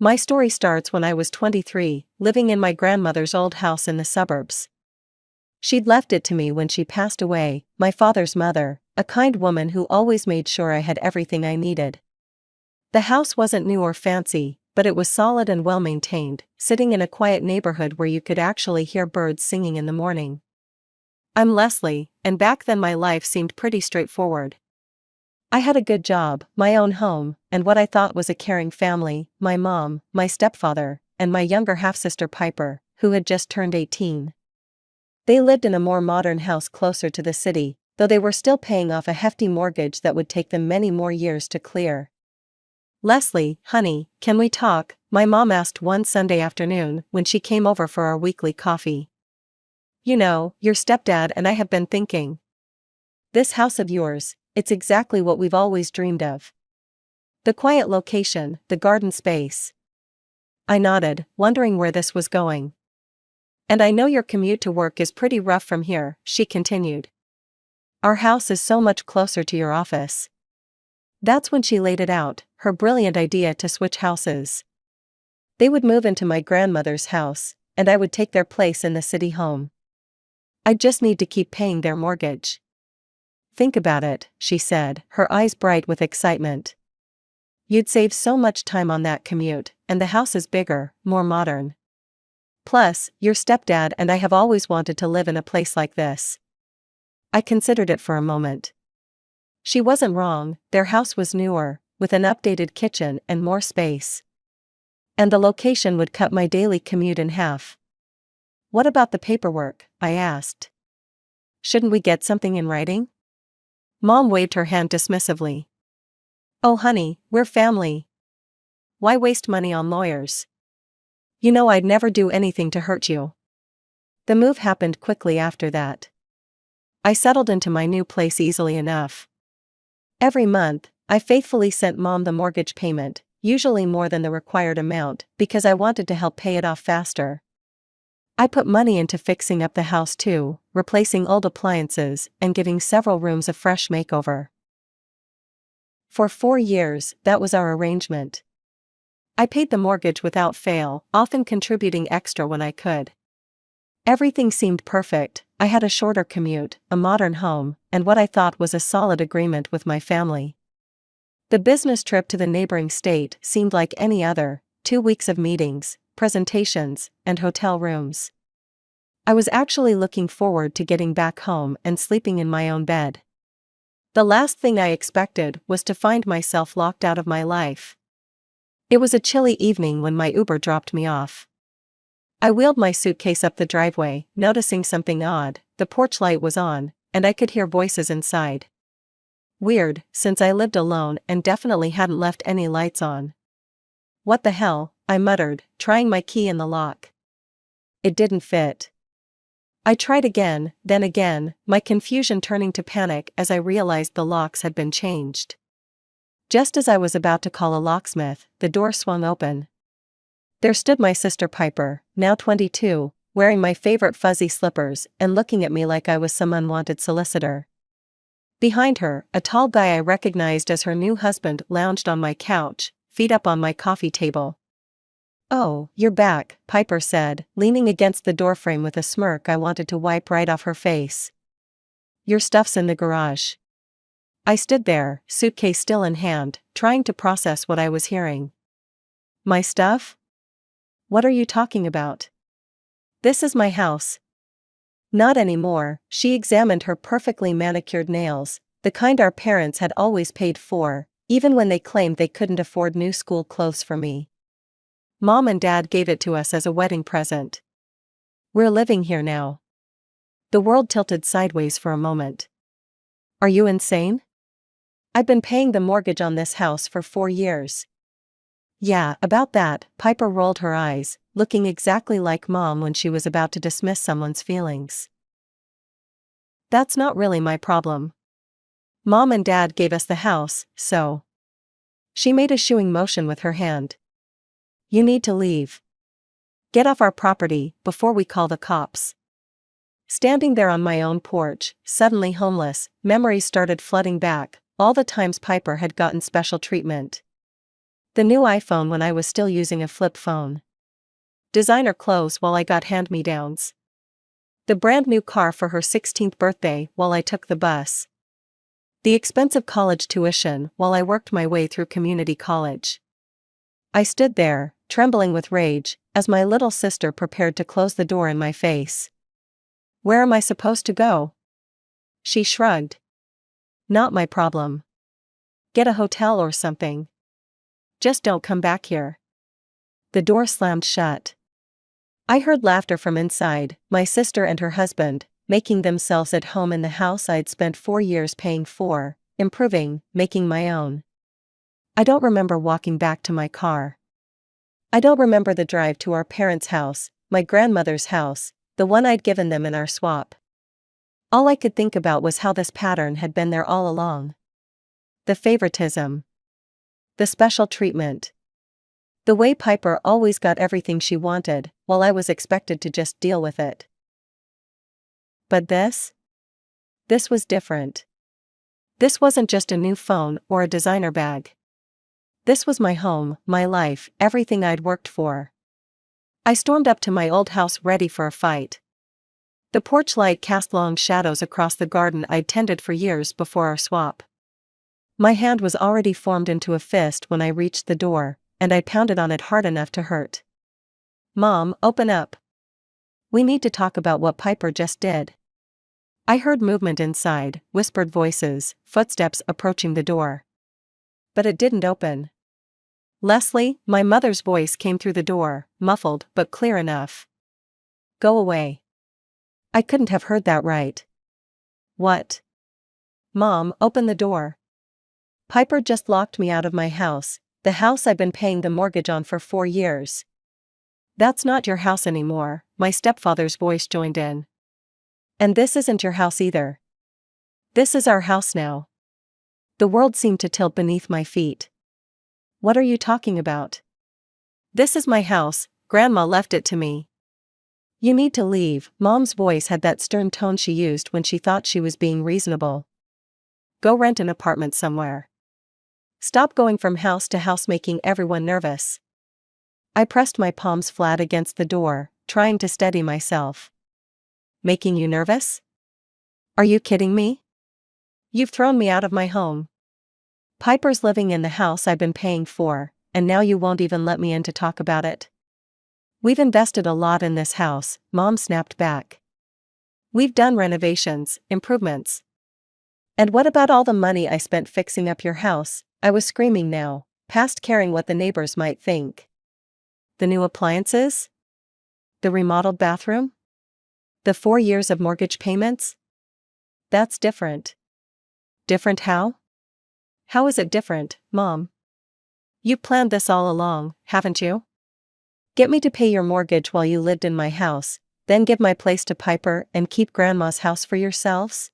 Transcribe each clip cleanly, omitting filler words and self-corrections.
My story starts when I was 23, living in my grandmother's old house in the suburbs. She'd left it to me when she passed away, my father's mother, a kind woman who always made sure I had everything I needed. The house wasn't new or fancy, but it was solid and well-maintained, sitting in a quiet neighborhood where you could actually hear birds singing in the morning. I'm Leslie, and back then my life seemed pretty straightforward. I had a good job, my own home, and what I thought was a caring family, my mom, my stepfather, and my younger half-sister Piper, who had just turned 18. They lived in a more modern house closer to the city, though they were still paying off a hefty mortgage that would take them many more years to clear. "Leslie, honey, can we talk?" my mom asked one Sunday afternoon when she came over for our weekly coffee. "You know, your stepdad and I have been thinking. This house of yours, it's exactly what we've always dreamed of. The quiet location, the garden space." I nodded, wondering where this was going. "And I know your commute to work is pretty rough from here," she continued. "Our house is so much closer to your office." That's when she laid it out, her brilliant idea to switch houses. They would move into my grandmother's house, and I would take their place in the city home. I'd just need to keep paying their mortgage. "Think about it," she said, her eyes bright with excitement. "You'd save so much time on that commute, and the house is bigger, more modern. Plus, your stepdad and I have always wanted to live in a place like this." I considered it for a moment. She wasn't wrong, their house was newer, with an updated kitchen and more space. And the location would cut my daily commute in half. "What about the paperwork?" I asked. "Shouldn't we get something in writing?" Mom waved her hand dismissively. "Oh honey, we're family. Why waste money on lawyers? You know I'd never do anything to hurt you." The move happened quickly after that. I settled into my new place easily enough. Every month, I faithfully sent Mom the mortgage payment, usually more than the required amount, because I wanted to help pay it off faster. I put money into fixing up the house too, replacing old appliances and giving several rooms a fresh makeover. For 4 years, that was our arrangement. I paid the mortgage without fail, often contributing extra when I could. Everything seemed perfect. I had a shorter commute, a modern home, and what I thought was a solid agreement with my family. The business trip to the neighboring state seemed like any other, 2 weeks of meetings, presentations, and hotel rooms. I was actually looking forward to getting back home and sleeping in my own bed. The last thing I expected was to find myself locked out of my life. It was a chilly evening when my Uber dropped me off. I wheeled my suitcase up the driveway, noticing something odd. The porch light was on, and I could hear voices inside. Weird, since I lived alone and definitely hadn't left any lights on. "What the hell?" I muttered, trying my key in the lock. It didn't fit. I tried again, then again, my confusion turning to panic as I realized the locks had been changed. Just as I was about to call a locksmith, the door swung open. There stood my sister Piper, now 22, wearing my favorite fuzzy slippers and looking at me like I was some unwanted solicitor. Behind her, a tall guy I recognized as her new husband lounged on my couch, feet up on my coffee table. "Oh, you're back," Piper said, leaning against the doorframe with a smirk I wanted to wipe right off her face. "Your stuff's in the garage." I stood there, suitcase still in hand, trying to process what I was hearing. "My stuff? What are you talking about? This is my house." "Not anymore." She examined her perfectly manicured nails, the kind our parents had always paid for, even when they claimed they couldn't afford new school clothes for me. "Mom and Dad gave it to us as a wedding present. We're living here now." The world tilted sideways for a moment. "Are you insane? I've been paying the mortgage on this house for 4 years. "Yeah, about that." Piper rolled her eyes, looking exactly like Mom when she was about to dismiss someone's feelings. "That's not really my problem. Mom and Dad gave us the house, so." She made a shooing motion with her hand. "You need to leave. Get off our property, before we call the cops." Standing there on my own porch, suddenly homeless, memories started flooding back, all the times Piper had gotten special treatment. The new iPhone when I was still using a flip phone. Designer clothes while I got hand-me-downs. The brand new car for her 16th birthday while I took the bus. The expensive college tuition while I worked my way through community college. I stood there, trembling with rage, as my little sister prepared to close the door in my face. Where am I supposed to go? She shrugged. Not my problem. Get a hotel or something. Just don't come back here. The door slammed shut. I heard laughter from inside, my sister and her husband, making themselves at home in the house I'd spent 4 years paying for, improving, making my own. I don't remember walking back to my car. I don't remember the drive to our parents' house, my grandmother's house, the one I'd given them in our swap. All I could think about was how this pattern had been there all along. The favoritism. The special treatment. The way Piper always got everything she wanted, while I was expected to just deal with it. But this? This was different. This wasn't just a new phone or a designer bag. This was my home, my life, everything I'd worked for. I stormed up to my old house ready for a fight. The porch light cast long shadows across the garden I'd tended for years before our swap. My hand was already formed into a fist when I reached the door, and I pounded on it hard enough to hurt. Mom, open up. We need to talk about what Piper just did. I heard movement inside, whispered voices, footsteps approaching the door. But it didn't open. Leslie, my mother's voice came through the door, muffled but clear enough. Go away. I couldn't have heard that right. What? Mom, open the door. Piper just locked me out of my house, the house I've been paying the mortgage on for 4 years. That's not your house anymore, my stepfather's voice joined in. And this isn't your house either. This is our house now. The world seemed to tilt beneath my feet. What are you talking about? This is my house, Grandma left it to me. You need to leave, Mom's voice had that stern tone she used when she thought she was being reasonable. Go rent an apartment somewhere. Stop going from house to house making everyone nervous. I pressed my palms flat against the door, trying to steady myself. Making you nervous? Are you kidding me? You've thrown me out of my home. Piper's living in the house I've been paying for, and now you won't even let me in to talk about it? We've invested a lot in this house, Mom snapped back. We've done renovations, improvements. And what about all the money I spent fixing up your house? I was screaming now, past caring what the neighbors might think. The new appliances? The remodeled bathroom? The 4 years of mortgage payments? That's different. Different how? How is it different, Mom? You planned this all along, haven't you? Get me to pay your mortgage while you lived in my house, then give my place to Piper and keep Grandma's house for yourselves?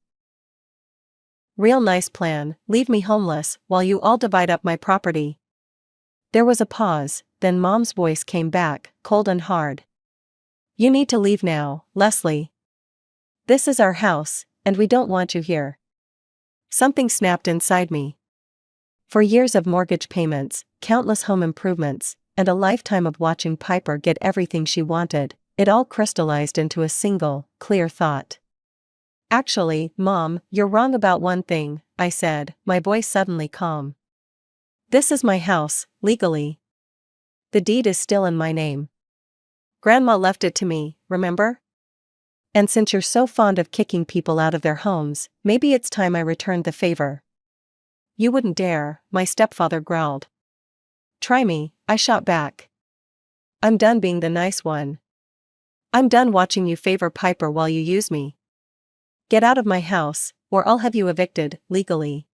Real nice plan, leave me homeless while you all divide up my property. There was a pause, then Mom's voice came back, cold and hard. You need to leave now, Leslie. This is our house, and we don't want you here. Something snapped inside me. For years of mortgage payments, countless home improvements, and a lifetime of watching Piper get everything she wanted, it all crystallized into a single, clear thought. Actually, Mom, you're wrong about one thing, I said, my voice suddenly calm. This is my house, legally. The deed is still in my name. Grandma left it to me, remember? And since you're so fond of kicking people out of their homes, maybe it's time I returned the favor. You wouldn't dare, my stepfather growled. Try me, I shot back. I'm done being the nice one. I'm done watching you favor Piper while you use me. Get out of my house, or I'll have you evicted, legally.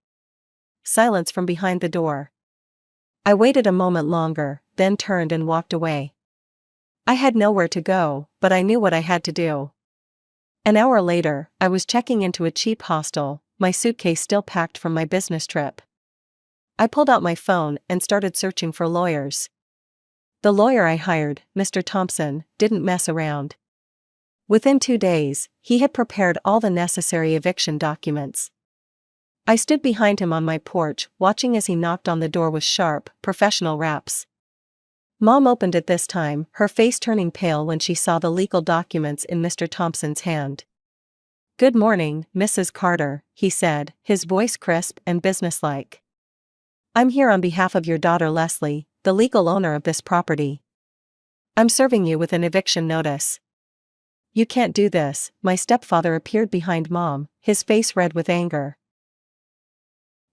Silence from behind the door. I waited a moment longer, then turned and walked away. I had nowhere to go, but I knew what I had to do. An hour later, I was checking into a cheap hostel, my suitcase still packed from my business trip. I pulled out my phone and started searching for lawyers. The lawyer I hired, Mr. Thompson, didn't mess around. Within 2 days, he had prepared all the necessary eviction documents. I stood behind him on my porch, watching as he knocked on the door with sharp, professional raps. Mom opened it this time, her face turning pale when she saw the legal documents in Mr. Thompson's hand. "Good morning, Mrs. Carter," he said, his voice crisp and businesslike. "I'm here on behalf of your daughter Leslie, the legal owner of this property. I'm serving you with an eviction notice." "You can't do this," my stepfather appeared behind Mom, his face red with anger.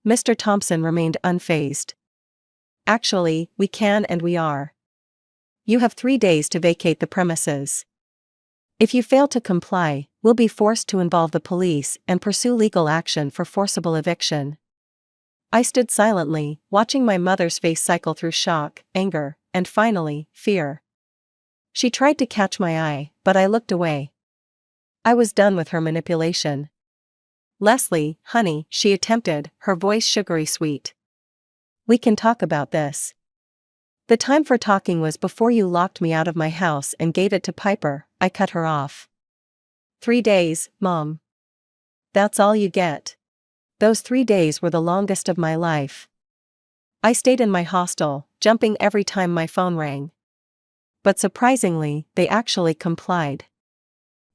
Mr. Thompson remained unfazed. "Actually, we can and we are. You have 3 days to vacate the premises. If you fail to comply, we'll be forced to involve the police and pursue legal action for forcible eviction." I stood silently, watching my mother's face cycle through shock, anger, and finally, fear. She tried to catch my eye, but I looked away. I was done with her manipulation. "Leslie, honey," she attempted, her voice sugary sweet. "We can talk about this. The time for talking was before you locked me out of my house and gave it to Piper." I cut her off. 3 days, Mom. That's all you get. Those 3 days were the longest of my life. I stayed in my hostel, jumping every time my phone rang. But surprisingly, they actually complied.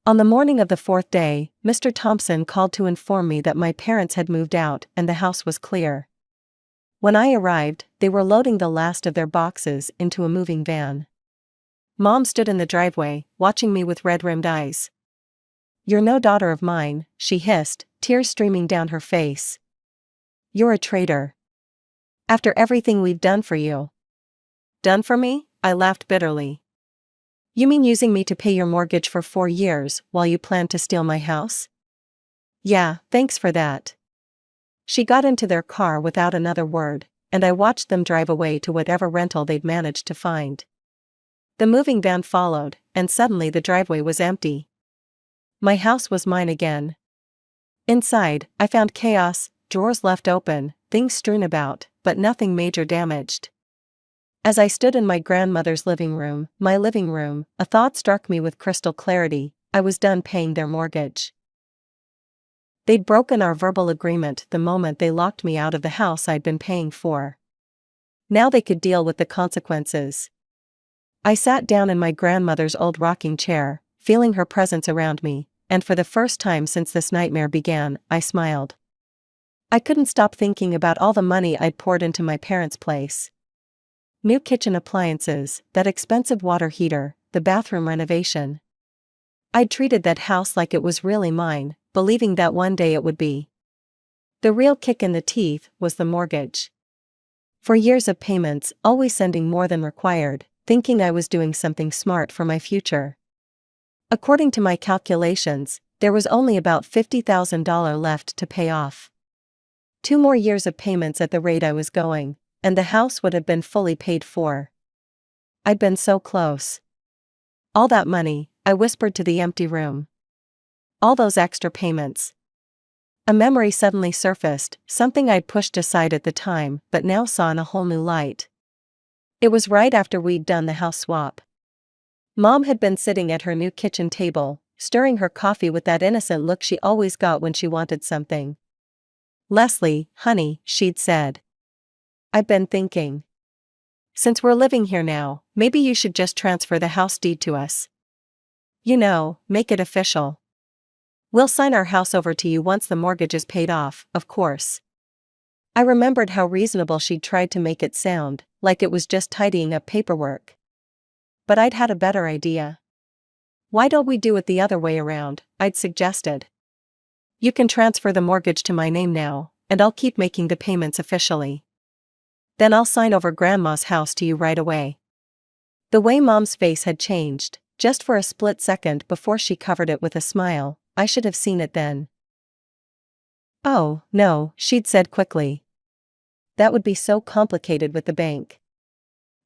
On the morning of the 4th day, Mr. Thompson called to inform me that my parents had moved out and the house was clear. When I arrived, they were loading the last of their boxes into a moving van. Mom stood in the driveway, watching me with red-rimmed eyes. "You're no daughter of mine," she hissed, tears streaming down her face. "You're a traitor. After everything we've done for you." "Done for me?" I laughed bitterly. "You mean using me to pay your mortgage for 4 years while you planned to steal my house?" "Yeah, thanks for that." She got into their car without another word, and I watched them drive away to whatever rental they'd managed to find. The moving van followed, and suddenly the driveway was empty. My house was mine again. Inside, I found chaos, drawers left open, things strewn about, but nothing major damaged. As I stood in my grandmother's living room, a thought struck me with crystal clarity: I was done paying their mortgage. They'd broken our verbal agreement the moment they locked me out of the house I'd been paying for. Now they could deal with the consequences. I sat down in my grandmother's old rocking chair, feeling her presence around me, and for the first time since this nightmare began, I smiled. I couldn't stop thinking about all the money I'd poured into my parents' place. New kitchen appliances, that expensive water heater, the bathroom renovation. I'd treated that house like it was really mine, believing that one day it would be. The real kick in the teeth was the mortgage. For years of payments, always sending more than required, thinking I was doing something smart for my future. According to my calculations, there was only about $50,000 left to pay off. 2 more years of payments at the rate I was going, and the house would have been fully paid for. I'd been so close. All that money, I whispered to the empty room. All those extra payments. A memory suddenly surfaced, something I'd pushed aside at the time but now saw in a whole new light. It was right after we'd done the house swap. Mom had been sitting at her new kitchen table, stirring her coffee with that innocent look she always got when she wanted something. "Leslie, honey," she'd said. "I've been thinking. Since we're living here now, maybe you should just transfer the house deed to us. You know, make it official. We'll sign our house over to you once the mortgage is paid off, of course." I remembered how reasonable she'd tried to make it sound, like it was just tidying up paperwork. But I'd had a better idea. "Why don't we do it the other way around?" I'd suggested. "You can transfer the mortgage to my name now, and I'll keep making the payments officially. Then I'll sign over Grandma's house to you right away." The way Mom's face had changed, just for a split second before she covered it with a smile, I should have seen it then. "Oh, no," she'd said quickly. "That would be so complicated with the bank.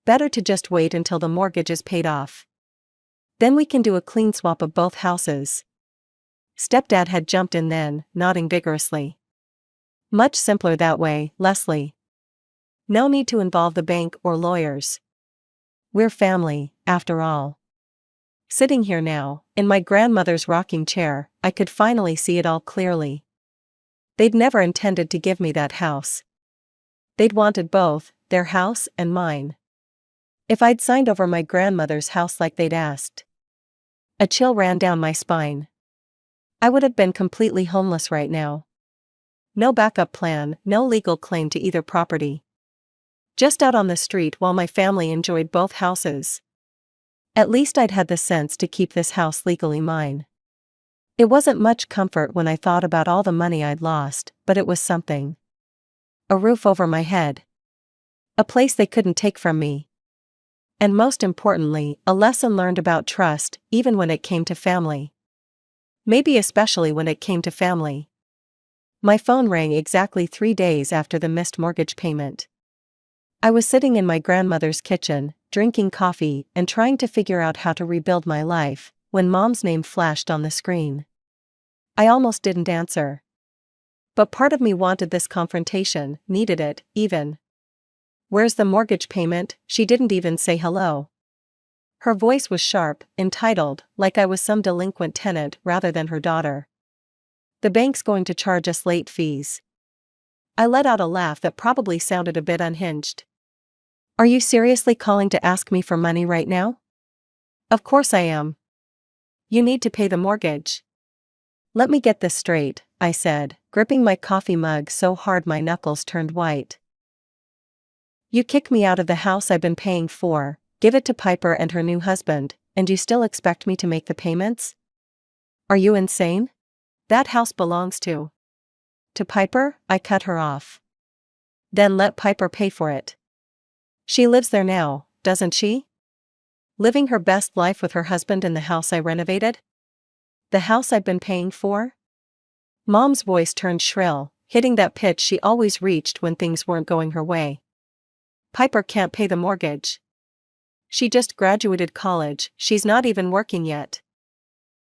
Better to just wait until the mortgage is paid off. Then we can do a clean swap of both houses." Stepdad had jumped in then, nodding vigorously. "Much simpler that way, Leslie. No need to involve the bank or lawyers. We're family, after all." Sitting here now, in my grandmother's rocking chair, I could finally see it all clearly. They'd never intended to give me that house. They'd wanted both, their house and mine. If I'd signed over my grandmother's house like they'd asked. A chill ran down my spine. I would have been completely homeless right now. No backup plan, no legal claim to either property. Just out on the street while my family enjoyed both houses. At least I'd had the sense to keep this house legally mine. It wasn't much comfort when I thought about all the money I'd lost, but it was something. A roof over my head. A place they couldn't take from me. And most importantly, a lesson learned about trust, even when it came to family. Maybe especially when it came to family. My phone rang exactly 3 days after the missed mortgage payment. I was sitting in my grandmother's kitchen, drinking coffee and trying to figure out how to rebuild my life, when Mom's name flashed on the screen. I almost didn't answer. But part of me wanted this confrontation, needed it, even. "Where's the mortgage payment?" She didn't even say hello. Her voice was sharp, entitled, like I was some delinquent tenant rather than her daughter. "The bank's going to charge us late fees." I let out a laugh that probably sounded a bit unhinged. "Are you seriously calling to ask me for money right now?" "Of course I am. You need to pay the mortgage." "Let me get this straight," I said, gripping my coffee mug so hard my knuckles turned white. "You kick me out of the house I've been paying for, give it to Piper and her new husband, and you still expect me to make the payments? Are you insane? That house belongs to Piper?" I cut her off. "Then let Piper pay for it. She lives there now, doesn't she? Living her best life with her husband in the house I renovated? The house I've been paying for?" Mom's voice turned shrill, hitting that pitch she always reached when things weren't going her way. "Piper can't pay the mortgage. She just graduated college, she's not even working yet.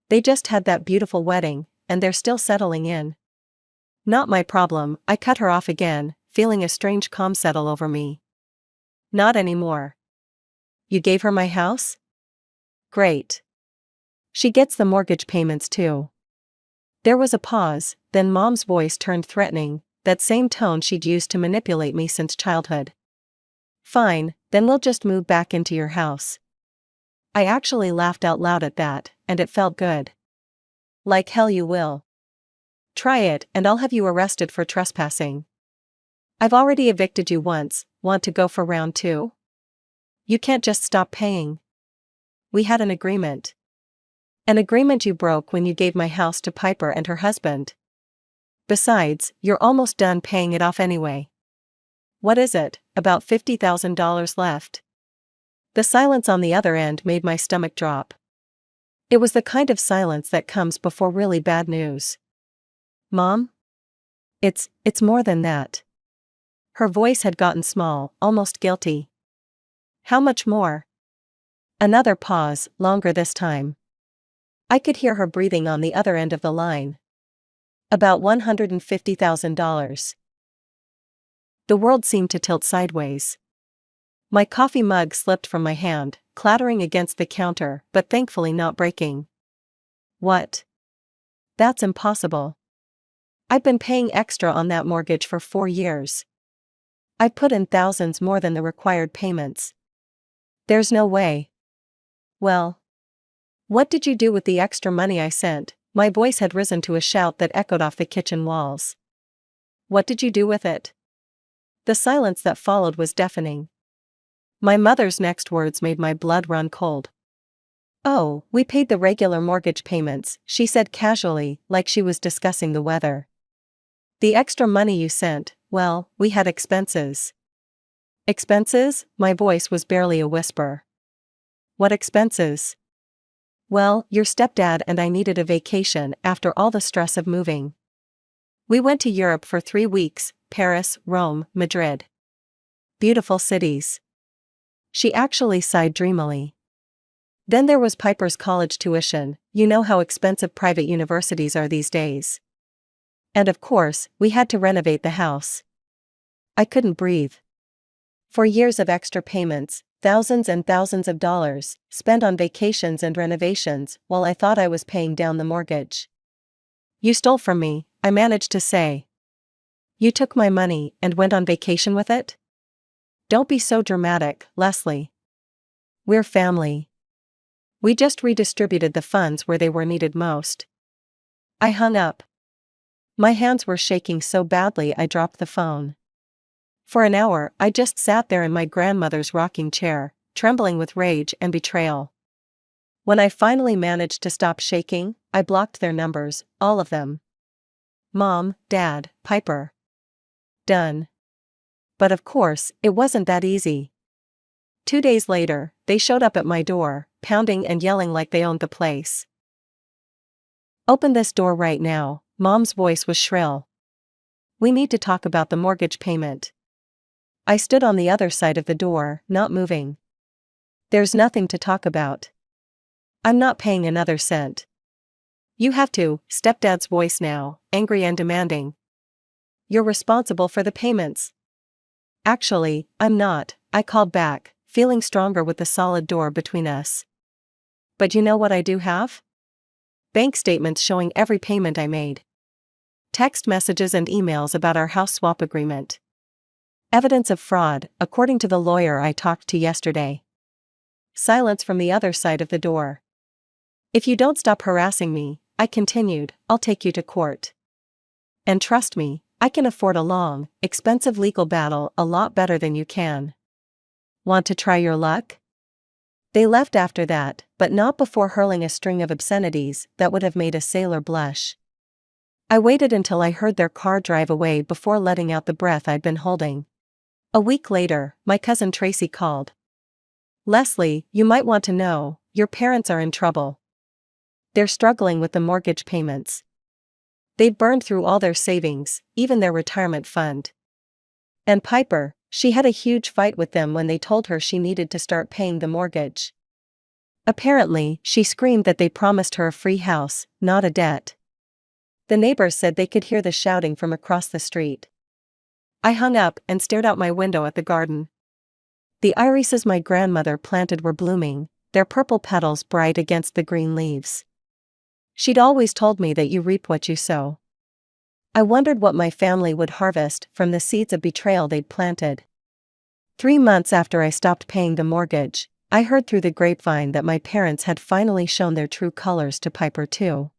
They just had that beautiful wedding, and they're still settling in." "Not my problem," I cut her off again, feeling a strange calm settle over me. "Not anymore. You gave her my house? Great. She gets the mortgage payments too." There was a pause, then Mom's voice turned threatening, that same tone she'd used to manipulate me since childhood. "Fine, then we'll just move back into your house." I actually laughed out loud at that, and it felt good. "Like hell you will. Try it and I'll have you arrested for trespassing. I've already evicted you once, want to go for round 2? You can't just stop paying. We had an agreement. An agreement you broke when you gave my house to Piper and her husband. Besides, you're almost done paying it off anyway. What is it, about $50,000 left?" The silence on the other end made my stomach drop. It was the kind of silence that comes before really bad news. "Mom? It's more than that." Her voice had gotten small, almost guilty. "How much more?" Another pause, longer this time. I could hear her breathing on the other end of the line. "About $150,000. The world seemed to tilt sideways. My coffee mug slipped from my hand, clattering against the counter, but thankfully not breaking. "What? That's impossible. I've been paying extra on that mortgage for 4 years. I put in thousands more than the required payments. There's no way." "Well, what did you do with the extra money I sent?" My voice had risen to a shout that echoed off the kitchen walls. "What did you do with it?" The silence that followed was deafening. My mother's next words made my blood run cold. "Oh, we paid the regular mortgage payments," she said casually, like she was discussing the weather. "The extra money you sent, well, we had expenses." "Expenses?" My voice was barely a whisper. "What expenses?" "Well, your stepdad and I needed a vacation after all the stress of moving. We went to Europe for 3 weeks, Paris, Rome, Madrid. Beautiful cities." She actually sighed dreamily. "Then there was Piper's college tuition, you know how expensive private universities are these days. And of course, we had to renovate the house." I couldn't breathe. 4 years of extra payments, thousands and thousands of dollars, spent on vacations and renovations, while I thought I was paying down the mortgage. "You stole from me," I managed to say, You took my money and went on vacation with it? Don't be so dramatic, Leslie. We're family. We just redistributed the funds where they were needed most. I hung up. My hands were shaking so badly I dropped the phone. For an hour, I just sat there in my grandmother's rocking chair, trembling with rage and betrayal. When I finally managed to stop shaking, I blocked their numbers, all of them. Mom, Dad, Piper. Done. But of course, it wasn't that easy. 2 days later, they showed up at my door, pounding and yelling like they owned the place. Open this door right now, Mom's voice was shrill. We need to talk about the mortgage payment. I stood on the other side of the door, not moving. There's nothing to talk about. I'm not paying another cent. You have to, stepdad's voice now, angry and demanding. You're responsible for the payments. Actually, I'm not, I called back, feeling stronger with the solid door between us. But you know what I do have? Bank statements showing every payment I made. Text messages and emails about our house swap agreement. Evidence of fraud, according to the lawyer I talked to yesterday. Silence from the other side of the door. If you don't stop harassing me, I continued, I'll take you to court. And trust me, I can afford a long, expensive legal battle a lot better than you can. Want to try your luck? They left after that, but not before hurling a string of obscenities that would have made a sailor blush. I waited until I heard their car drive away before letting out the breath I'd been holding. A week later, my cousin Tracy called. Leslie, you might want to know, your parents are in trouble. They're struggling with the mortgage payments. They've burned through all their savings, even their retirement fund. And Piper, she had a huge fight with them when they told her she needed to start paying the mortgage. Apparently, she screamed that they promised her a free house, not a debt. The neighbors said they could hear the shouting from across the street. I hung up and stared out my window at the garden. The irises my grandmother planted were blooming, their purple petals bright against the green leaves. She'd always told me that you reap what you sow. I wondered what my family would harvest from the seeds of betrayal they'd planted. 3 months after I stopped paying the mortgage, I heard through the grapevine that my parents had finally shown their true colors to Piper too.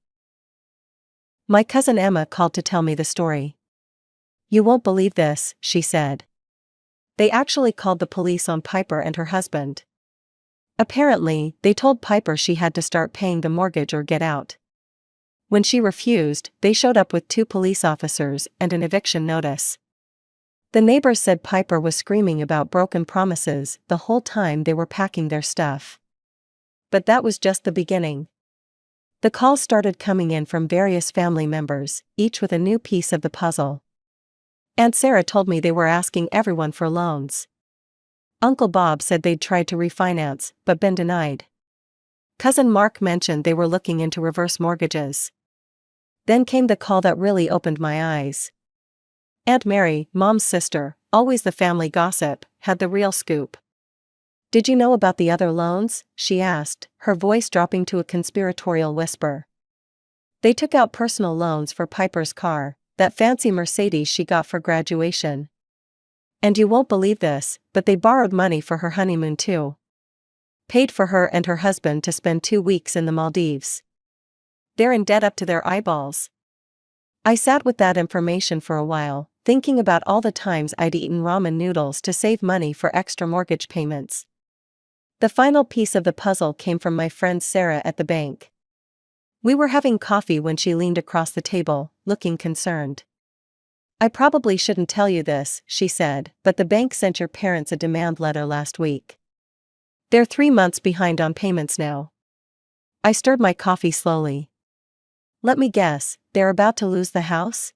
My cousin Emma called to tell me the story. You won't believe this, she said. They actually called the police on Piper and her husband. Apparently, they told Piper she had to start paying the mortgage or get out. When she refused, they showed up with 2 police officers and an eviction notice. The neighbors said Piper was screaming about broken promises the whole time they were packing their stuff. But that was just the beginning. The calls started coming in from various family members, each with a new piece of the puzzle. Aunt Sarah told me they were asking everyone for loans. Uncle Bob said they'd tried to refinance, but been denied. Cousin Mark mentioned they were looking into reverse mortgages. Then came the call that really opened my eyes. Aunt Mary, Mom's sister, always the family gossip, had the real scoop. Did you know about the other loans? She asked, her voice dropping to a conspiratorial whisper. They took out personal loans for Piper's car, that fancy Mercedes she got for graduation. And you won't believe this, but they borrowed money for her honeymoon too. Paid for her and her husband to spend 2 weeks in the Maldives. They're in debt up to their eyeballs. I sat with that information for a while, thinking about all the times I'd eaten ramen noodles to save money for extra mortgage payments. The final piece of the puzzle came from my friend Sarah at the bank. We were having coffee when she leaned across the table, looking concerned. I probably shouldn't tell you this, she said, but the bank sent your parents a demand letter last week. They're 3 months behind on payments now. I stirred my coffee slowly. Let me guess, they're about to lose the house?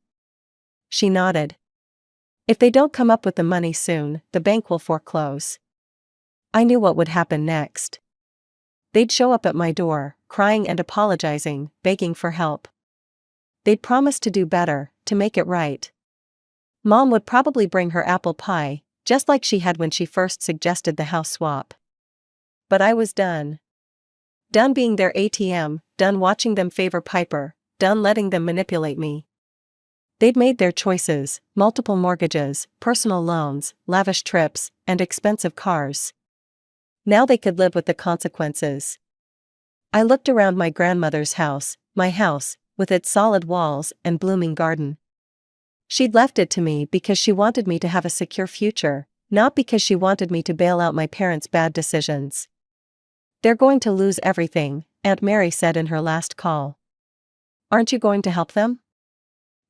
She nodded. If they don't come up with the money soon, the bank will foreclose. I knew what would happen next. They'd show up at my door, crying and apologizing, begging for help. They'd promise to do better, to make it right. Mom would probably bring her apple pie, just like she had when she first suggested the house swap. But I was done. Done being their ATM, done watching them favor Piper, done letting them manipulate me. They'd made their choices: multiple mortgages, personal loans, lavish trips, and expensive cars. Now they could live with the consequences. I looked around my grandmother's house, my house, with its solid walls and blooming garden. She'd left it to me because she wanted me to have a secure future, not because she wanted me to bail out my parents' bad decisions. "They're going to lose everything," Aunt Mary said in her last call. "Aren't you going to help them?"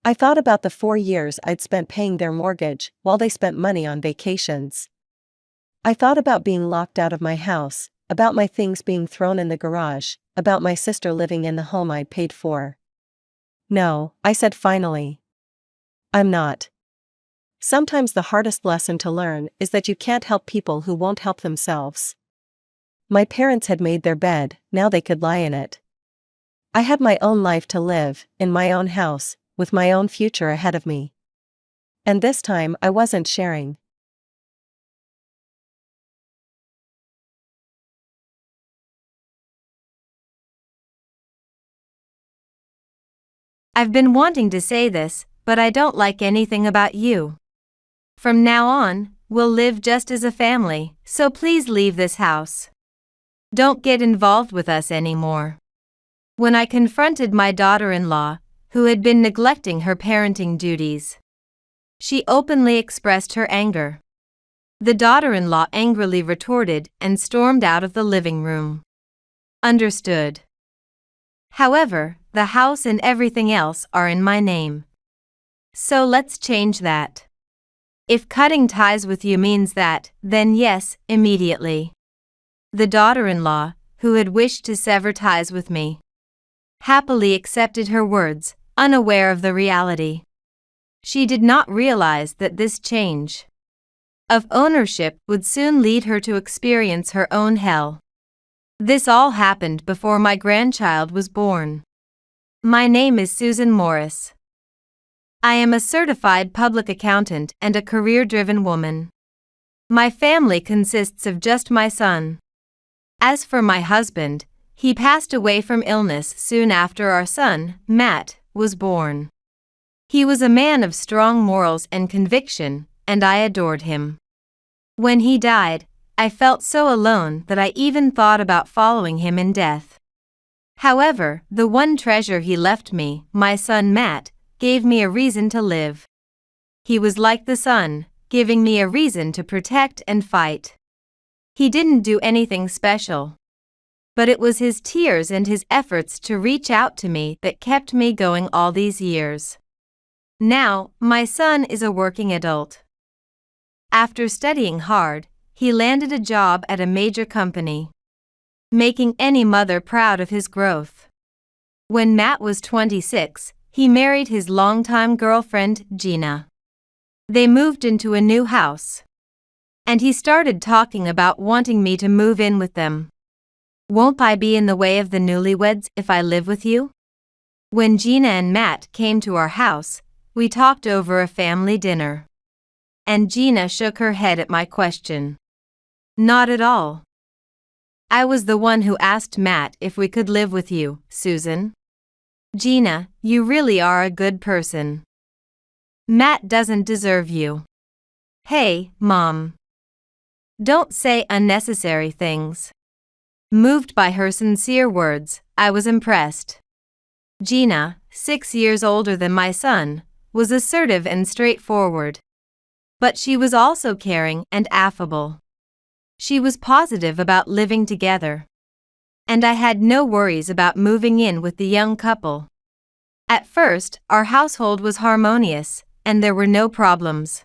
I thought about the 4 years I'd spent paying their mortgage, while they spent money on vacations. I thought about being locked out of my house, about my things being thrown in the garage, about my sister living in the home I'd paid for. "No," I said finally. "I'm not." Sometimes the hardest lesson to learn is that you can't help people who won't help themselves. My parents had made their bed, now they could lie in it. I had my own life to live, in my own house, with my own future ahead of me. And this time I wasn't sharing. I've been wanting to say this, but I don't like anything about you. From now on, we'll live just as a family, so please leave this house. Don't get involved with us anymore. When I confronted my daughter-in-law, who had been neglecting her parenting duties, she openly expressed her anger. The daughter-in-law angrily retorted and stormed out of the living room. Understood. However, the house and everything else are in my name. So let's change that. If cutting ties with you means that, then yes, immediately. The daughter-in-law, who had wished to sever ties with me, happily accepted her words, unaware of the reality. She did not realize that this change of ownership would soon lead her to experience her own hell. This all happened before my grandchild was born. My name is Susan Morris. I am a certified public accountant and a career-driven woman. My family consists of just my son. As for my husband, he passed away from illness soon after our son, Matt, was born. He was a man of strong morals and conviction, and I adored him. When he died, I felt so alone that I even thought about following him in death. However, the one treasure he left me, my son Matt, gave me a reason to live. He was like the sun, giving me a reason to protect and fight. He didn't do anything special, but it was his tears and his efforts to reach out to me that kept me going all these years. Now, my son is a working adult. After studying hard, he landed a job at a major company, making any mother proud of his growth. When Matt was 26, he married his longtime girlfriend, Gina. They moved into a new house, and he started talking about wanting me to move in with them. "Won't I be in the way of the newlyweds if I live with you?" When Gina and Matt came to our house, we talked over a family dinner. And Gina shook her head at my question. "Not at all. I was the one who asked Matt if we could live with you, Susan. Gina, you really are a good person. Matt doesn't deserve you." "Hey, Mom. Don't say unnecessary things." Moved by her sincere words, I was impressed. Gina, 6 years older than my son, was assertive and straightforward. But she was also caring and affable. She was positive about living together. And I had no worries about moving in with the young couple. At first, our household was harmonious, and there were no problems.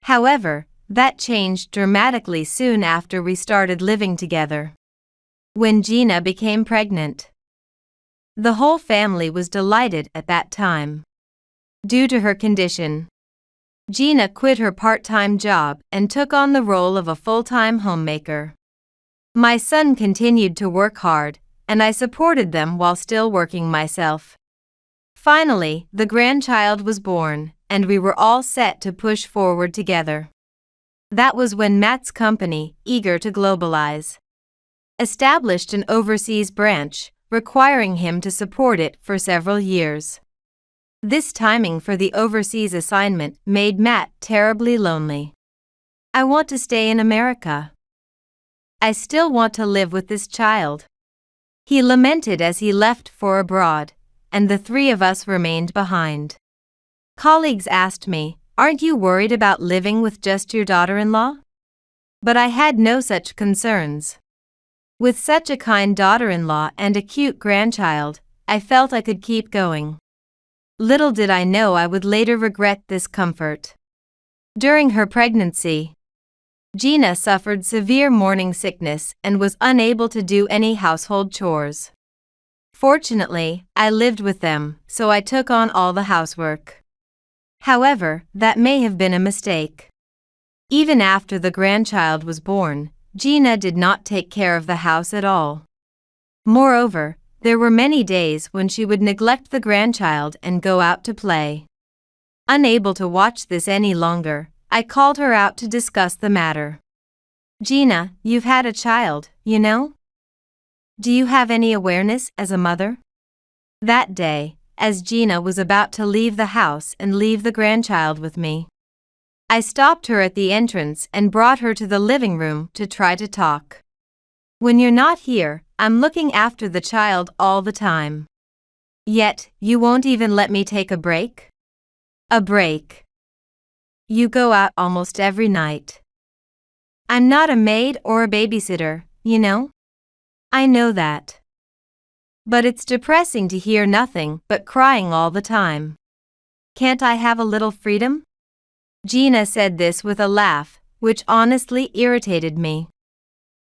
However, that changed dramatically soon after we started living together. When Gina became pregnant, the whole family was delighted at that time. Due to her condition, Gina quit her part-time job and took on the role of a full-time homemaker. My son continued to work hard, and I supported them while still working myself. Finally, the grandchild was born, and we were all set to push forward together. That was when Matt's company, eager to globalize, established an overseas branch, requiring him to support it for several years. This timing for the overseas assignment made Matt terribly lonely. I want to stay in America. I still want to live with this child. He lamented as he left for abroad, and the three of us remained behind. Colleagues asked me, "Aren't you worried about living with just your daughter-in-law?" But I had no such concerns. With such a kind daughter-in-law and a cute grandchild, I felt I could keep going. Little did I know I would later regret this comfort. During her pregnancy, Gina suffered severe morning sickness and was unable to do any household chores. Fortunately, I lived with them, so I took on all the housework. However, that may have been a mistake. Even after the grandchild was born, Gina did not take care of the house at all. Moreover, there were many days when she would neglect the grandchild and go out to play. Unable to watch this any longer, I called her out to discuss the matter. "Gina, you've had a child, you know? Do you have any awareness as a mother?" That day, as Gina was about to leave the house and leave the grandchild with me, I stopped her at the entrance and brought her to the living room to try to talk. "When you're not here, I'm looking after the child all the time. Yet, you won't even let me take a break?" "A break? You go out almost every night." "I'm not a maid or a babysitter, you know? I know that. But it's depressing to hear nothing but crying all the time. Can't I have a little freedom?" Gina said this with a laugh, which honestly irritated me.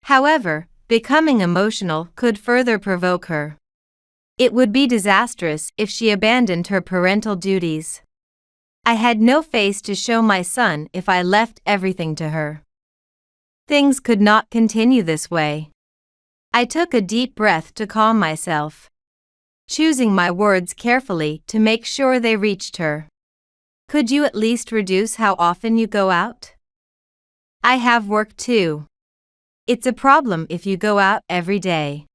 However, becoming emotional could further provoke her. It would be disastrous if she abandoned her parental duties. I had no face to show my son if I left everything to her. Things could not continue this way. I took a deep breath to calm myself, choosing my words carefully to make sure they reached her. "Could you at least reduce how often you go out? I have work too. It's a problem if you go out every day."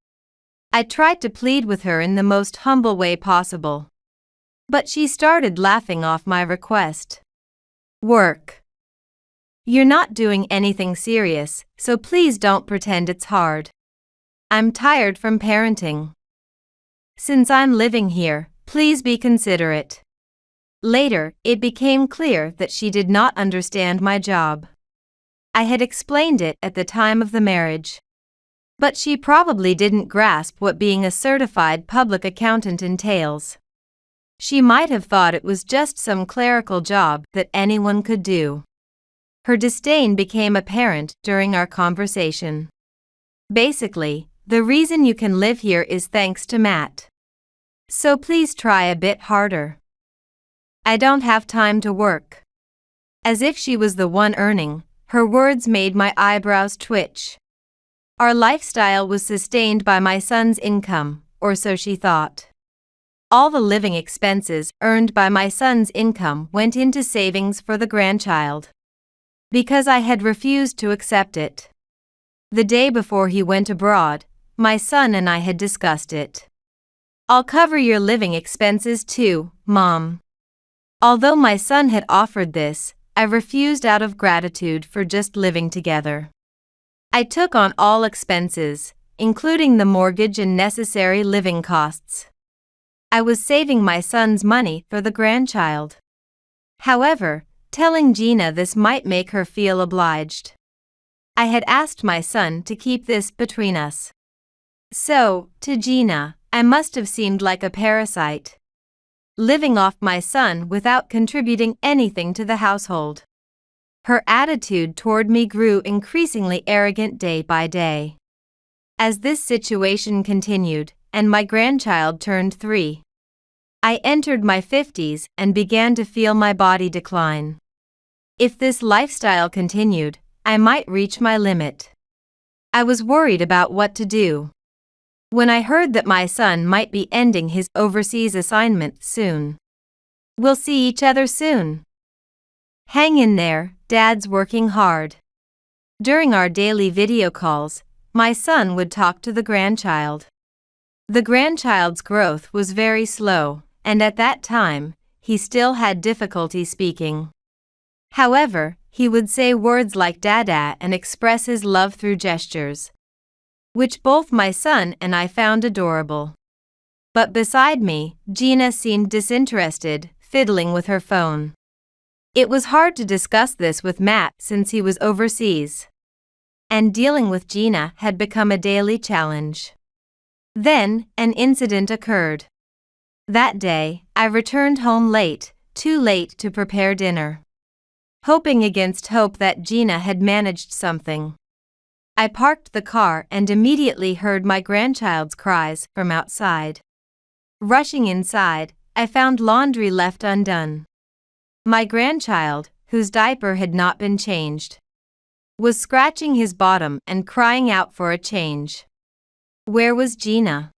I tried to plead with her in the most humble way possible. But she started laughing off my request. "Work? You're not doing anything serious, so please don't pretend it's hard. I'm tired from parenting. Since I'm living here, please be considerate." Later, it became clear that she did not understand my job. I had explained it at the time of the marriage. But she probably didn't grasp what being a certified public accountant entails. She might have thought it was just some clerical job that anyone could do. Her disdain became apparent during our conversation. "Basically, the reason you can live here is thanks to Matt. So please try a bit harder. I don't have time to work." As if she was the one earning, her words made my eyebrows twitch. Our lifestyle was sustained by my son's income, or so she thought. All the living expenses earned by my son's income went into savings for the grandchild. Because I had refused to accept it. The day before he went abroad, my son and I had discussed it. "I'll cover your living expenses too, Mom." Although my son had offered this, I refused out of gratitude for just living together. I took on all expenses, including the mortgage and necessary living costs. I was saving my son's money for the grandchild. However, telling Gina this might make her feel obliged. I had asked my son to keep this between us. So, to Gina, I must have seemed like a parasite, living off my son without contributing anything to the household. Her attitude toward me grew increasingly arrogant day by day. As this situation continued, and my grandchild turned 3, I entered my 50s and began to feel my body decline. If this lifestyle continued, I might reach my limit. I was worried about what to do. When I heard that my son might be ending his overseas assignment soon. "We'll see each other soon. Hang in there, Dad's working hard." During our daily video calls, my son would talk to the grandchild. The grandchild's growth was very slow, and at that time, he still had difficulty speaking. However, he would say words like dada and express his love through gestures, which both my son and I found adorable. But beside me, Gina seemed disinterested, fiddling with her phone. It was hard to discuss this with Matt since he was overseas, and dealing with Gina had become a daily challenge. Then, an incident occurred. That day, I returned home late, too late to prepare dinner, hoping against hope that Gina had managed something. I parked the car and immediately heard my grandchild's cries from outside. Rushing inside, I found laundry left undone. My grandchild, whose diaper had not been changed, was scratching his bottom and crying out for a change. Where was Gina?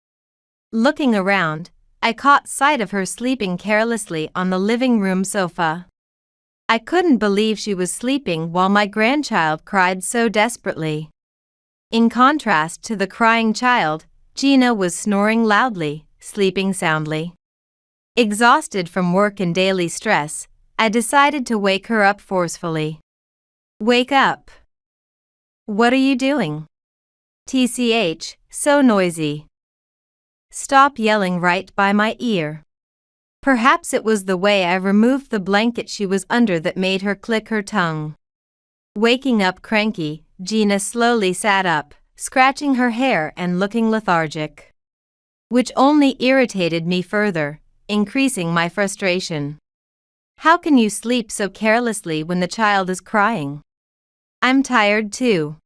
Looking around, I caught sight of her sleeping carelessly on the living room sofa. I couldn't believe she was sleeping while my grandchild cried so desperately. In contrast to the crying child, Gina was snoring loudly, sleeping soundly. Exhausted from work and daily stress, I decided to wake her up forcefully. Wake up! What are you doing? TCH, so noisy. Stop yelling right by my ear. Perhaps it was the way I removed the blanket she was under that made her click her tongue. Waking up cranky, Gina slowly sat up, scratching her hair and looking lethargic, which only irritated me further, increasing my frustration. How can you sleep so carelessly when the child is crying? I'm tired too.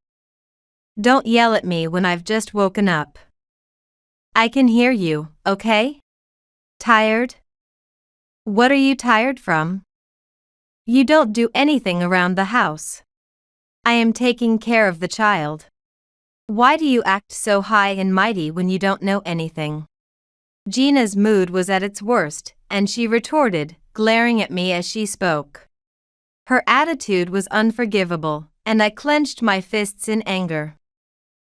Don't yell at me when I've just woken up. I can hear you, okay? Tired? What are you tired from? You don't do anything around the house. I am taking care of the child. Why do you act so high and mighty when you don't know anything? Gina's mood was at its worst, and she retorted, glaring at me as she spoke. Her attitude was unforgivable, and I clenched my fists in anger.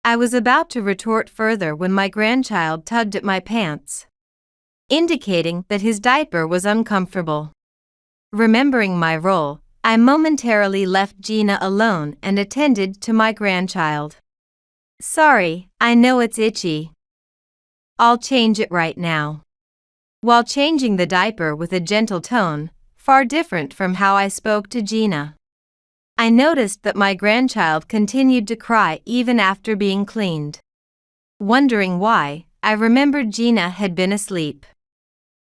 I was about to retort further when my grandchild tugged at my pants, indicating that his diaper was uncomfortable. Remembering my role, I momentarily left Gina alone and attended to my grandchild. Sorry, I know it's itchy. I'll change it right now. While changing the diaper with a gentle tone, far different from how I spoke to Gina, I noticed that my grandchild continued to cry even after being cleaned. Wondering why, I remembered Gina had been asleep.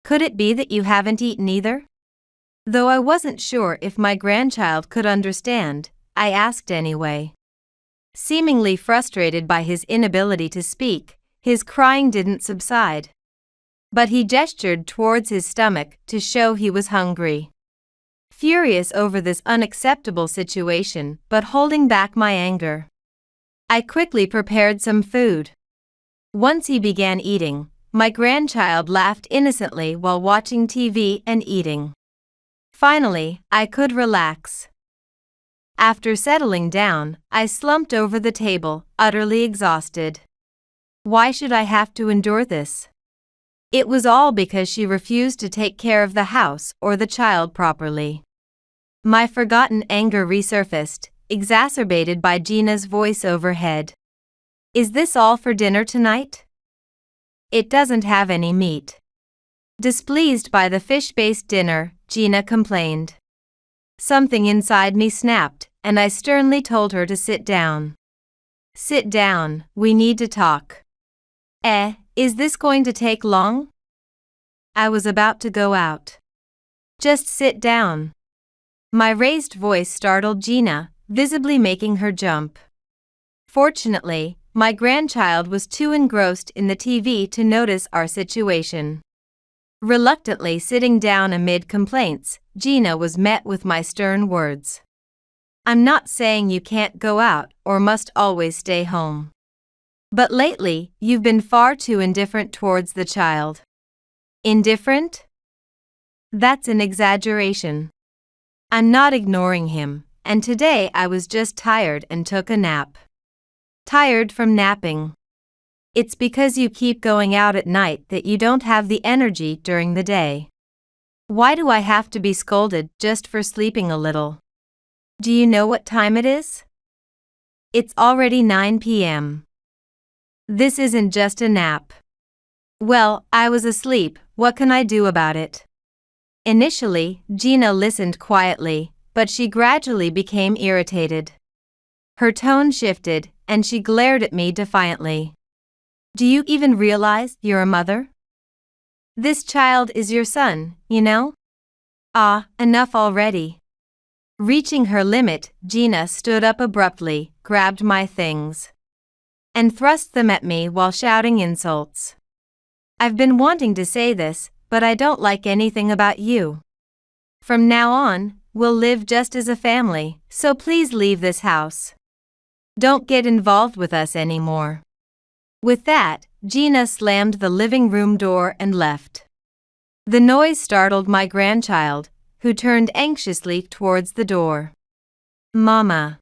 Could it be that you haven't eaten either? Though I wasn't sure if my grandchild could understand, I asked anyway. Seemingly frustrated by his inability to speak, his crying didn't subside. But he gestured towards his stomach to show he was hungry. Furious over this unacceptable situation but holding back my anger, I quickly prepared some food. Once he began eating, my grandchild laughed innocently while watching TV and eating. Finally, I could relax. After settling down, I slumped over the table, utterly exhausted. Why should I have to endure this? It was all because she refused to take care of the house or the child properly. My forgotten anger resurfaced, exacerbated by Gina's voice overhead. Is this all for dinner tonight? It doesn't have any meat. Displeased by the fish-based dinner, Gina complained. Something inside me snapped, and I sternly told her to sit down. Sit down, we need to talk. Is this going to take long? I was about to go out. Just sit down. My raised voice startled Gina, visibly making her jump. Fortunately, my grandchild was too engrossed in the TV to notice our situation. Reluctantly sitting down amid complaints, Gina was met with my stern words. I'm not saying you can't go out or must always stay home. But lately, you've been far too indifferent towards the child. Indifferent? That's an exaggeration. I'm not ignoring him, and today I was just tired and took a nap. Tired from napping. It's because you keep going out at night that you don't have the energy during the day. Why do I have to be scolded just for sleeping a little? Do you know what time it is? It's already 9 p.m. This isn't just a nap. Well, I was asleep, what can I do about it? Initially, Gina listened quietly, but she gradually became irritated. Her tone shifted, and she glared at me defiantly. Do you even realize you're a mother? This child is your son, you know? Ah, enough already. Reaching her limit, Gina stood up abruptly, grabbed my things, and thrust them at me while shouting insults. I've been wanting to say this, but I don't like anything about you. From now on, we'll live just as a family, so please leave this house. Don't get involved with us anymore. With that, Gina slammed the living room door and left. The noise startled my grandchild, who turned anxiously towards the door. Mama.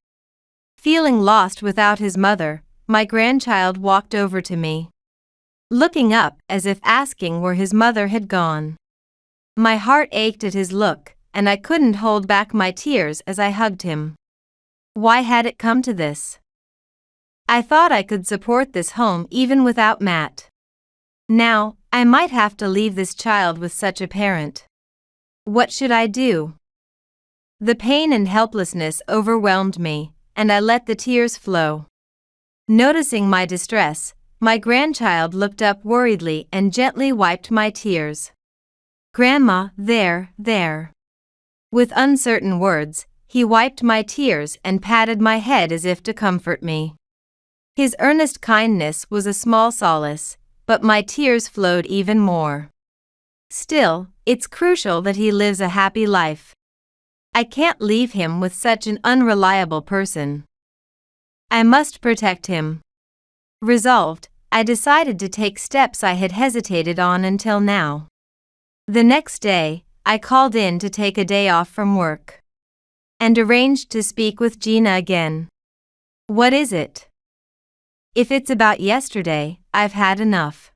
Feeling lost without his mother, my grandchild walked over to me, looking up as if asking where his mother had gone. My heart ached at his look, and I couldn't hold back my tears as I hugged him. Why had it come to this? I thought I could support this home even without Matt. Now, I might have to leave this child with such a parent. What should I do? The pain and helplessness overwhelmed me, and I let the tears flow. Noticing my distress, my grandchild looked up worriedly and gently wiped my tears. Grandma, there. With uncertain words, he wiped my tears and patted my head as if to comfort me. His earnest kindness was a small solace, but my tears flowed even more. Still, it's crucial that he lives a happy life. I can't leave him with such an unreliable person. I must protect him. Resolved, I decided to take steps I had hesitated on until now. The next day, I called in to take a day off from work and arranged to speak with Gina again. What is it? If it's about yesterday, I've had enough.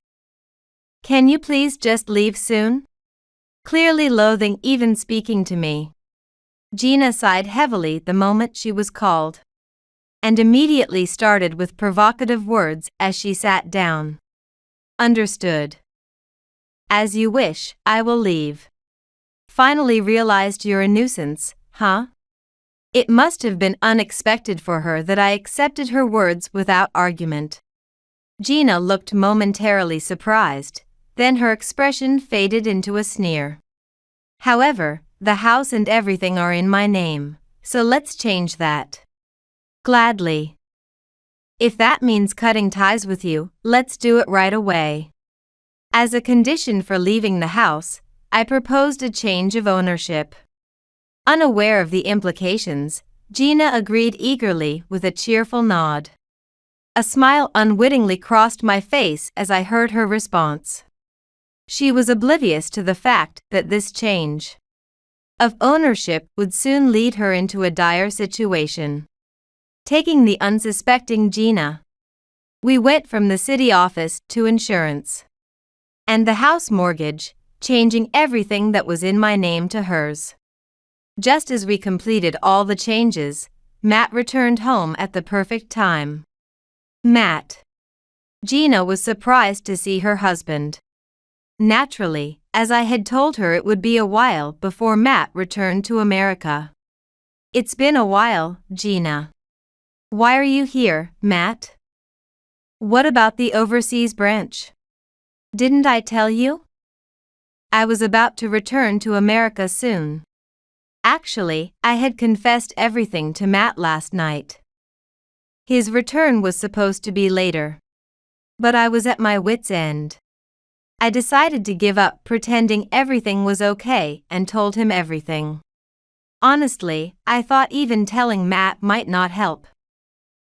Can you please just leave soon? Clearly loathing even speaking to me, Gina sighed heavily the moment she was called, and immediately started with provocative words as she sat down. Understood. As you wish, I will leave. Finally realized you're a nuisance, huh? It must have been unexpected for her that I accepted her words without argument. Gina looked momentarily surprised, then her expression faded into a sneer. However, the house and everything are in my name, so let's change that. Gladly. If that means cutting ties with you, let's do it right away. As a condition for leaving the house, I proposed a change of ownership. Unaware of the implications, Gina agreed eagerly with a cheerful nod. A smile unwittingly crossed my face as I heard her response. She was oblivious to the fact that this change of ownership would soon lead her into a dire situation. Taking the unsuspecting Gina, we went from the city office to insurance and the house mortgage, changing everything that was in my name to hers. Just as we completed all the changes, Matt returned home at the perfect time. Matt. Gina was surprised to see her husband. Naturally, as I had told her it would be a while before Matt returned to America. It's been a while, Gina. Why are you here, Matt? What about the overseas branch? Didn't I tell you? I was about to return to America soon. Actually, I had confessed everything to Matt last night. His return was supposed to be later, but I was at my wit's end. I decided to give up pretending everything was okay and told him everything. Honestly, I thought even telling Matt might not help.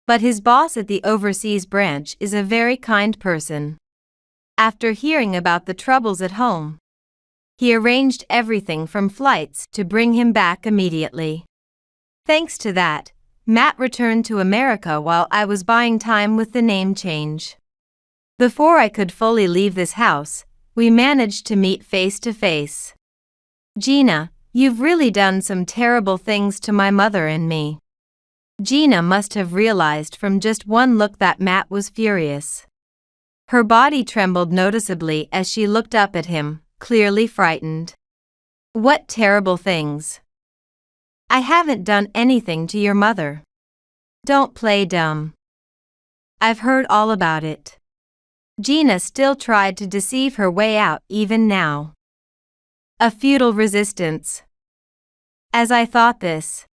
But his boss at the overseas branch is a very kind person. After hearing about the troubles at home, he arranged everything from flights to bring him back immediately. Thanks to that, Matt returned to America while I was buying time with the name change. Before I could fully leave this house, we managed to meet face to face. Gina, you've really done some terrible things to my mother and me. Gina must have realized from just one look that Matt was furious. Her body trembled noticeably as she looked up at him, clearly frightened. What terrible things? I haven't done anything to your mother. Don't play dumb. I've heard all about it. Gina still tried to deceive her way out even now. A futile resistance. As I thought this.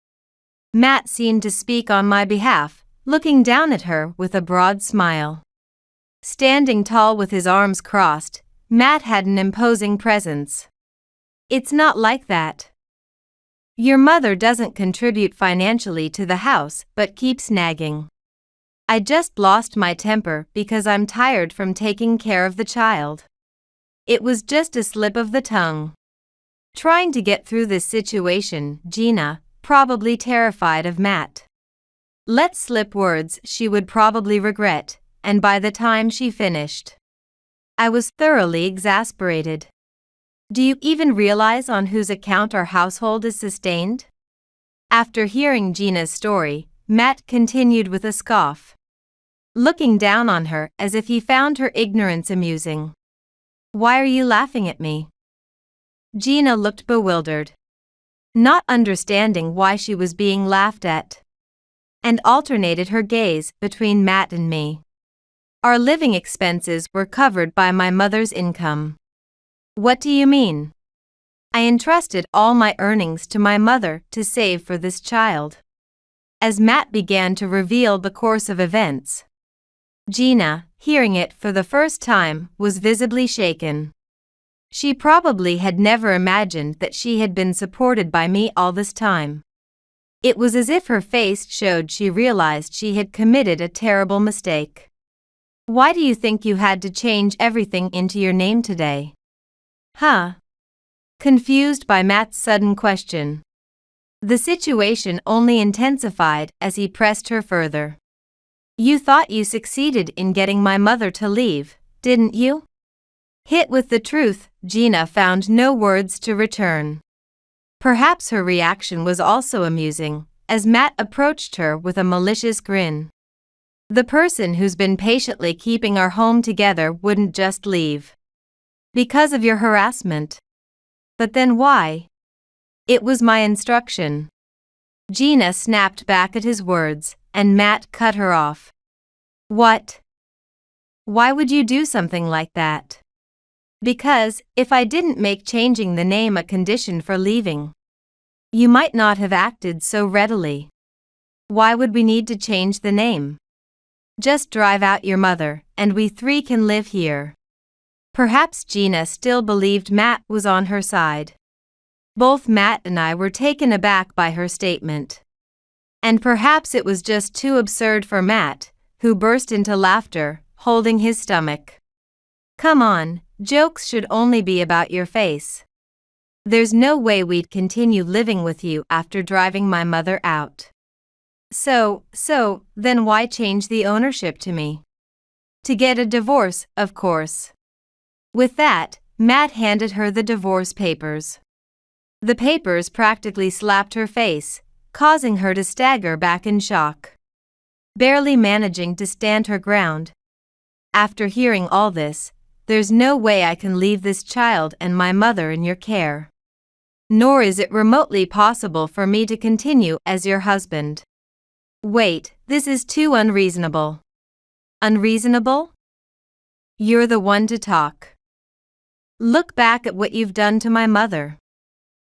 Matt seemed to speak on my behalf, looking down at her with a broad smile. Standing tall with his arms crossed, Matt had an imposing presence. It's not like that. Your mother doesn't contribute financially to the house but keeps nagging. I just lost my temper because I'm tired from taking care of the child. It was just a slip of the tongue. Trying to get through this situation, Gina, probably terrified of Matt. Let slip words she would probably regret, and by the time she finished, I was thoroughly exasperated. Do you even realize on whose account our household is sustained? After hearing Gina's story, Matt continued with a scoff, looking down on her as if he found her ignorance amusing. Why are you laughing at me? Gina looked bewildered, not understanding why she was being laughed at, and alternated her gaze between Matt and me. Our living expenses were covered by my mother's income. What do you mean? I entrusted all my earnings to my mother to save for this child. As Matt began to reveal the course of events, Gina, hearing it for the first time, was visibly shaken. She probably had never imagined that she had been supported by me all this time. It was as if her face showed she realized she had committed a terrible mistake. Why do you think you had to change everything into your name today? Huh? Confused by Matt's sudden question. The situation only intensified as he pressed her further. You thought you succeeded in getting my mother to leave, didn't you? Hit with the truth, Gina found no words to return. Perhaps her reaction was also amusing, as Matt approached her with a malicious grin. The person who's been patiently keeping our home together wouldn't just leave. Because of your harassment. But then why? It was my instruction. Gina snapped back at his words, and Matt cut her off. What? Why would you do something like that? Because, if I didn't make changing the name a condition for leaving, you might not have acted so readily. Why would we need to change the name? Just drive out your mother, and we three can live here. Perhaps Gina still believed Matt was on her side. Both Matt and I were taken aback by her statement. And perhaps it was just too absurd for Matt, who burst into laughter, holding his stomach. Come on, jokes should only be about your face. There's no way we'd continue living with you after driving my mother out. So, then why change the ownership to me? To get a divorce, of course. With that, Matt handed her the divorce papers. The papers practically slapped her face, causing her to stagger back in shock, barely managing to stand her ground. After hearing all this, there's no way I can leave this child and my mother in your care. Nor is it remotely possible for me to continue as your husband. Wait, this is too unreasonable. Unreasonable? You're the one to talk. Look back at what you've done to my mother.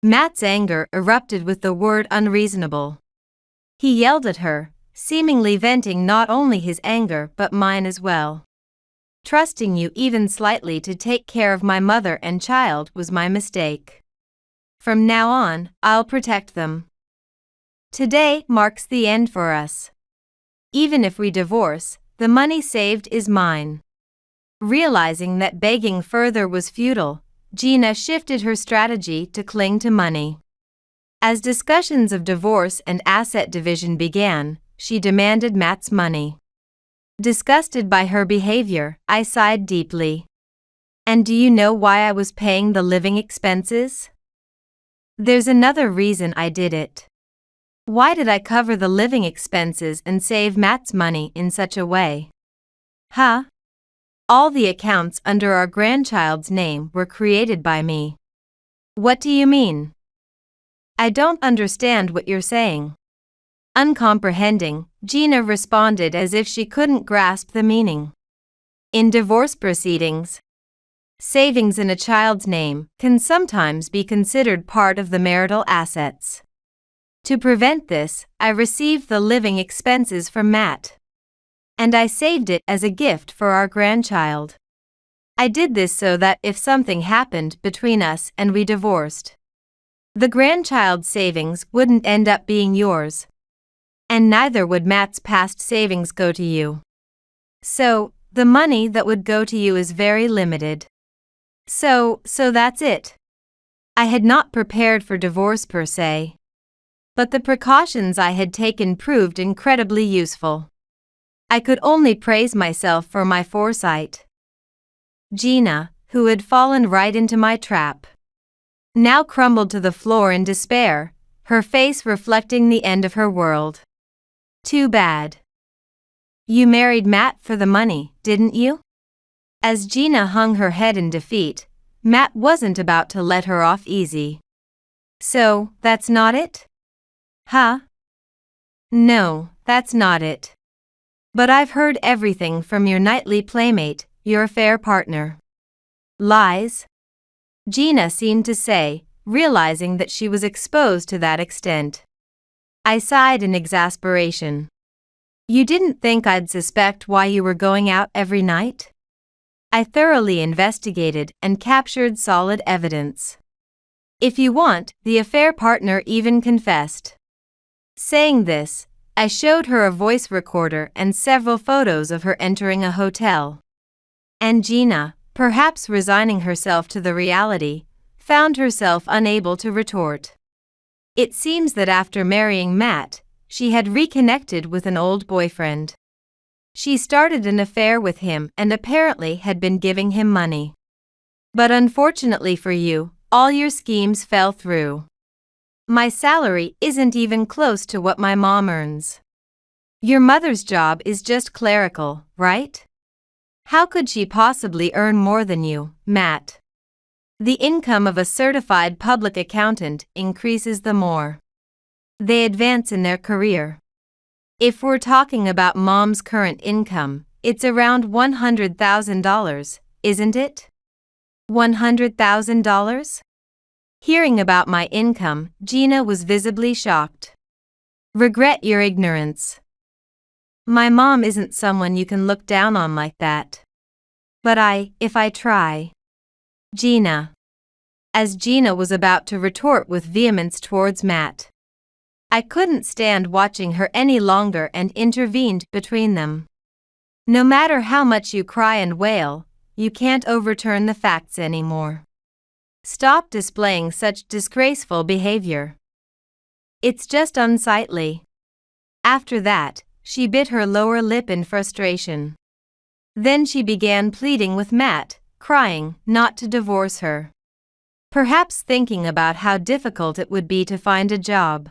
Matt's anger erupted with the word unreasonable. He yelled at her, seemingly venting not only his anger but mine as well. Trusting you even slightly to take care of my mother and child was my mistake. From now on, I'll protect them. Today marks the end for us. Even if we divorce, the money saved is mine. Realizing that begging further was futile, Gina shifted her strategy to cling to money. As discussions of divorce and asset division began, she demanded Matt's money. Disgusted by her behavior, I sighed deeply. And do you know why I was paying the living expenses? There's another reason I did it. Why did I cover the living expenses and save Matt's money in such a way? Huh? All the accounts under our grandchild's name were created by me. What do you mean? I don't understand what you're saying. Uncomprehending, Gina responded as if she couldn't grasp the meaning. In divorce proceedings, savings in a child's name can sometimes be considered part of the marital assets. To prevent this, I received the living expenses from Matt. And I saved it as a gift for our grandchild. I did this so that if something happened between us and we divorced, the grandchild's savings wouldn't end up being yours. And neither would Matt's past savings go to you. So, the money that would go to you is very limited. So that's it. I had not prepared for divorce per se. But the precautions I had taken proved incredibly useful. I could only praise myself for my foresight. Gina, who had fallen right into my trap, now crumbled to the floor in despair, her face reflecting the end of her world. Too bad. You married Matt for the money, didn't you? As Gina hung her head in defeat, Matt wasn't about to let her off easy. So, that's not it? Huh? No, that's not it. But I've heard everything from your nightly playmate, your affair partner. Lies? Gina seemed to say, realizing that she was exposed to that extent. I sighed in exasperation. You didn't think I'd suspect why you were going out every night? I thoroughly investigated and captured solid evidence. If you want, the affair partner even confessed. Saying this, I showed her a voice recorder and several photos of her entering a hotel. And Gina, perhaps resigning herself to the reality, found herself unable to retort. It seems that after marrying Matt, she had reconnected with an old boyfriend. She started an affair with him and apparently had been giving him money. But unfortunately for you, all your schemes fell through. My salary isn't even close to what my mom earns. Your mother's job is just clerical, right? How could she possibly earn more than you, Matt? The income of a certified public accountant increases the more they advance in their career. If we're talking about Mom's current income, it's around $100,000, isn't it? $100,000? Hearing about my income, Gina was visibly shocked. Regret your ignorance. My mom isn't someone you can look down on like that. But if I try. Gina. As Gina was about to retort with vehemence towards Matt, I couldn't stand watching her any longer and intervened between them. No matter how much you cry and wail, you can't overturn the facts anymore. Stop displaying such disgraceful behavior. It's just unsightly. After that, she bit her lower lip in frustration. Then she began pleading with Matt, crying not to divorce her. Perhaps thinking about how difficult it would be to find a job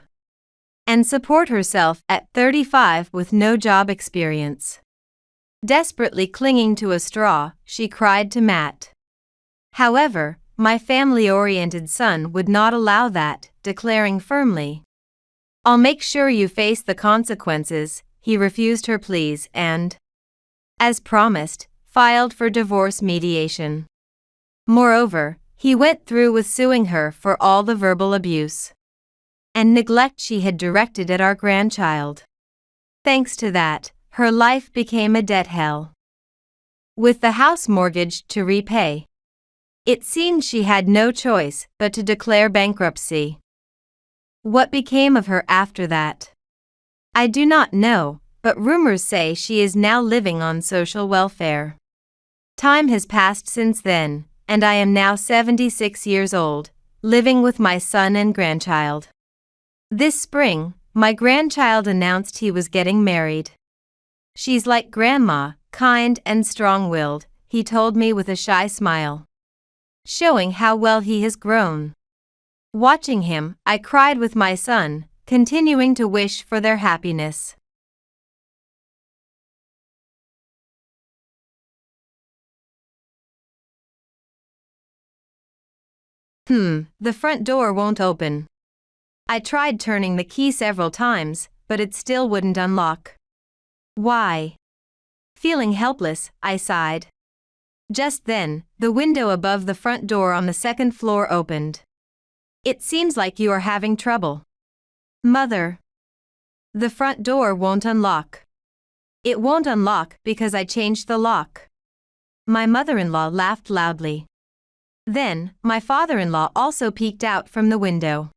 and support herself at 35 with no job experience. Desperately clinging to a straw, she cried to Matt. However, my family-oriented son would not allow that, declaring firmly, "I'll make sure you face the consequences." He refused her pleas and, as promised, filed for divorce mediation. Moreover, he went through with suing her for all the verbal abuse and neglect she had directed at our grandchild. Thanks to that, her life became a debt hell. With the house mortgage to repay, it seemed she had no choice but to declare bankruptcy. What became of her after that? I do not know, but rumors say she is now living on social welfare. Time has passed since then, and I am now 76 years old, living with my son and grandchild. This spring, my grandchild announced he was getting married. She's like Grandma, kind and strong-willed, he told me with a shy smile, showing how well he has grown. Watching him, I cried with my son, continuing to wish for their happiness. The front door won't open. I tried turning the key several times, but it still wouldn't unlock. Why? Feeling helpless, I sighed. Just then, the window above the front door on the second floor opened. It seems like you are having trouble. Mother. The front door won't unlock. It won't unlock because I changed the lock. My mother-in-law laughed loudly. Then, my father-in-law also peeked out from the window.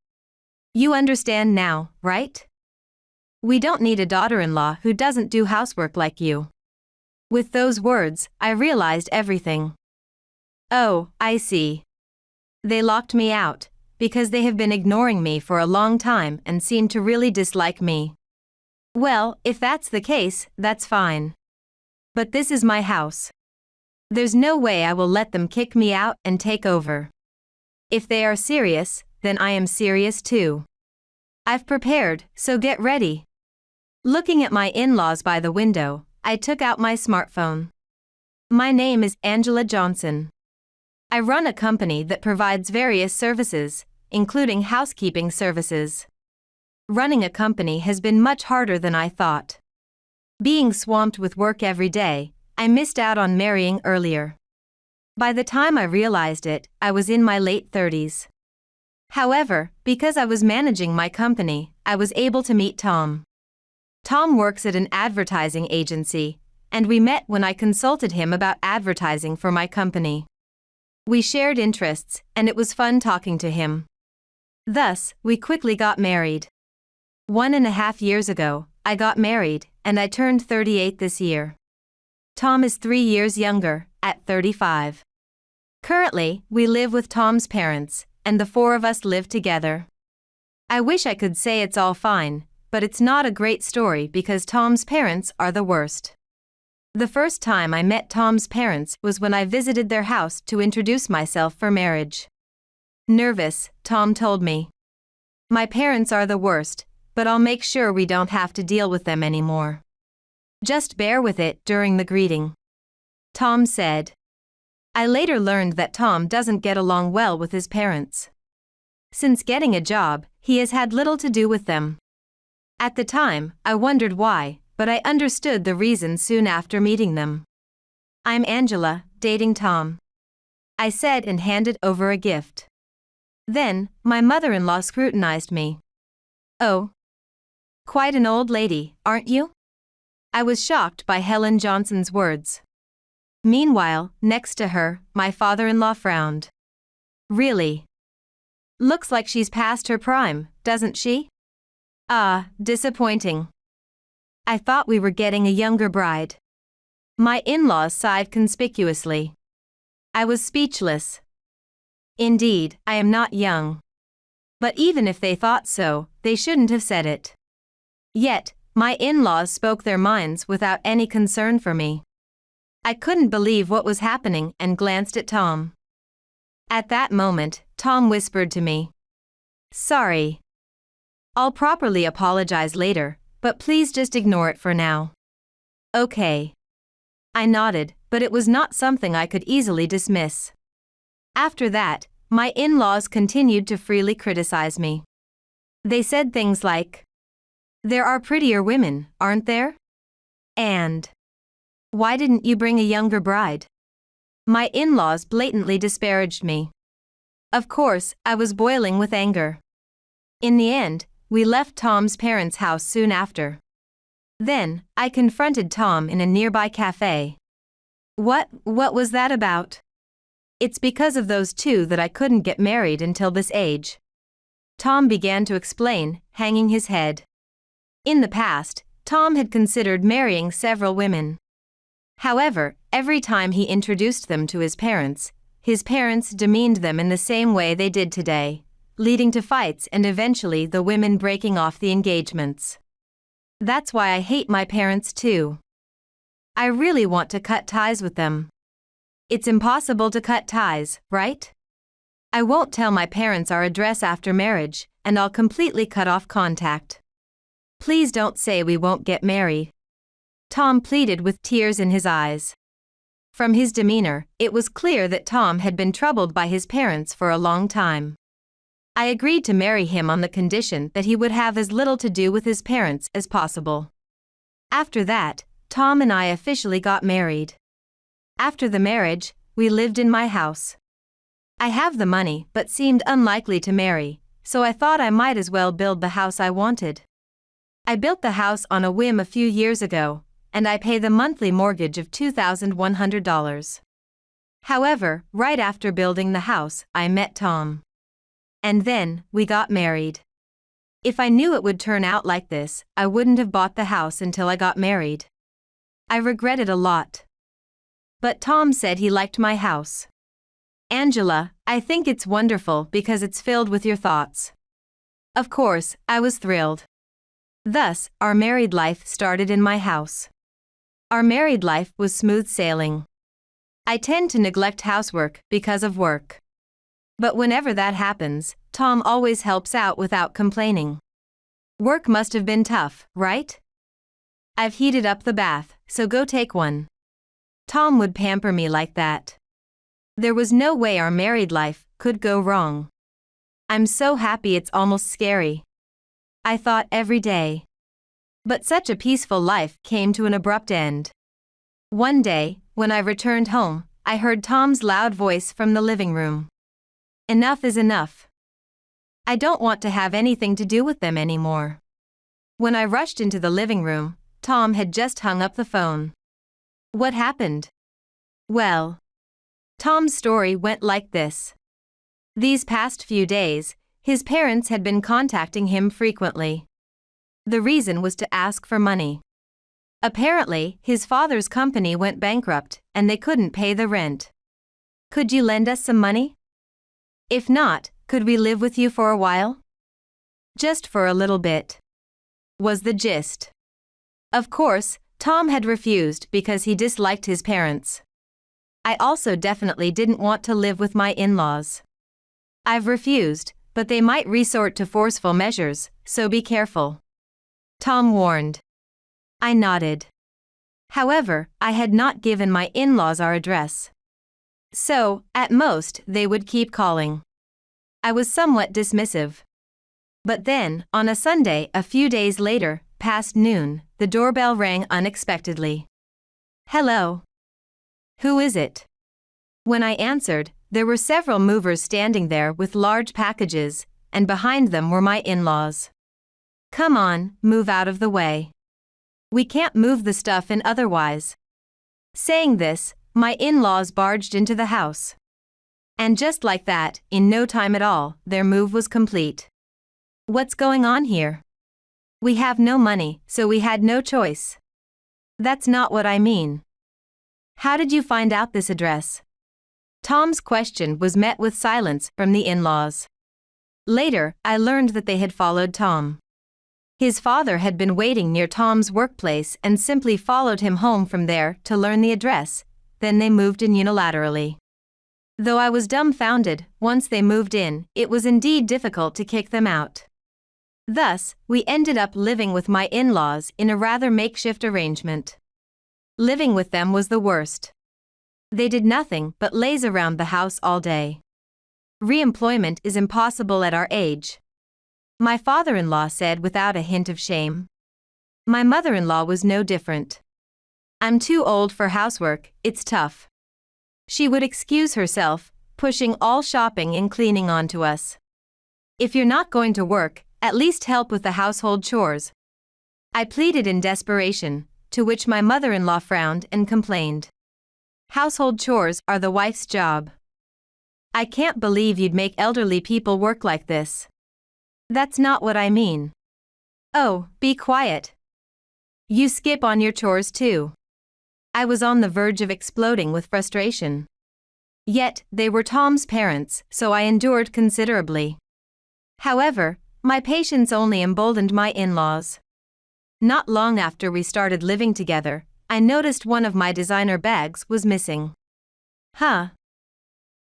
You understand now, right? We don't need a daughter-in-law who doesn't do housework like you. With those words, I realized everything. Oh, I see. They locked me out, because they have been ignoring me for a long time and seem to really dislike me. Well, if that's the case, that's fine. But this is my house. There's no way I will let them kick me out and take over. If they are serious, then I am serious too. I've prepared, so get ready. Looking at my in-laws by the window, I took out my smartphone. My name is Angela Johnson. I run a company that provides various services, including housekeeping services. Running a company has been much harder than I thought. Being swamped with work every day, I missed out on marrying earlier. By the time I realized it, I was in my late 30s. However, because I was managing my company, I was able to meet Tom. Tom works at an advertising agency, and we met when I consulted him about advertising for my company. We shared interests, and it was fun talking to him. Thus, we quickly got married. 1.5 years ago, I got married, and I turned 38 this year. Tom is 3 years younger, at 35. Currently, we live with Tom's parents, and the 4 of us live together. I wish I could say it's all fine, but it's not a great story because Tom's parents are the worst. The first time I met Tom's parents was when I visited their house to introduce myself for marriage. Nervous, Tom told me. My parents are the worst, but I'll make sure we don't have to deal with them anymore. Just bear with it during the greeting. Tom said. I later learned that Tom doesn't get along well with his parents. Since getting a job, he has had little to do with them. At the time, I wondered why, but I understood the reason soon after meeting them. I'm Angela, dating Tom. I said and handed over a gift. Then, my mother-in-law scrutinized me. Oh. Quite an old lady, aren't you? I was shocked by Helen Johnson's words. Meanwhile, next to her, my father-in-law frowned. Really? Looks like she's past her prime, doesn't she? Ah, disappointing. I thought we were getting a younger bride. My in-laws sighed conspicuously. I was speechless. Indeed, I am not young. But even if they thought so, they shouldn't have said it. Yet, my in-laws spoke their minds without any concern for me. I couldn't believe what was happening and glanced at Tom. At that moment, Tom whispered to me. Sorry. I'll properly apologize later, but please just ignore it for now. Okay. I nodded, but it was not something I could easily dismiss. After that, my in-laws continued to freely criticize me. They said things like, there are prettier women, aren't there? And, why didn't you bring a younger bride? My in-laws blatantly disparaged me. Of course, I was boiling with anger. In the end, we left Tom's parents' house soon after. Then, I confronted Tom in a nearby cafe. What was that about? It's because of those two that I couldn't get married until this age. Tom began to explain, hanging his head. In the past, Tom had considered marrying several women. However, every time he introduced them to his parents demeaned them in the same way they did today, leading to fights and eventually the women breaking off the engagements. That's why I hate my parents too. I really want to cut ties with them. It's impossible to cut ties, right? I won't tell my parents our address after marriage, and I'll completely cut off contact. Please don't say we won't get married. Tom pleaded with tears in his eyes. From his demeanor, it was clear that Tom had been troubled by his parents for a long time. I agreed to marry him on the condition that he would have as little to do with his parents as possible. After that, Tom and I officially got married. After the marriage, we lived in my house. I have the money but seemed unlikely to marry, so I thought I might as well build the house I wanted. I built the house on a whim a few years ago, and I pay the monthly mortgage of $2,100. However, right after building the house, I met Tom. And then, we got married. If I knew it would turn out like this, I wouldn't have bought the house until I got married. I regret it a lot. But Tom said he liked my house. Angela, I think it's wonderful because it's filled with your thoughts. Of course, I was thrilled. Thus, our married life started in my house. Our married life was smooth sailing. I tend to neglect housework because of work. But whenever that happens, Tom always helps out without complaining. Work must have been tough, right? I've heated up the bath, so go take one. Tom would pamper me like that. There was no way our married life could go wrong. I'm so happy it's almost scary. I thought every day. But such a peaceful life came to an abrupt end. One day, when I returned home, I heard Tom's loud voice from the living room. Enough is enough. I don't want to have anything to do with them anymore. When I rushed into the living room, Tom had just hung up the phone. What happened? Well, Tom's story went like this. These past few days, his parents had been contacting him frequently. The reason was to ask for money. Apparently, his father's company went bankrupt and they couldn't pay the rent. Could you lend us some money? If not, could we live with you for a while? Just for a little bit, was the gist. Of course, Tom had refused because he disliked his parents. I also definitely didn't want to live with my in-laws. I've refused, but they might resort to forceful measures, so be careful. Tom warned. I nodded. However, I had not given my in-laws our address. So, at most, they would keep calling. I was somewhat dismissive. But then, on a Sunday a few days later, past noon, the doorbell rang unexpectedly. Hello. Who is it? When I answered, there were several movers standing there with large packages, and behind them were my in-laws. Come on, move out of the way. We can't move the stuff in otherwise. Saying this, my in-laws barged into the house. And just like that, in no time at all, their move was complete. What's going on here? We have no money, so we had no choice. That's not what I mean. How did you find out this address? Tom's question was met with silence from the in-laws. Later, I learned that they had followed Tom. His father had been waiting near Tom's workplace and simply followed him home from there to learn the address, then they moved in unilaterally. Though I was dumbfounded, once they moved in, it was indeed difficult to kick them out. Thus, we ended up living with my in-laws in a rather makeshift arrangement. Living with them was the worst. They did nothing but laze around the house all day. Re-employment is impossible at our age. My father-in-law said without a hint of shame. My mother-in-law was no different. I'm too old for housework, it's tough. She would excuse herself, pushing all shopping and cleaning onto us. If you're not going to work, at least help with the household chores. I pleaded in desperation, to which my mother-in-law frowned and complained. Household chores are the wife's job. I can't believe you'd make elderly people work like this. That's not what I mean. Oh, be quiet. You skip on your chores too. I was on the verge of exploding with frustration. Yet, they were Tom's parents, so I endured considerably. However, my patience only emboldened my in-laws. Not long after we started living together, I noticed one of my designer bags was missing. Huh.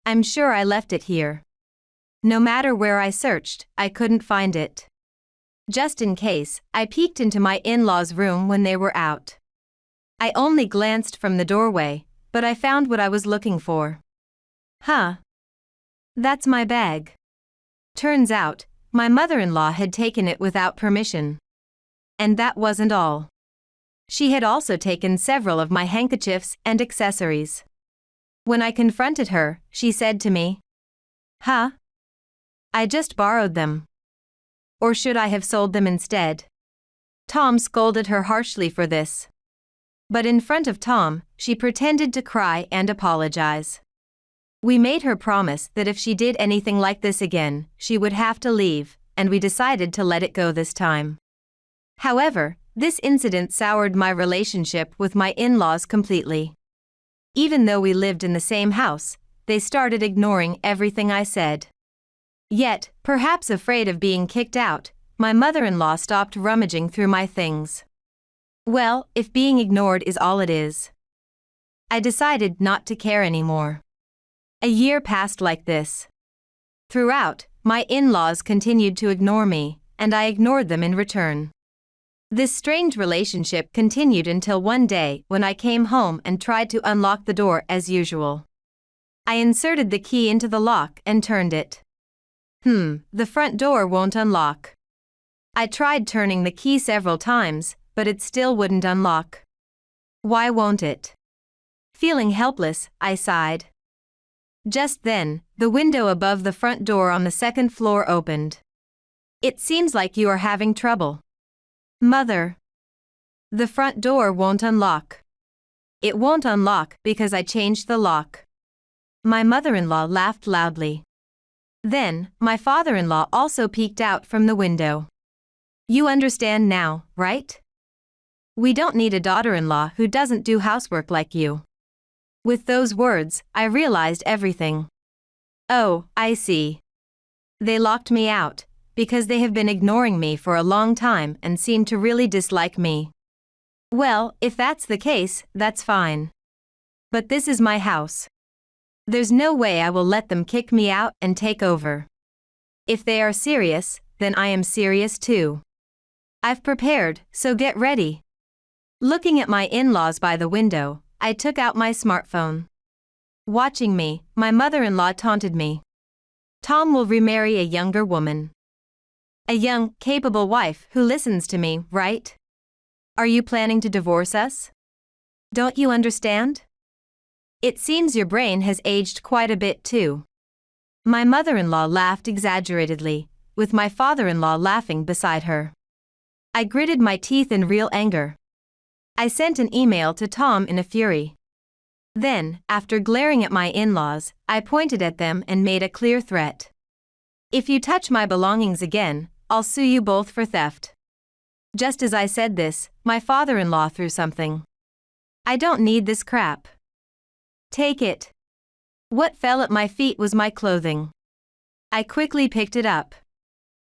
I'm sure I left it here. No matter where I searched, I couldn't find it. Just in case, I peeked into my in-laws' room when they were out. I only glanced from the doorway, but I found what I was looking for. Huh. That's my bag. Turns out, my mother-in-law had taken it without permission. And that wasn't all. She had also taken several of my handkerchiefs and accessories. When I confronted her, she said to me, "Huh? I just borrowed them. Or should I have sold them instead?" Tom scolded her harshly for this. But in front of Tom, she pretended to cry and apologize. We made her promise that if she did anything like this again, she would have to leave, and we decided to let it go this time. However, this incident soured my relationship with my in-laws completely. Even though we lived in the same house, they started ignoring everything I said. Yet, perhaps afraid of being kicked out, my mother-in-law stopped rummaging through my things. Well, if being ignored is all it is. I decided not to care anymore. A year passed like this. Throughout, my in-laws continued to ignore me, and I ignored them in return. This strange relationship continued until one day when I came home and tried to unlock the door as usual. I inserted the key into the lock and turned it. The front door won't unlock. I tried turning the key several times, but it still wouldn't unlock. Why won't it? Feeling helpless, I sighed. Just then, the window above the front door on the second floor opened. "It seems like you are having trouble, Mother. The front door won't unlock." "It won't unlock because I changed the lock." My mother-in-law laughed loudly. Then, my father-in-law also peeked out from the window. "You understand now, right? We don't need a daughter-in-law who doesn't do housework like you." With those words, I realized everything. Oh, I see. They locked me out, because they have been ignoring me for a long time and seem to really dislike me. Well, if that's the case, that's fine. But this is my house. There's no way I will let them kick me out and take over. If they are serious, then I am serious too. I've prepared, so get ready. Looking at my in-laws by the window, I took out my smartphone. Watching me, my mother-in-law taunted me. "Tom will remarry a younger woman. A young, capable wife who listens to me, right? Are you planning to divorce us? Don't you understand? It seems your brain has aged quite a bit too." My mother-in-law laughed exaggeratedly, with my father-in-law laughing beside her. I gritted my teeth in real anger. I sent an email to Tom in a fury. Then, after glaring at my in-laws, I pointed at them and made a clear threat. "If you touch my belongings again, I'll sue you both for theft." Just as I said this, my father-in-law threw something. "I don't need this crap. Take it." What fell at my feet was my clothing. I quickly picked it up.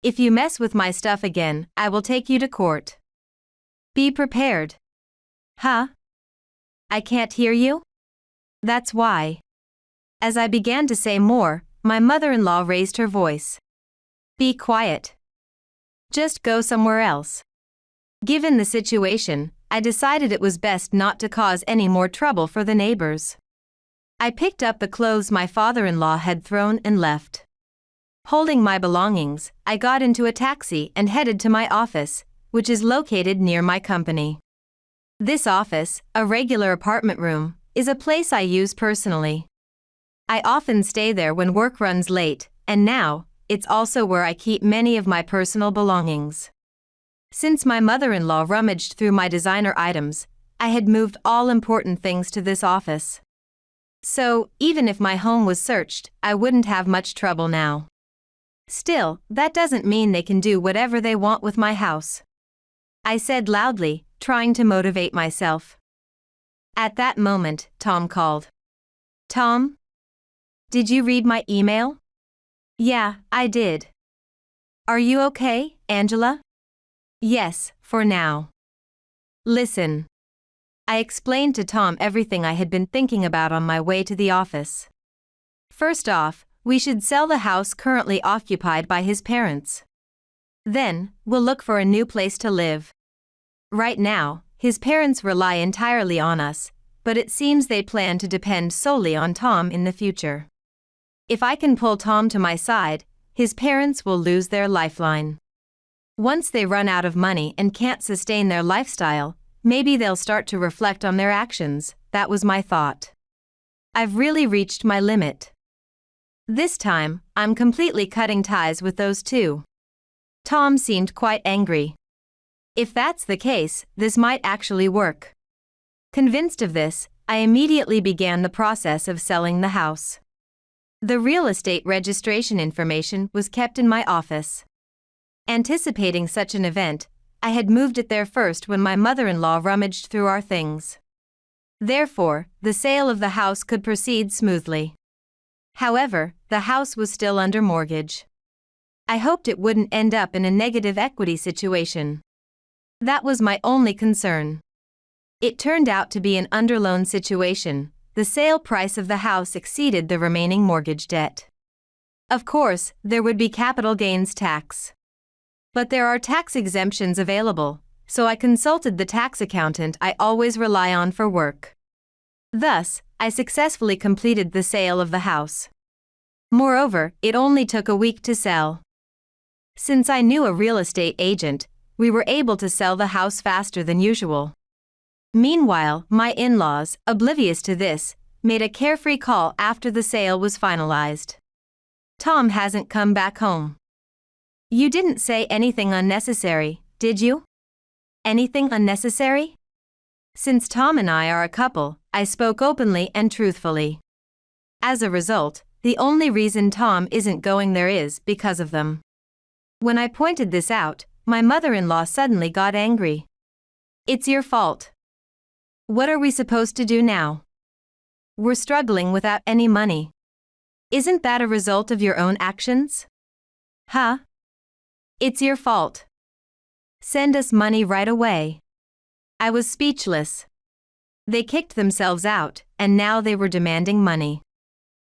"If you mess with my stuff again, I will take you to court. Be prepared." Huh? I can't hear you? That's why. As I began to say more, my mother-in-law raised her voice. "Be quiet. Just go somewhere else." Given the situation, I decided it was best not to cause any more trouble for the neighbors. I picked up the clothes my father-in-law had thrown and left. Holding my belongings, I got into a taxi and headed to my office, which is located near my company. This office, a regular apartment room, is a place I use personally. I often stay there when work runs late, and now, it's also where I keep many of my personal belongings. Since my mother-in-law rummaged through my designer items, I had moved all important things to this office. So, even if my home was searched, I wouldn't have much trouble now. Still, that doesn't mean they can do whatever they want with my house. I said loudly, trying to motivate myself. At that moment, Tom called. "Tom? Did you read my email?" "Yeah, I did." "Are you okay, Angela?" "Yes, for now." "Listen." I explained to Tom everything I had been thinking about on my way to the office. First off, we should sell the house currently occupied by his parents. Then, we'll look for a new place to live. Right now, his parents rely entirely on us, but it seems they plan to depend solely on Tom in the future. If I can pull Tom to my side, his parents will lose their lifeline. Once they run out of money and can't sustain their lifestyle, maybe they'll start to reflect on their actions. That was my thought. I've really reached my limit. This time, I'm completely cutting ties with those two. Tom seemed quite angry. If that's the case, this might actually work. Convinced of this, I immediately began the process of selling the house. The real estate registration information was kept in my office. Anticipating such an event, I had moved it there first when my mother-in-law rummaged through our things. Therefore, the sale of the house could proceed smoothly. However, the house was still under mortgage. I hoped it wouldn't end up in a negative equity situation. That was my only concern. It turned out to be an underloan situation. The sale price of the house exceeded the remaining mortgage debt. Of course, there would be capital gains tax. But there are tax exemptions available, so I consulted the tax accountant I always rely on for work. Thus, I successfully completed the sale of the house. Moreover, it only took a week to sell. Since I knew a real estate agent, we were able to sell the house faster than usual. Meanwhile, my in-laws, oblivious to this, made a carefree call after the sale was finalized. Tom hasn't come back home. You didn't say anything unnecessary, did you? Anything unnecessary? Since Tom and I are a couple, I spoke openly and truthfully. As a result, the only reason Tom isn't going there is because of them. When I pointed this out, my mother-in-law suddenly got angry. It's your fault. What are we supposed to do now? We're struggling without any money. Isn't that a result of your own actions? Huh? It's your fault. Send us money right away. I was speechless. They kicked themselves out, and now they were demanding money.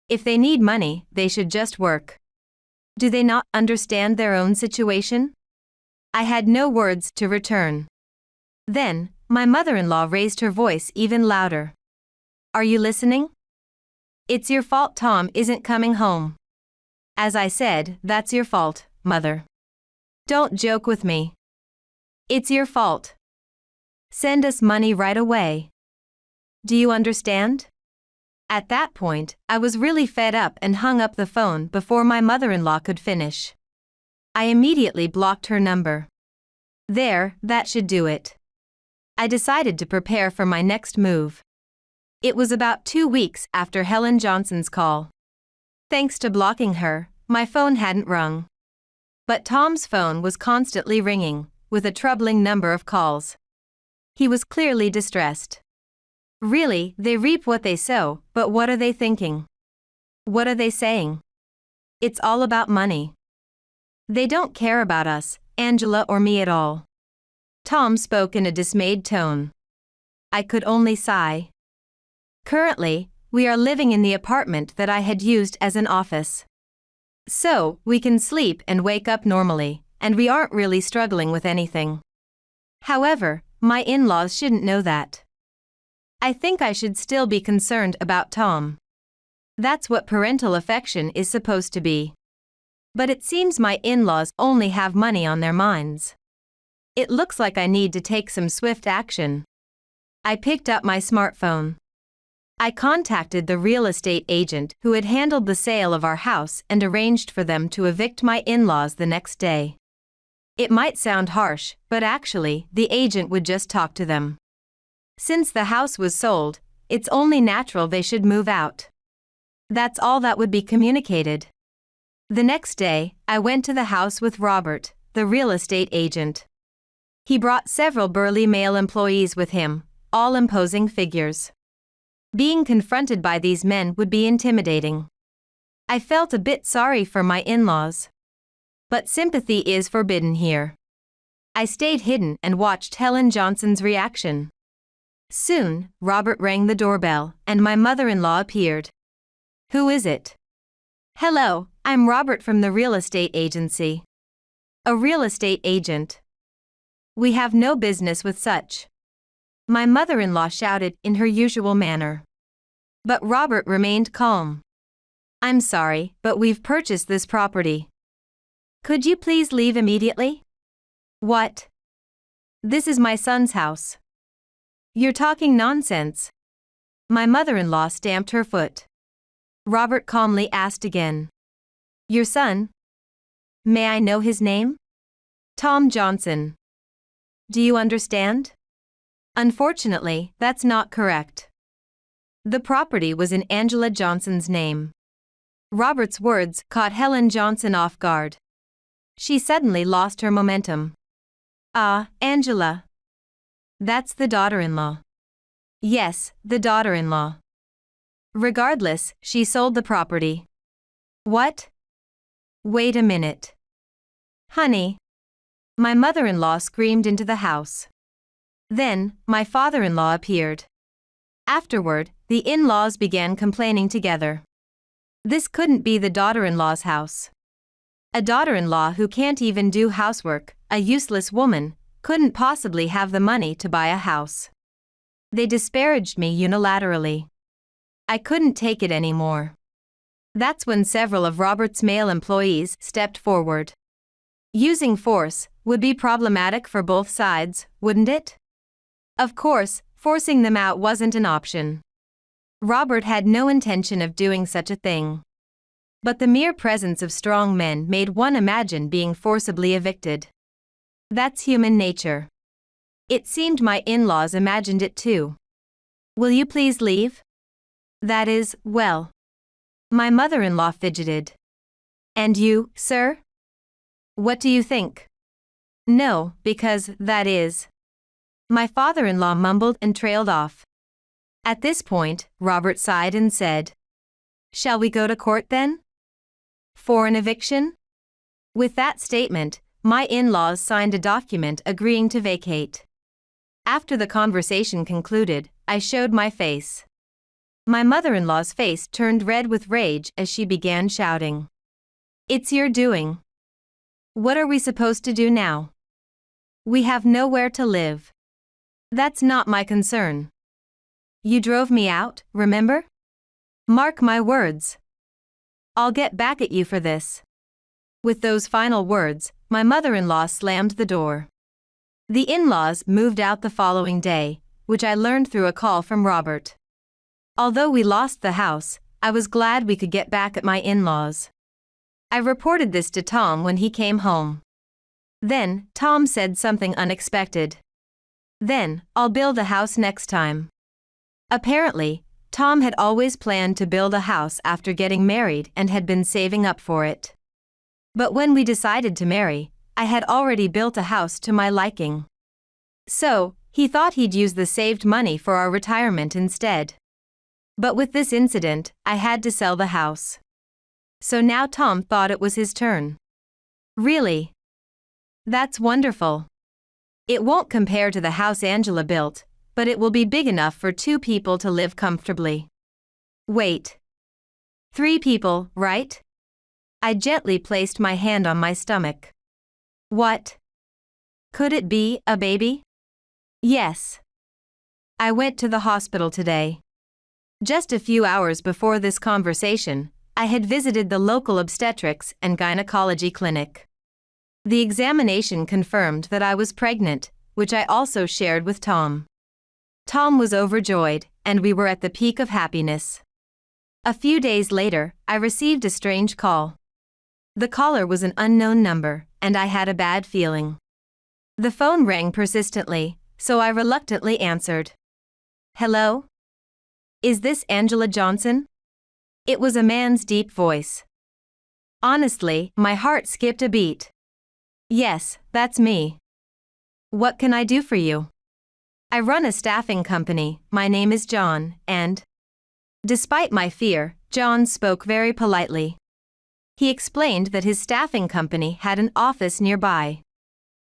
If they need money, they should just work. Do they not understand their own situation? I had no words to return. Then, my mother-in-law raised her voice even louder. Are you listening? It's your fault Tom isn't coming home. As I said, that's your fault, Mother. Don't joke with me. It's your fault. Send us money right away. Do you understand? At that point, I was really fed up and hung up the phone before my mother-in-law could finish. I immediately blocked her number. There, that should do it. I decided to prepare for my next move. It was about 2 weeks after Helen Johnson's call. Thanks to blocking her, my phone hadn't rung. But Tom's phone was constantly ringing, with a troubling number of calls. He was clearly distressed. Really, they reap what they sow, but what are they thinking? What are they saying? It's all about money. They don't care about us, Angela or me at all. Tom spoke in a dismayed tone. I could only sigh. Currently, we are living in the apartment that I had used as an office. So, we can sleep and wake up normally, and we aren't really struggling with anything. However, my in-laws shouldn't know that. I think I should still be concerned about Tom. That's what parental affection is supposed to be. But it seems my in-laws only have money on their minds. It looks like I need to take some swift action. I picked up my smartphone. I contacted the real estate agent who had handled the sale of our house and arranged for them to evict my in-laws the next day. It might sound harsh, but actually, the agent would just talk to them. Since the house was sold, it's only natural they should move out. That's all that would be communicated. The next day, I went to the house with Robert, the real estate agent. He brought several burly male employees with him, all imposing figures. Being confronted by these men would be intimidating. I felt a bit sorry for my in-laws. But sympathy is forbidden here. I stayed hidden and watched Helen Johnson's reaction. Soon, Robert rang the doorbell, and my mother-in-law appeared. Who is it? Hello, I'm Robert from the real estate agency. A real estate agent. We have no business with such. My mother-in-law shouted in her usual manner. But Robert remained calm. I'm sorry, but we've purchased this property. Could you please leave immediately? What? This is my son's house. You're talking nonsense. My mother-in-law stamped her foot. Robert calmly asked again. Your son? May I know his name? Tom Johnson. Do you understand? Unfortunately, that's not correct. The property was in Angela Johnson's name. Robert's words caught Helen Johnson off guard. She suddenly lost her momentum. Ah, Angela. That's the daughter-in-law. Yes, the daughter-in-law. Regardless, she sold the property. What? Wait a minute. Honey. My mother-in-law screamed into the house. Then, my father-in-law appeared. Afterward, the in-laws began complaining together. This couldn't be the daughter-in-law's house. A daughter-in-law who can't even do housework, a useless woman, couldn't possibly have the money to buy a house. They disparaged me unilaterally. I couldn't take it anymore. That's when several of Robert's male employees stepped forward. Using force would be problematic for both sides, wouldn't it? Of course, forcing them out wasn't an option. Robert had no intention of doing such a thing. But the mere presence of strong men made one imagine being forcibly evicted. That's human nature. It seemed my in-laws imagined it too. Will you please leave? That is, well. My mother-in-law fidgeted. And you, sir? What do you think? No, because, that is. My father-in-law mumbled and trailed off. At this point, Robert sighed and said, Shall we go to court then? For an eviction? With that statement, my in-laws signed a document agreeing to vacate. After the conversation concluded, I showed my face. My mother-in-law's face turned red with rage as she began shouting. It's your doing. What are we supposed to do now? We have nowhere to live. That's not my concern. You drove me out, remember? Mark my words. I'll get back at you for this. With those final words, my mother-in-law slammed the door. The in-laws moved out the following day, which I learned through a call from Robert. Although we lost the house, I was glad we could get back at my in-laws. I reported this to Tom when he came home. Then, Tom said something unexpected. Then, I'll build a house next time. Apparently, Tom had always planned to build a house after getting married and had been saving up for it. But when we decided to marry, I had already built a house to my liking. So, he thought he'd use the saved money for our retirement instead. But with this incident, I had to sell the house. So now Tom thought it was his turn. Really? That's wonderful. It won't compare to the house Angela built, but it will be big enough for 2 people to live comfortably. Wait. 3 people, right? I gently placed my hand on my stomach. What? Could it be a baby? Yes. I went to the hospital today. Just a few hours before this conversation, I had visited the local obstetrics and gynecology clinic. The examination confirmed that I was pregnant, which I also shared with Tom. Tom was overjoyed, and we were at the peak of happiness. A few days later, I received a strange call. The caller was an unknown number, and I had a bad feeling. The phone rang persistently, so I reluctantly answered. Hello? Is this Angela Johnson? It was a man's deep voice. Honestly, my heart skipped a beat. Yes, that's me. What can I do for you? I run a staffing company, my name is John, and... Despite my fear, John spoke very politely. He explained that his staffing company had an office nearby.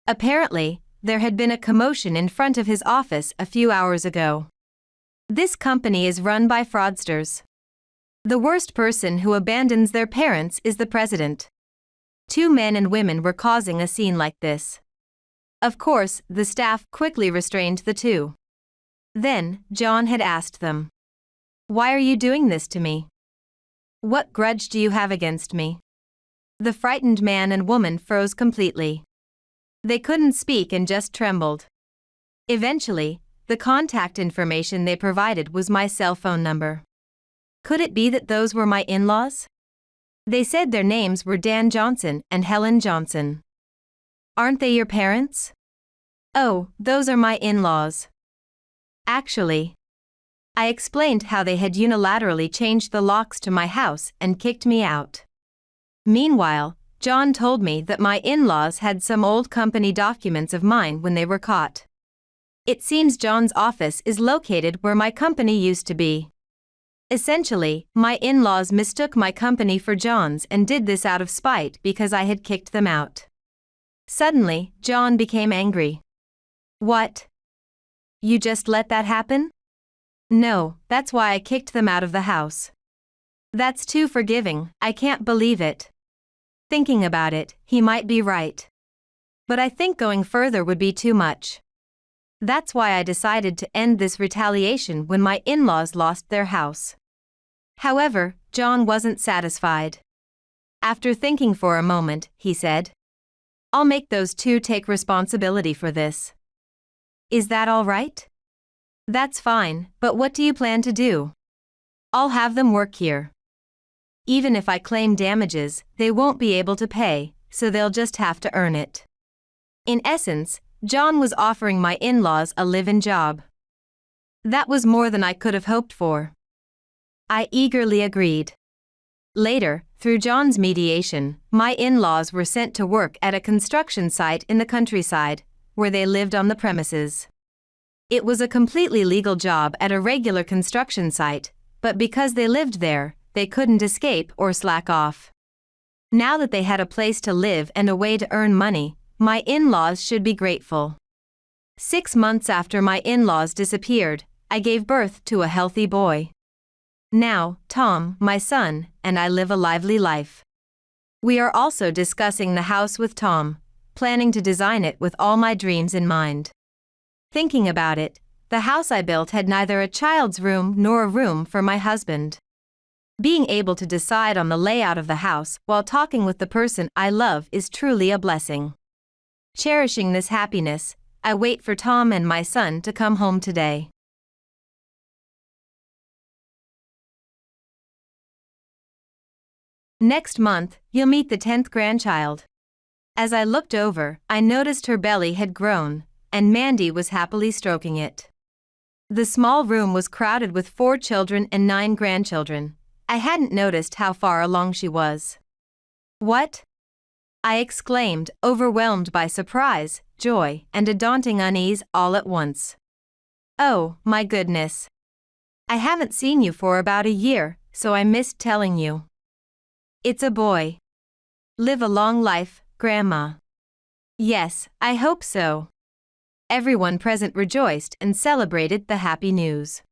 Apparently, there had been a commotion in front of his office a few hours ago. This company is run by fraudsters. The worst person who abandons their parents is the president. Two men and women were causing a scene like this. Of course, the staff quickly restrained the two. Then, John had asked them, "Why are you doing this to me? What grudge do you have against me?" The frightened man and woman froze completely. They couldn't speak and just trembled. Eventually, the contact information they provided was my cell phone number. Could it be that those were my in-laws? They said their names were Dan Johnson and Helen Johnson. Aren't they your parents? Oh, those are my in-laws. Actually, I explained how they had unilaterally changed the locks to my house and kicked me out. Meanwhile, John told me that my in-laws had some old company documents of mine when they were caught. It seems John's office is located where my company used to be. Essentially, my in-laws mistook my company for John's and did this out of spite because I had kicked them out. Suddenly, John became angry. "What? You just let that happen?" "No, that's why I kicked them out of the house." "That's too forgiving, I can't believe it." Thinking about it, he might be right. But I think going further would be too much. That's why I decided to end this retaliation when my in-laws lost their house. However, John wasn't satisfied. After thinking for a moment, he said, "I'll make those two take responsibility for this." "Is that all right?" "That's fine, but what do you plan to do?" "I'll have them work here. Even if I claim damages, they won't be able to pay, so they'll just have to earn it." In essence, John was offering my in-laws a live-in job. That was more than I could have hoped for. I eagerly agreed. Later, through John's mediation, my in-laws were sent to work at a construction site in the countryside, where they lived on the premises. It was a completely legal job at a regular construction site, but because they lived there, they couldn't escape or slack off. Now that they had a place to live and a way to earn money, my in-laws should be grateful. 6 months after my in-laws disappeared, I gave birth to a healthy boy. Now, Tom, my son, and I live a lively life. We are also discussing the house with Tom, planning to design it with all my dreams in mind. Thinking about it, the house I built had neither a child's room nor a room for my husband. Being able to decide on the layout of the house while talking with the person I love is truly a blessing. Cherishing this happiness, I wait for Tom and my son to come home today. Next month, you'll meet the 10th grandchild. As I looked over, I noticed her belly had grown, and Mandy was happily stroking it. The small room was crowded with 4 children and 9 grandchildren. I hadn't noticed how far along she was. "What?" I exclaimed, overwhelmed by surprise, joy, and a daunting unease all at once. "Oh, my goodness. I haven't seen you for about a year, so I missed telling you. It's a boy. Live a long life, Grandma." "Yes, I hope so." Everyone present rejoiced and celebrated the happy news.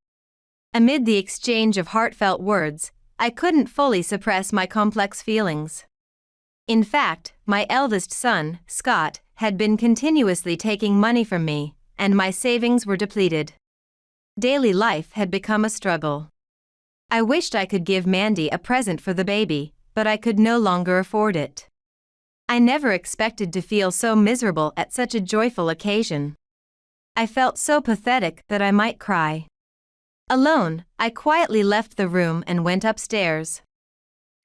Amid the exchange of heartfelt words, I couldn't fully suppress my complex feelings. In fact, my eldest son, Scott, had been continuously taking money from me, and my savings were depleted. Daily life had become a struggle. I wished I could give Mandy a present for the baby, but I could no longer afford it. I never expected to feel so miserable at such a joyful occasion. I felt so pathetic that I might cry. Alone, I quietly left the room and went upstairs.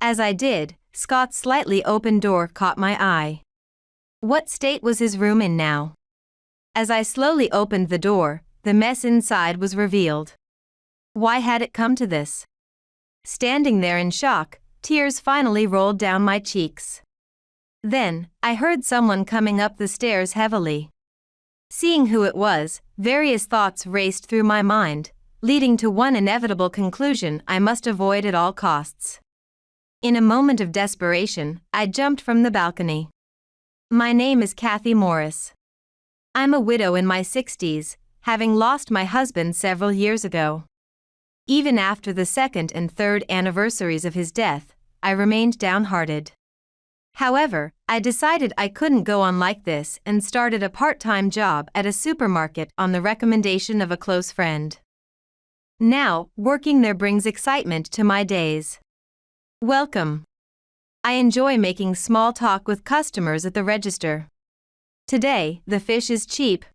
As I did, Scott's slightly open door caught my eye. What state was his room in now? As I slowly opened the door, the mess inside was revealed. Why had it come to this? Standing there in shock, tears finally rolled down my cheeks. Then, I heard someone coming up the stairs heavily. Seeing who it was, various thoughts raced through my mind, leading to one inevitable conclusion I must avoid at all costs. In a moment of desperation, I jumped from the balcony. My name is Kathy Morris. I'm a widow in my 60s, having lost my husband several years ago. Even after the second and third anniversaries of his death, I remained downhearted. However, I decided I couldn't go on like this and started a part-time job at a supermarket on the recommendation of a close friend. Now, working there brings excitement to my days. Welcome. I enjoy making small talk with customers at the register. Today, the fish is cheap,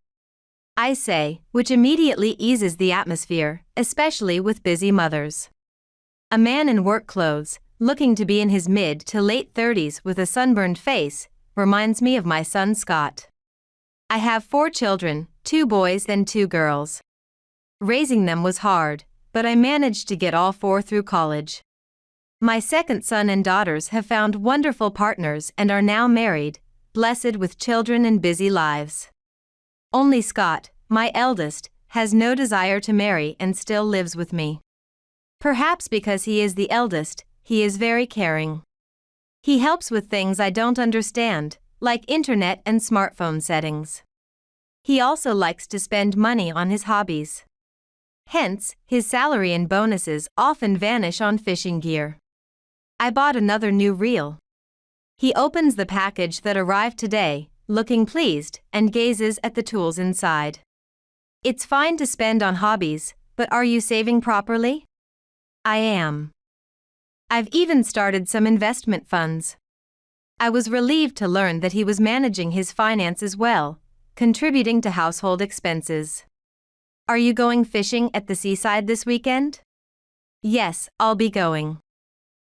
I say, which immediately eases the atmosphere, especially with busy mothers. A man in work clothes, looking to be in his mid to late 30s with a sunburned face, reminds me of my son Scott. I have 4 children, 2 boys and 2 girls. Raising them was hard, but I managed to get all 4 through college. My second son and daughters have found wonderful partners and are now married, blessed with children and busy lives. Only Scott, my eldest, has no desire to marry and still lives with me. Perhaps because he is the eldest, he is very caring. He helps with things I don't understand, like internet and smartphone settings. He also likes to spend money on his hobbies. Hence, his salary and bonuses often vanish on fishing gear. I bought another new reel. He opens the package that arrived today, looking pleased, and gazes at the tools inside. It's fine to spend on hobbies, but are you saving properly? I am. I've even started some investment funds. I was relieved to learn that he was managing his finances well, contributing to household expenses. Are you going fishing at the seaside this weekend? Yes, I'll be going.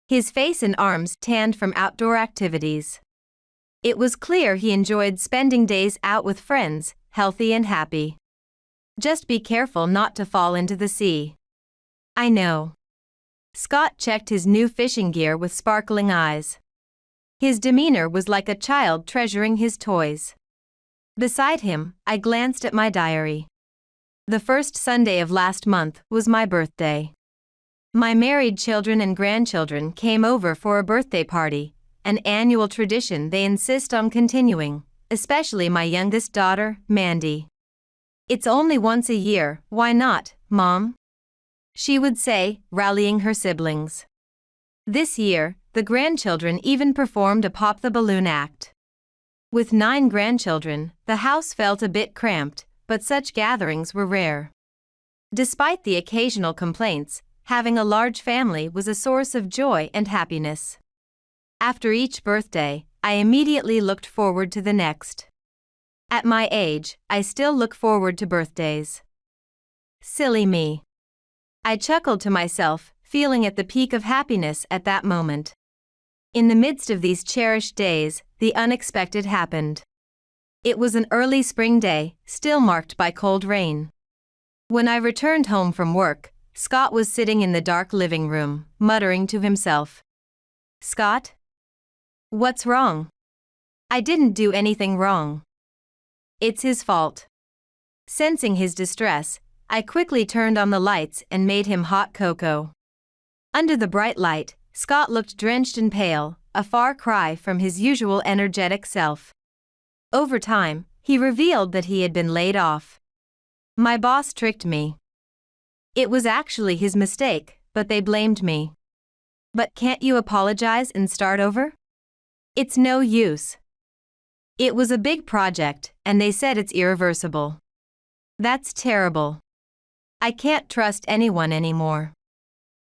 His face and arms tanned from outdoor activities. It was clear he enjoyed spending days out with friends, healthy and happy. Just be careful not to fall into the sea. I know. Scott checked his new fishing gear with sparkling eyes. His demeanor was like a child treasuring his toys. Beside him, I glanced at my diary. The first Sunday of last month was my birthday. My married children and grandchildren came over for a birthday party, an annual tradition they insist on continuing, especially my youngest daughter, Mandy. It's only once a year, why not, Mom? She would say, rallying her siblings. This year, the grandchildren even performed a pop the balloon act. With 9 grandchildren, the house felt a bit cramped, but such gatherings were rare. Despite the occasional complaints, having a large family was a source of joy and happiness. After each birthday, I immediately looked forward to the next. At my age, I still look forward to birthdays. Silly me. I chuckled to myself, feeling at the peak of happiness at that moment. In the midst of these cherished days, the unexpected happened. It was an early spring day, still marked by cold rain. When I returned home from work, Scott was sitting in the dark living room, muttering to himself. Scott? What's wrong? I didn't do anything wrong. It's his fault. Sensing his distress, I quickly turned on the lights and made him hot cocoa. Under the bright light, Scott looked drenched and pale, a far cry from his usual energetic self. Over time, he revealed that he had been laid off. My boss tricked me. It was actually his mistake, but they blamed me. But can't you apologize and start over? It's no use. It was a big project, and they said it's irreversible. That's terrible. I can't trust anyone anymore.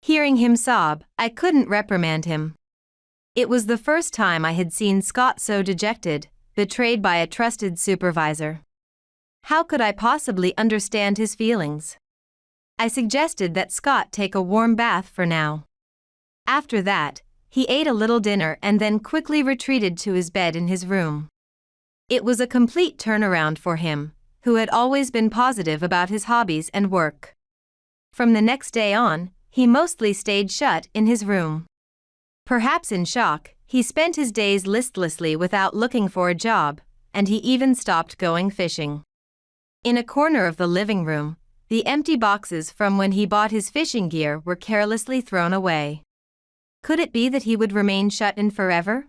Hearing him sob, I couldn't reprimand him. It was the first time I had seen Scott so dejected, betrayed by a trusted supervisor. How could I possibly understand his feelings? I suggested that Scott take a warm bath for now. After that, he ate a little dinner and then quickly retreated to his bed in his room. It was a complete turnaround for him, who had always been positive about his hobbies and work. From the next day on, he mostly stayed shut in his room. Perhaps in shock, he spent his days listlessly without looking for a job, and he even stopped going fishing. In a corner of the living room, the empty boxes from when he bought his fishing gear were carelessly thrown away. Could it be that he would remain shut in forever?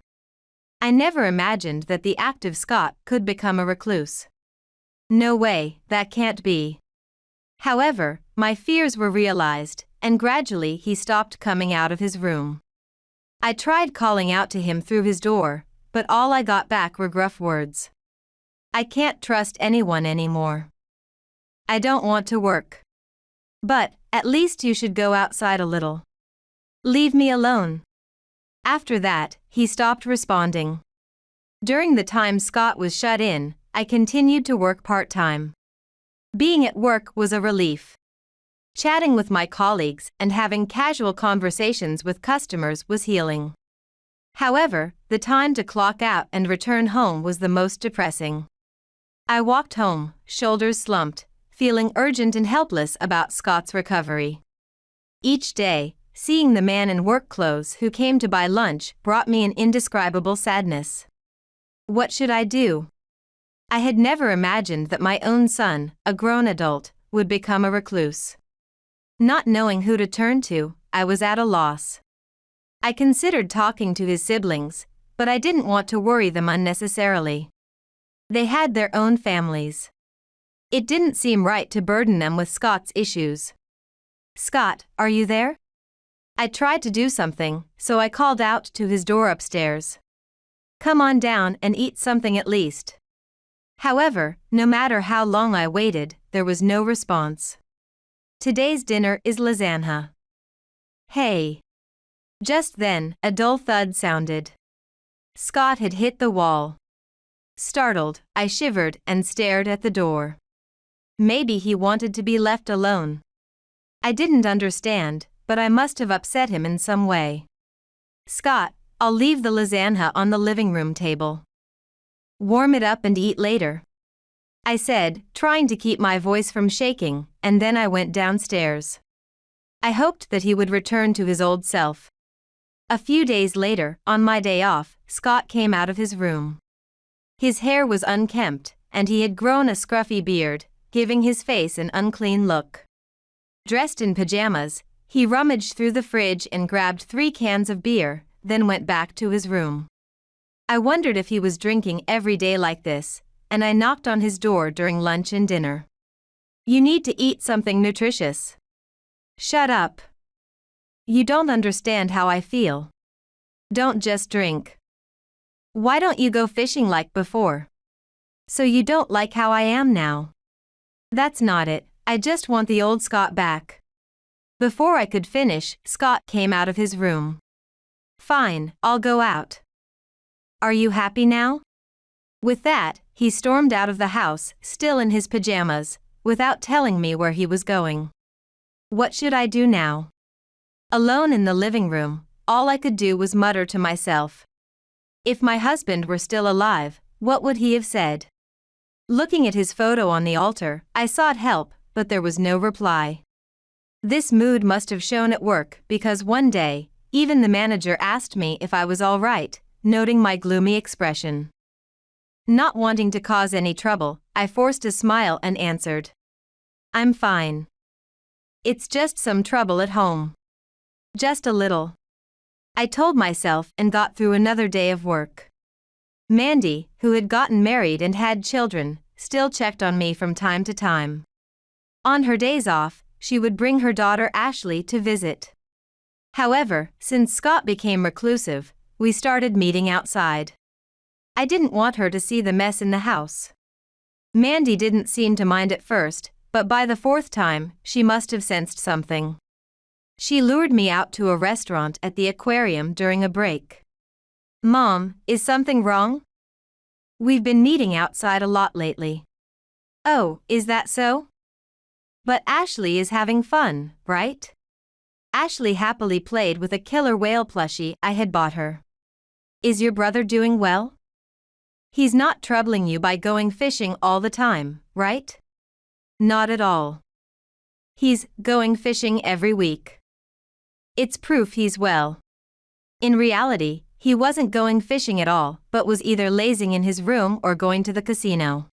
I never imagined that the active Scott could become a recluse. No way, that can't be. However, my fears were realized, and gradually he stopped coming out of his room. I tried calling out to him through his door, but all I got back were gruff words. I can't trust anyone anymore. I don't want to work. But, at least you should go outside a little. Leave me alone. After that, he stopped responding. During the time Scott was shut in, I continued to work part-time. Being at work was a relief. Chatting with my colleagues and having casual conversations with customers was healing. However, the time to clock out and return home was the most depressing. I walked home, shoulders slumped, feeling urgent and helpless about Scott's recovery. Each day, seeing the man in work clothes who came to buy lunch brought me an indescribable sadness. What should I do? I had never imagined that my own son, a grown adult, would become a recluse. Not knowing who to turn to, I was at a loss. I considered talking to his siblings, but I didn't want to worry them unnecessarily. They had their own families. It didn't seem right to burden them with Scott's issues. "Scott, are you there?" I tried to do something, so I called out to his door upstairs. "Come on down and eat something at least." However, no matter how long I waited, there was no response. "Today's dinner is lasagna." "Hey." Just then, a dull thud sounded. Scott had hit the wall. Startled, I shivered and stared at the door. Maybe he wanted to be left alone. I didn't understand, but I must have upset him in some way. "Scott, I'll leave the lasagna on the living room table. Warm it up and eat later," I said, trying to keep my voice from shaking, and then I went downstairs. I hoped that he would return to his old self. A few days later, on my day off, Scott came out of his room. His hair was unkempt, and he had grown a scruffy beard, giving his face an unclean look. Dressed in pajamas, he rummaged through the fridge and grabbed 3 cans of beer, then went back to his room. I wondered if he was drinking every day like this, and I knocked on his door during lunch and dinner. "You need to eat something nutritious." "Shut up. You don't understand how I feel. Don't just drink. Why don't you go fishing like before?" "So you don't like how I am now?" "That's not it, I just want the old Scott back." Before I could finish, Scott came out of his room. "Fine, I'll go out. Are you happy now?" With that, he stormed out of the house, still in his pajamas, without telling me where he was going. What should I do now? Alone in the living room, all I could do was mutter to myself. If my husband were still alive, what would he have said? Looking at his photo on the altar, I sought help, but there was no reply. This mood must have shown at work because one day, even the manager asked me if I was all right, noting my gloomy expression. Not wanting to cause any trouble, I forced a smile and answered, "I'm fine. It's just some trouble at home. Just a little." I told myself and got through another day of work. Mandy, who had gotten married and had children, still checked on me from time to time. On her days off, she would bring her daughter Ashley to visit. However, since Scott became reclusive, we started meeting outside. I didn't want her to see the mess in the house. Mandy didn't seem to mind at first, but by the 4th time, she must have sensed something. She lured me out to a restaurant at the aquarium during a break. "Mom, is something wrong? We've been meeting outside a lot lately." "Oh, is that so? But Ashley is having fun, right?" Ashley happily played with a killer whale plushie I had bought her. "Is your brother doing well? He's not troubling you by going fishing all the time, right?" "Not at all. He's going fishing every week. It's proof he's well." In reality, he wasn't going fishing at all, but was either lazing in his room or going to the casino.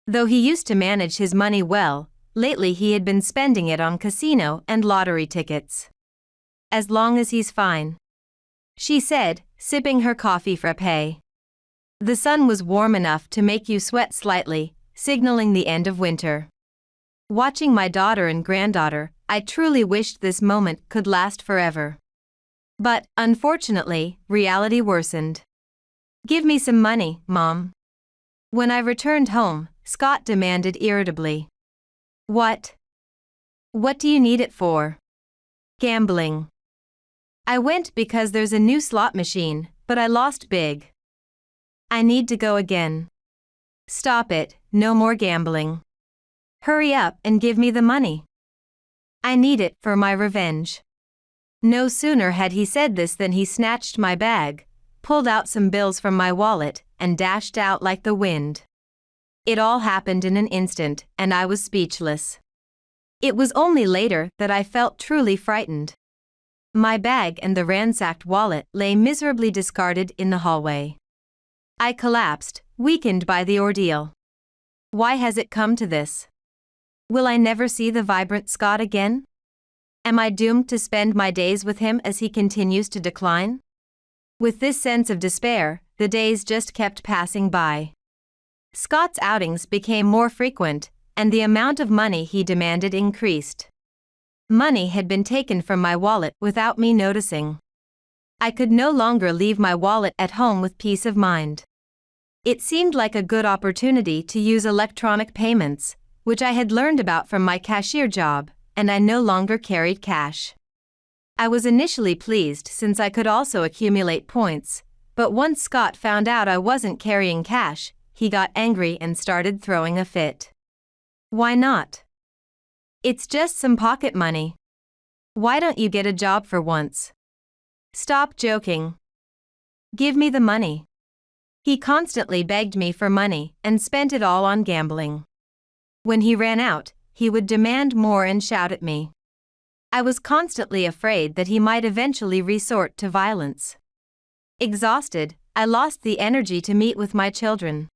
Though he used to manage his money well, lately he had been spending it on casino and lottery tickets. "As long as he's fine," she said, sipping her coffee frappé. The sun was warm enough to make you sweat slightly, signaling the end of winter. Watching my daughter and granddaughter, I truly wished this moment could last forever. But, unfortunately, reality worsened. "Give me some money, Mom." When I returned home, Scott demanded irritably. "What? What do you need it for?" "Gambling." I went because there's a new slot machine, but I lost big. "I need to go again." "Stop it, no more gambling. Hurry up and give me the money. I need it for my revenge." No sooner had he said this than he snatched my bag, pulled out some bills from my wallet, and dashed out like the wind. It all happened in an instant, and I was speechless. It was only later that I felt truly frightened. My bag and the ransacked wallet lay miserably discarded in the hallway. I collapsed, weakened by the ordeal. Why has it come to this? Will I never see the vibrant Scott again? Am I doomed to spend my days with him as he continues to decline? With this sense of despair, the days just kept passing by. Scott's outings became more frequent, and the amount of money he demanded increased. Money had been taken from my wallet without me noticing. I could no longer leave my wallet at home with peace of mind. It seemed like a good opportunity to use electronic payments, which I had learned about from my cashier job, and I no longer carried cash. I was initially pleased since I could also accumulate points, but once Scott found out I wasn't carrying cash, he got angry and started throwing a fit. "Why not? It's just some pocket money. Why don't you get a job for once? Stop joking. Give me the money." He constantly begged me for money and spent it all on gambling. When he ran out, he would demand more and shout at me. I was constantly afraid that he might eventually resort to violence. Exhausted, I lost the energy to meet with my children.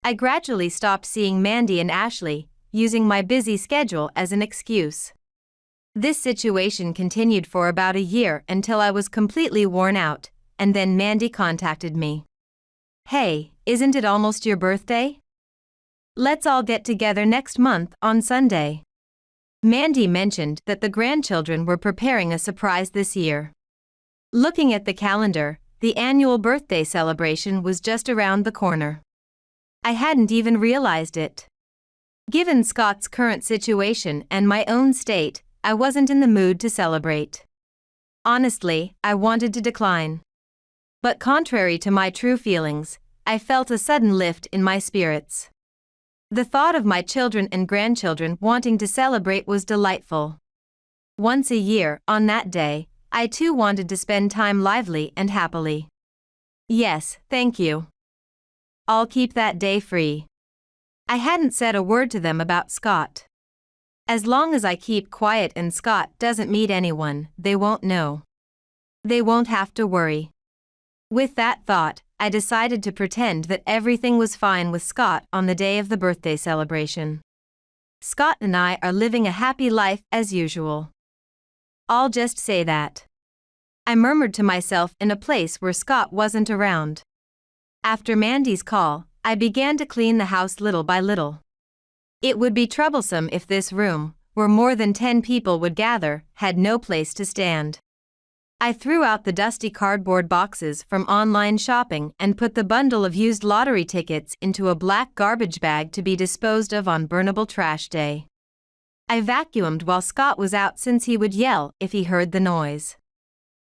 I gradually stopped seeing Mandy and Ashley, using my busy schedule as an excuse. This situation continued for about a year until I was completely worn out, and then Mandy contacted me. "Hey, isn't it almost your birthday? Let's all get together next month on Sunday." Mandy mentioned that the grandchildren were preparing a surprise this year. Looking at the calendar, the annual birthday celebration was just around the corner. I hadn't even realized it. Given Scott's current situation and my own state, I wasn't in the mood to celebrate. Honestly, I wanted to decline. But contrary to my true feelings, I felt a sudden lift in my spirits. The thought of my children and grandchildren wanting to celebrate was delightful. Once a year, on that day, I too wanted to spend time lively and happily. Yes, thank you. I'll keep that day free. I hadn't said a word to them about Scott. As long as I keep quiet and Scott doesn't meet anyone, they won't know. They won't have to worry. With that thought, I decided to pretend that everything was fine with Scott on the day of the birthday celebration. Scott and I are living a happy life as usual. I'll just say that. I murmured to myself in a place where Scott wasn't around. After Mandy's call, I began to clean the house little by little. It would be troublesome if this room, where more than 10 people would gather, had no place to stand. I threw out the dusty cardboard boxes from online shopping and put the bundle of used lottery tickets into a black garbage bag to be disposed of on Burnable Trash Day. I vacuumed while Scott was out since he would yell if he heard the noise.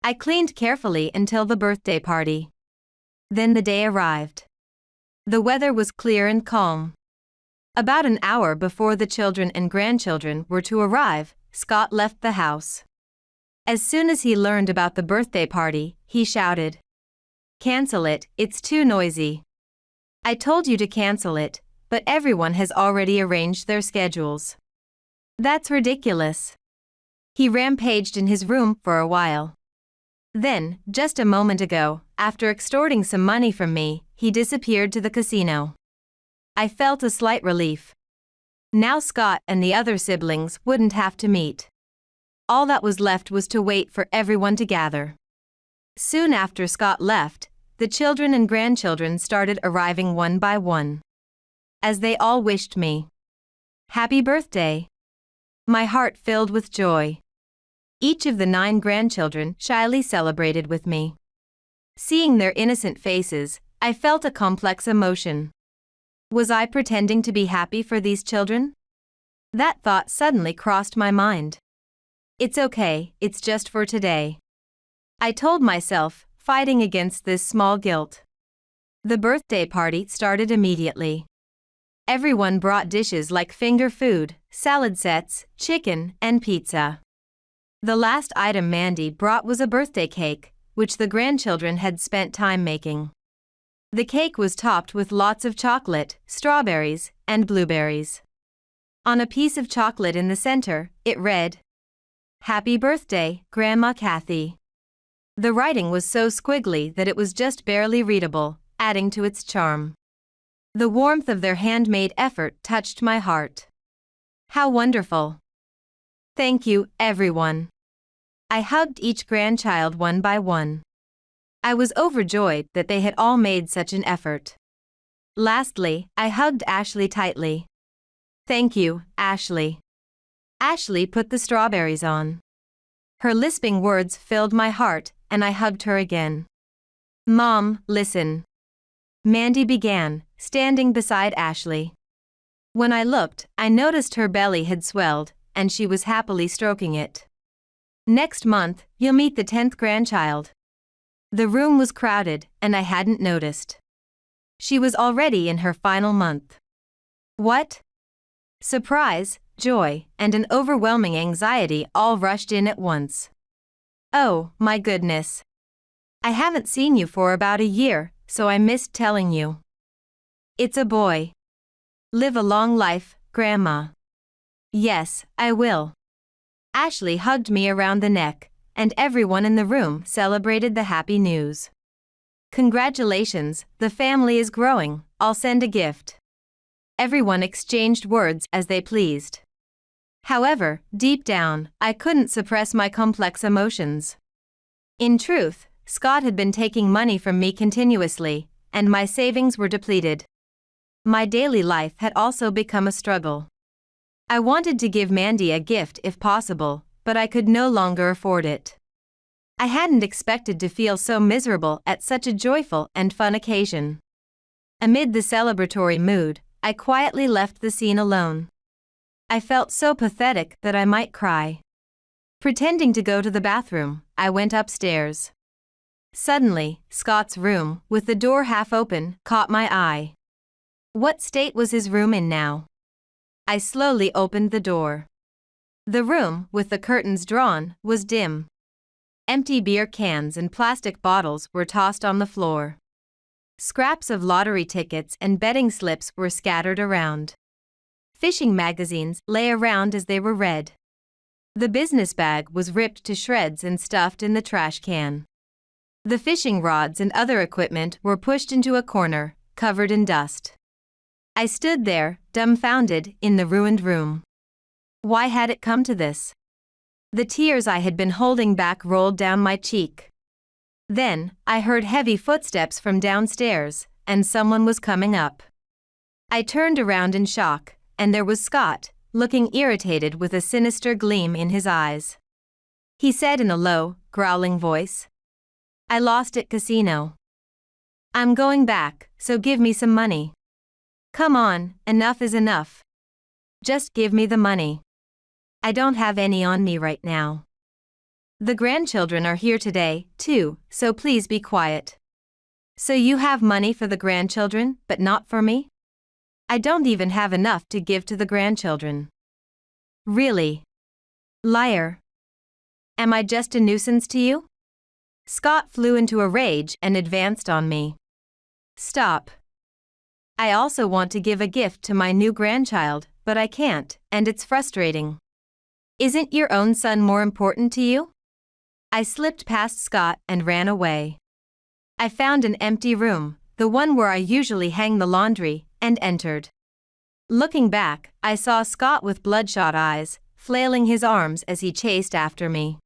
I cleaned carefully until the birthday party. Then the day arrived. The weather was clear and calm. About an hour before the children and grandchildren were to arrive, Scott left the house. As soon as he learned about the birthday party, he shouted, "Cancel it, it's too noisy." I told you to cancel it, but everyone has already arranged their schedules. That's ridiculous. He rampaged in his room for a while. Then, just a moment ago, after extorting some money from me, he disappeared to the casino. I felt a slight relief. Now Scott and the other siblings wouldn't have to meet. All that was left was to wait for everyone to gather. Soon after Scott left, the children and grandchildren started arriving one by one. As they all wished me happy birthday, My heart filled with joy. Each of the 9 grandchildren shyly celebrated with me. Seeing their innocent faces, I felt a complex emotion. Was I pretending to be happy for these children? That thought suddenly crossed my mind. It's okay, it's just for today, I told myself, fighting against this small guilt. The birthday party started immediately. Everyone brought dishes like finger food, salad sets, chicken, and pizza. The last item Mandy brought was a birthday cake, which the grandchildren had spent time making. The cake was topped with lots of chocolate, strawberries, and blueberries. On a piece of chocolate in the center, it read, "Happy birthday, Grandma Kathy." The writing was so squiggly that it was just barely readable, adding to its charm. The warmth of their handmade effort touched my heart. How wonderful! Thank you, everyone. I hugged each grandchild one by one. I was overjoyed that they had all made such an effort. Lastly, I hugged Ashley tightly. Thank you, Ashley. Ashley put the strawberries on. Her lisping words filled my heart, and I hugged her again. Mom, listen. Mandy began, standing beside Ashley. When I looked, I noticed her belly had swelled, and she was happily stroking it. Next month, you'll meet the 10th grandchild. The room was crowded, and I hadn't noticed. She was already in her final month. What? Surprise, joy, and an overwhelming anxiety all rushed in at once. Oh, my goodness. I haven't seen you for about a year, so I missed telling you. It's a boy. Live a long life, Grandma. Yes, I will. Ashley hugged me around the neck, and everyone in the room celebrated the happy news. Congratulations, the family is growing, I'll send a gift. Everyone exchanged words as they pleased. However, deep down, I couldn't suppress my complex emotions. In truth, Scott had been taking money from me continuously, and my savings were depleted. My daily life had also become a struggle. I wanted to give Mandy a gift if possible, but I could no longer afford it. I hadn't expected to feel so miserable at such a joyful and fun occasion. Amid the celebratory mood, I quietly left the scene alone. I felt so pathetic that I might cry. Pretending to go to the bathroom, I went upstairs. Suddenly, Scott's room, with the door half open, caught my eye. What state was his room in now? I slowly opened the door. The room, with the curtains drawn, was dim. Empty beer cans and plastic bottles were tossed on the floor. Scraps of lottery tickets and betting slips were scattered around. Fishing magazines lay around as they were read. The business bag was ripped to shreds and stuffed in the trash can. The fishing rods and other equipment were pushed into a corner, covered in dust. I stood there, dumbfounded, in the ruined room. Why had it come to this? The tears I had been holding back rolled down my cheek. Then, I heard heavy footsteps from downstairs, and someone was coming up. I turned around in shock, and there was Scott, looking irritated with a sinister gleam in his eyes. He said in a low, growling voice, "I lost at casino. I'm going back, so give me some money. Come on, enough is enough. Just give me the money. I don't have any on me right now. The grandchildren are here today, too, so please be quiet." So you have money for the grandchildren, but not for me? I don't even have enough to give to the grandchildren. Really? Liar. Am I just a nuisance to you? Scott flew into a rage and advanced on me. Stop. I also want to give a gift to my new grandchild, but I can't, and it's frustrating. Isn't your own son more important to you? I slipped past Scott and ran away. I found an empty room, the one where I usually hang the laundry, and entered. Looking back, I saw Scott with bloodshot eyes, flailing his arms as he chased after me.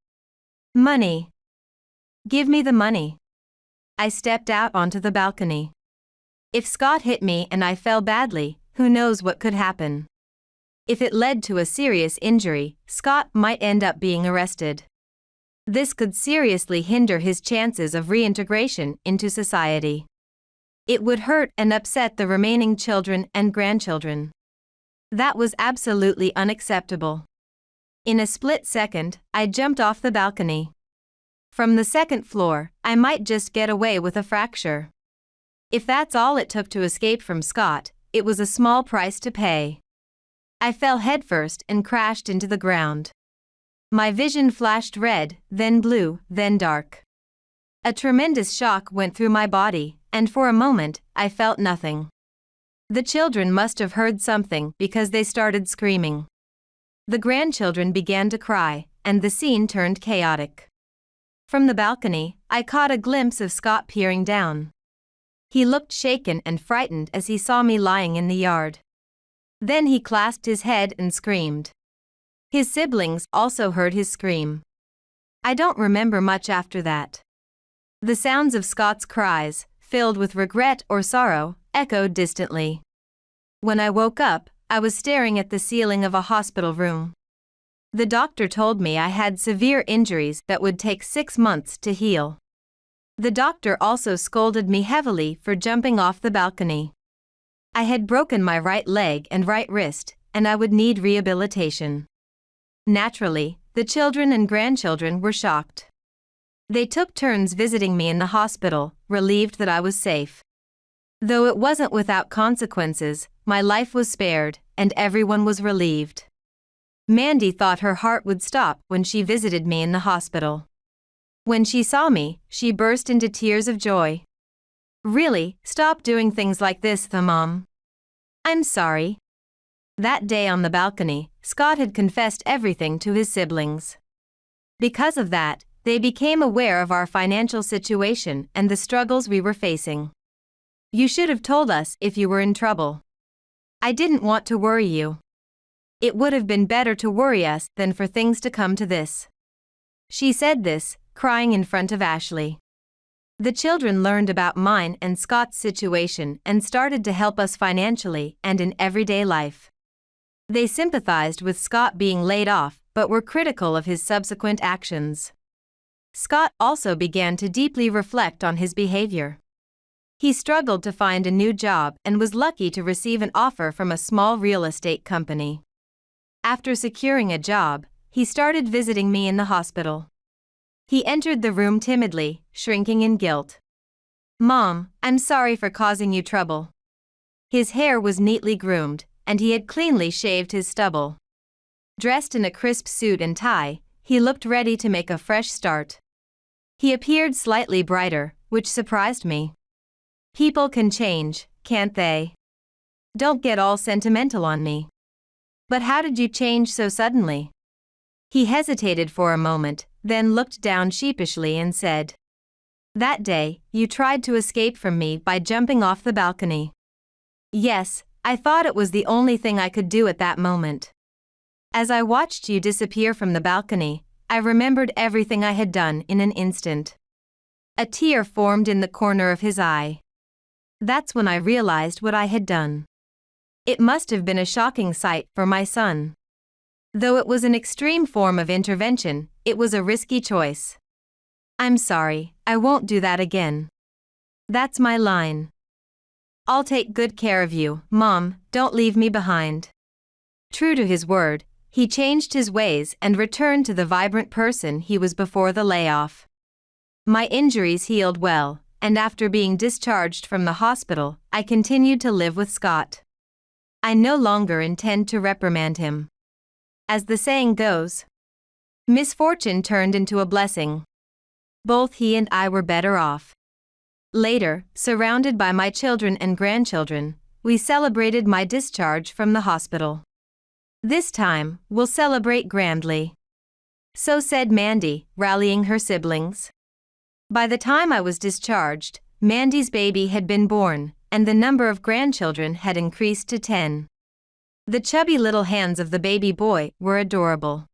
Money. Give me the money. I stepped out onto the balcony. If Scott hit me and I fell badly, who knows what could happen? If it led to a serious injury, Scott might end up being arrested. This could seriously hinder his chances of reintegration into society. It would hurt and upset the remaining children and grandchildren. That was absolutely unacceptable. In a split second, I jumped off the balcony. From the second floor, I might just get away with a fracture. If that's all it took to escape from Scott, it was a small price to pay. I fell headfirst and crashed into the ground. My vision flashed red, then blue, then dark. A tremendous shock went through my body, and for a moment, I felt nothing. The children must have heard something because they started screaming. The grandchildren began to cry, and the scene turned chaotic. From the balcony, I caught a glimpse of Scott peering down. He looked shaken and frightened as he saw me lying in the yard. Then he clasped his head and screamed. His siblings also heard his scream. I don't remember much after that. The sounds of Scott's cries, filled with regret or sorrow, echoed distantly. When I woke up, I was staring at the ceiling of a hospital room. The doctor told me I had severe injuries that would take 6 months to heal. The doctor also scolded me heavily for jumping off the balcony. I had broken my right leg and right wrist, and I would need rehabilitation. Naturally, the children and grandchildren were shocked. They took turns visiting me in the hospital, relieved that I was safe. Though it wasn't without consequences, my life was spared, and everyone was relieved. Mandy thought her heart would stop when she visited me in the hospital. When she saw me, she burst into tears of joy. "Really, stop doing things like this, Mom." "I'm sorry." That day on the balcony, Scott had confessed everything to his siblings. Because of that, they became aware of our financial situation and the struggles we were facing. "You should have told us if you were in trouble. I didn't want to worry you. It would have been better to worry us than for things to come to this." She said this, crying in front of Ashley. The children learned about mine and Scott's situation and started to help us financially and in everyday life. They sympathized with Scott being laid off but were critical of his subsequent actions. Scott also began to deeply reflect on his behavior. He struggled to find a new job and was lucky to receive an offer from a small real estate company. After securing a job, he started visiting me in the hospital. He entered the room timidly, shrinking in guilt. "Mom, I'm sorry for causing you trouble." His hair was neatly groomed, and he had cleanly shaved his stubble. Dressed in a crisp suit and tie, he looked ready to make a fresh start. He appeared slightly brighter, which surprised me. People can change, can't they? Don't get all sentimental on me. But how did you change so suddenly? He hesitated for a moment, then looked down sheepishly and said, "That day, you tried to escape from me by jumping off the balcony." "Yes, I thought it was the only thing I could do at that moment. As I watched you disappear from the balcony, I remembered everything I had done in an instant." A tear formed in the corner of his eye. That's when I realized what I had done. It must have been a shocking sight for my son. Though it was an extreme form of intervention, it was a risky choice. "I'm sorry, I won't do that again. That's my line. I'll take good care of you, Mom, don't leave me behind." True to his word, he changed his ways and returned to the vibrant person he was before the layoff. My injuries healed well, and after being discharged from the hospital, I continued to live with Scott. I no longer intend to reprimand him. As the saying goes, misfortune turned into a blessing. Both he and I were better off. Later, surrounded by my children and grandchildren, we celebrated my discharge from the hospital. "This time, we'll celebrate grandly." So said Mandy, rallying her siblings. By the time I was discharged, Mandy's baby had been born, and the number of grandchildren had increased to 10. The chubby little hands of the baby boy were adorable.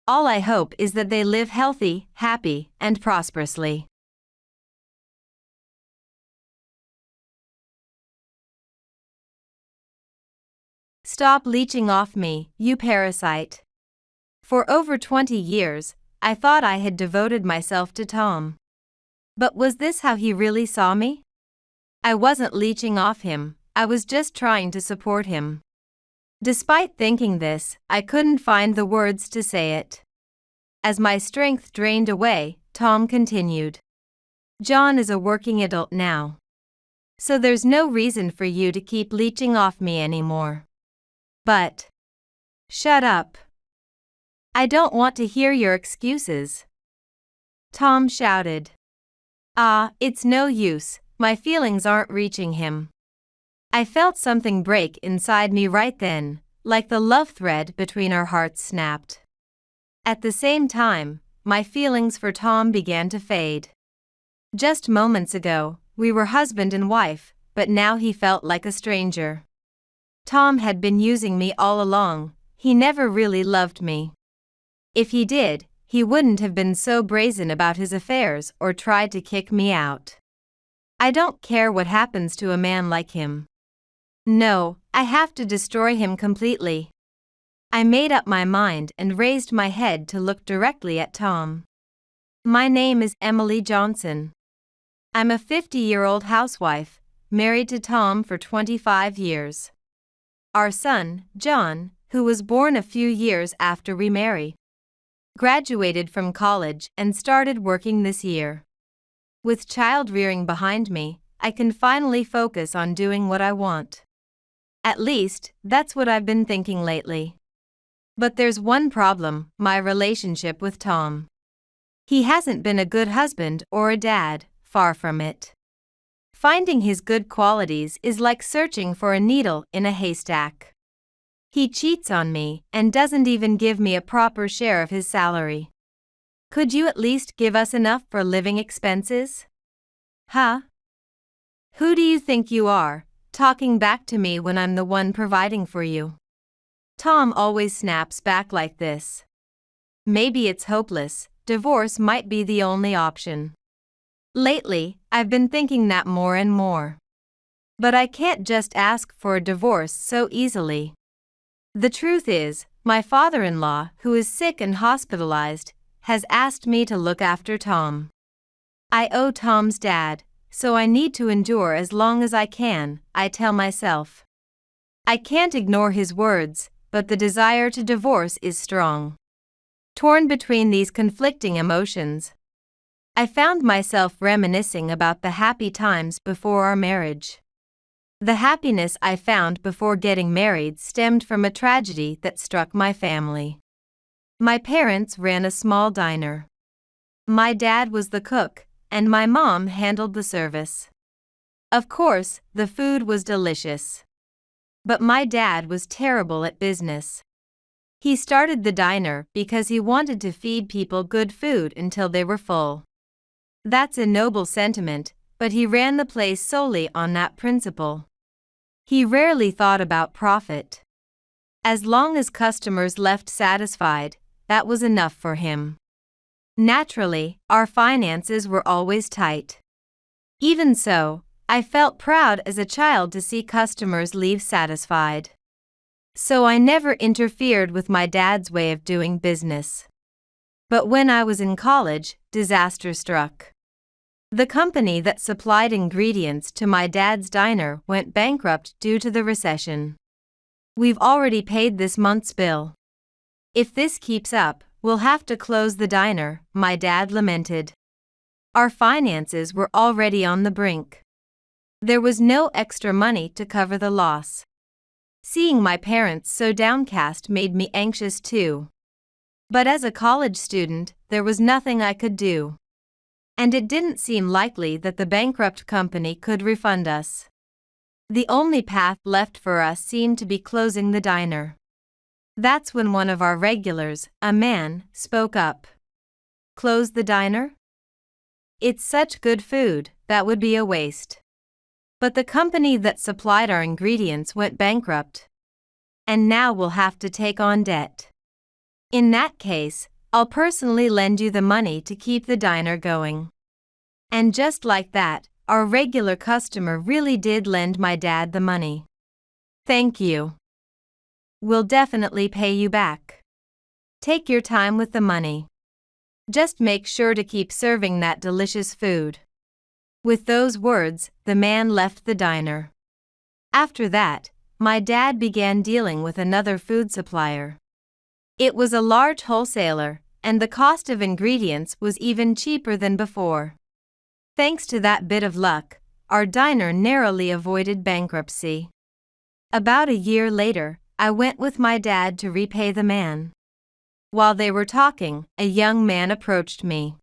All I hope is that they live healthy, happy, and prosperously. Stop leeching off me, you parasite. For over 20 years, I thought I had devoted myself to Tom. But was this how he really saw me? I wasn't leeching off him, I was just trying to support him. Despite thinking this, I couldn't find the words to say it. As my strength drained away, Tom continued. John is a working adult now. So there's no reason for you to keep leeching off me anymore. But shut up. I don't want to hear your excuses. Tom shouted. It's no use, my feelings aren't reaching him. I felt something break inside me right then, like the love thread between our hearts snapped. At the same time, my feelings for Tom began to fade. Just moments ago, we were husband and wife, but now he felt like a stranger. Tom had been using me all along, he never really loved me. If he did, he wouldn't have been so brazen about his affairs or tried to kick me out. I don't care what happens to a man like him. No, I have to destroy him completely. I made up my mind and raised my head to look directly at Tom. My name is Emily Johnson. I'm a 50-year-old housewife, married to Tom for 25 years. Our son, John, who was born a few years after we married, graduated from college and started working this year. With child rearing behind me, I can finally focus on doing what I want. At least, that's what I've been thinking lately. But there's one problem, my relationship with Tom. He hasn't been a good husband or a dad, far from it. Finding his good qualities is like searching for a needle in a haystack. He cheats on me and doesn't even give me a proper share of his salary. Could you at least give us enough for living expenses? Huh? Who do you think you are, talking back to me when I'm the one providing for you? Tom always snaps back like this. Maybe it's hopeless, divorce might be the only option. Lately, I've been thinking that more and more. But I can't just ask for a divorce so easily. The truth is, my father-in-law, who is sick and hospitalized, has asked me to look after Tom. I owe Tom's dad, so I need to endure as long as I can, I tell myself. I can't ignore his words, but the desire to divorce is strong. Torn between these conflicting emotions, I found myself reminiscing about the happy times before our marriage. The happiness I found before getting married stemmed from a tragedy that struck my family. My parents ran a small diner. My dad was the cook, and my mom handled the service. Of course, the food was delicious. But my dad was terrible at business. He started the diner because he wanted to feed people good food until they were full. That's a noble sentiment, but he ran the place solely on that principle. He rarely thought about profit. As long as customers left satisfied, that was enough for him. Naturally, our finances were always tight. Even so, I felt proud as a child to see customers leave satisfied. So I never interfered with my dad's way of doing business. But when I was in college, disaster struck. The company that supplied ingredients to my dad's diner went bankrupt due to the recession. We've already paid this month's bill. If this keeps up, we'll have to close the diner, my dad lamented. Our finances were already on the brink. There was no extra money to cover the loss. Seeing my parents so downcast made me anxious too. But as a college student, there was nothing I could do. And it didn't seem likely that the bankrupt company could refund us. The only path left for us seemed to be closing the diner. That's when one of our regulars, a man, spoke up. Close the diner? It's such good food, that would be a waste. But the company that supplied our ingredients went bankrupt. And now we'll have to take on debt. In that case, I'll personally lend you the money to keep the diner going. And just like that, our regular customer really did lend my dad the money. Thank you. we'll definitely pay you back. Take your time with the money. Just make sure to keep serving that delicious food." With those words, the man left the diner. After that, my dad began dealing with another food supplier. It was a large wholesaler, and the cost of ingredients was even cheaper than before. Thanks to that bit of luck, our diner narrowly avoided bankruptcy. About a year later, I went with my dad to repay the man. While they were talking, a young man approached me.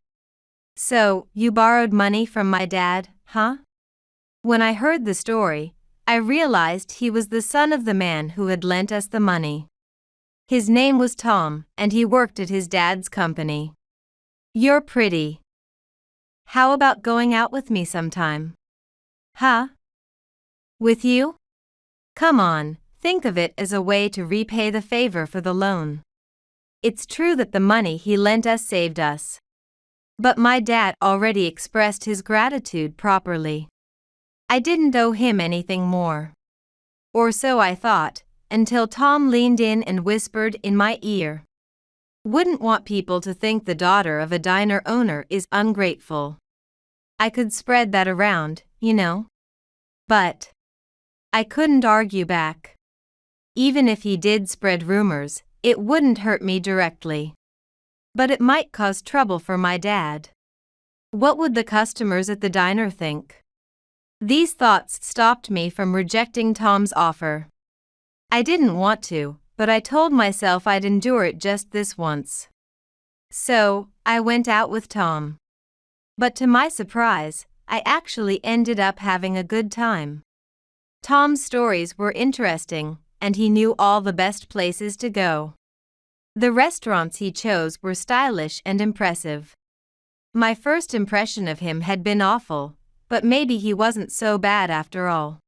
"So, you borrowed money from my dad, huh?" When I heard the story, I realized he was the son of the man who had lent us the money. His name was Tom, and he worked at his dad's company. "You're pretty. How about going out with me sometime?" "Huh? With you? Come on, think of it as a way to repay the favor for the loan." It's true that the money he lent us saved us. But my dad already expressed his gratitude properly. I didn't owe him anything more. Or so I thought, until Tom leaned in and whispered in my ear. "Wouldn't want people to think the daughter of a diner owner is ungrateful." I could spread that around, you know. But I couldn't argue back. Even if he did spread rumors, it wouldn't hurt me directly. But it might cause trouble for my dad. What would the customers at the diner think? These thoughts stopped me from rejecting Tom's offer. I didn't want to, but I told myself I'd endure it just this once. So, I went out with Tom. But to my surprise, I actually ended up having a good time. Tom's stories were interesting, and he knew all the best places to go. The restaurants he chose were stylish and impressive. My first impression of him had been awful, but maybe he wasn't so bad after all.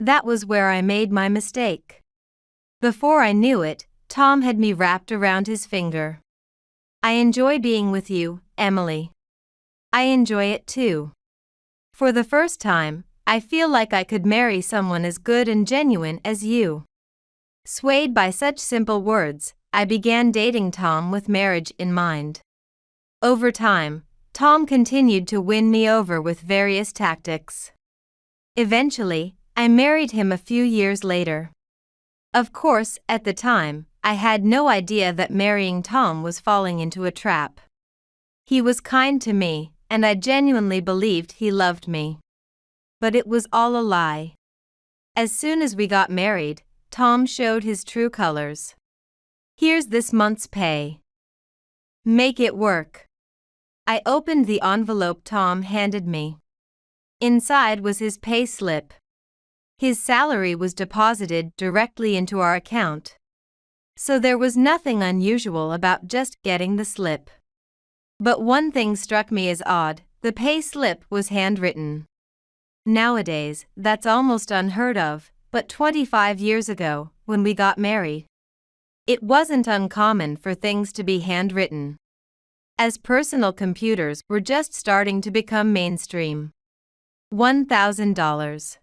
That was where I made my mistake. Before I knew it, Tom had me wrapped around his finger. "I enjoy being with you, Emily. I enjoy it too. For the first time, I feel like I could marry someone as good and genuine as you." Swayed by such simple words, I began dating Tom with marriage in mind. Over time, Tom continued to win me over with various tactics. Eventually, I married him a few years later. Of course, at the time, I had no idea that marrying Tom was falling into a trap. He was kind to me, and I genuinely believed he loved me. But it was all a lie. As soon as we got married, Tom showed his true colors. "Here's this month's pay. Make it work." I opened the envelope Tom handed me. Inside was his pay slip. His salary was deposited directly into our account. So there was nothing unusual about just getting the slip. But one thing struck me as odd: the pay slip was handwritten. Nowadays, that's almost unheard of, but 25 years ago, when we got married, it wasn't uncommon for things to be handwritten. As personal computers were just starting to become mainstream. $1,000.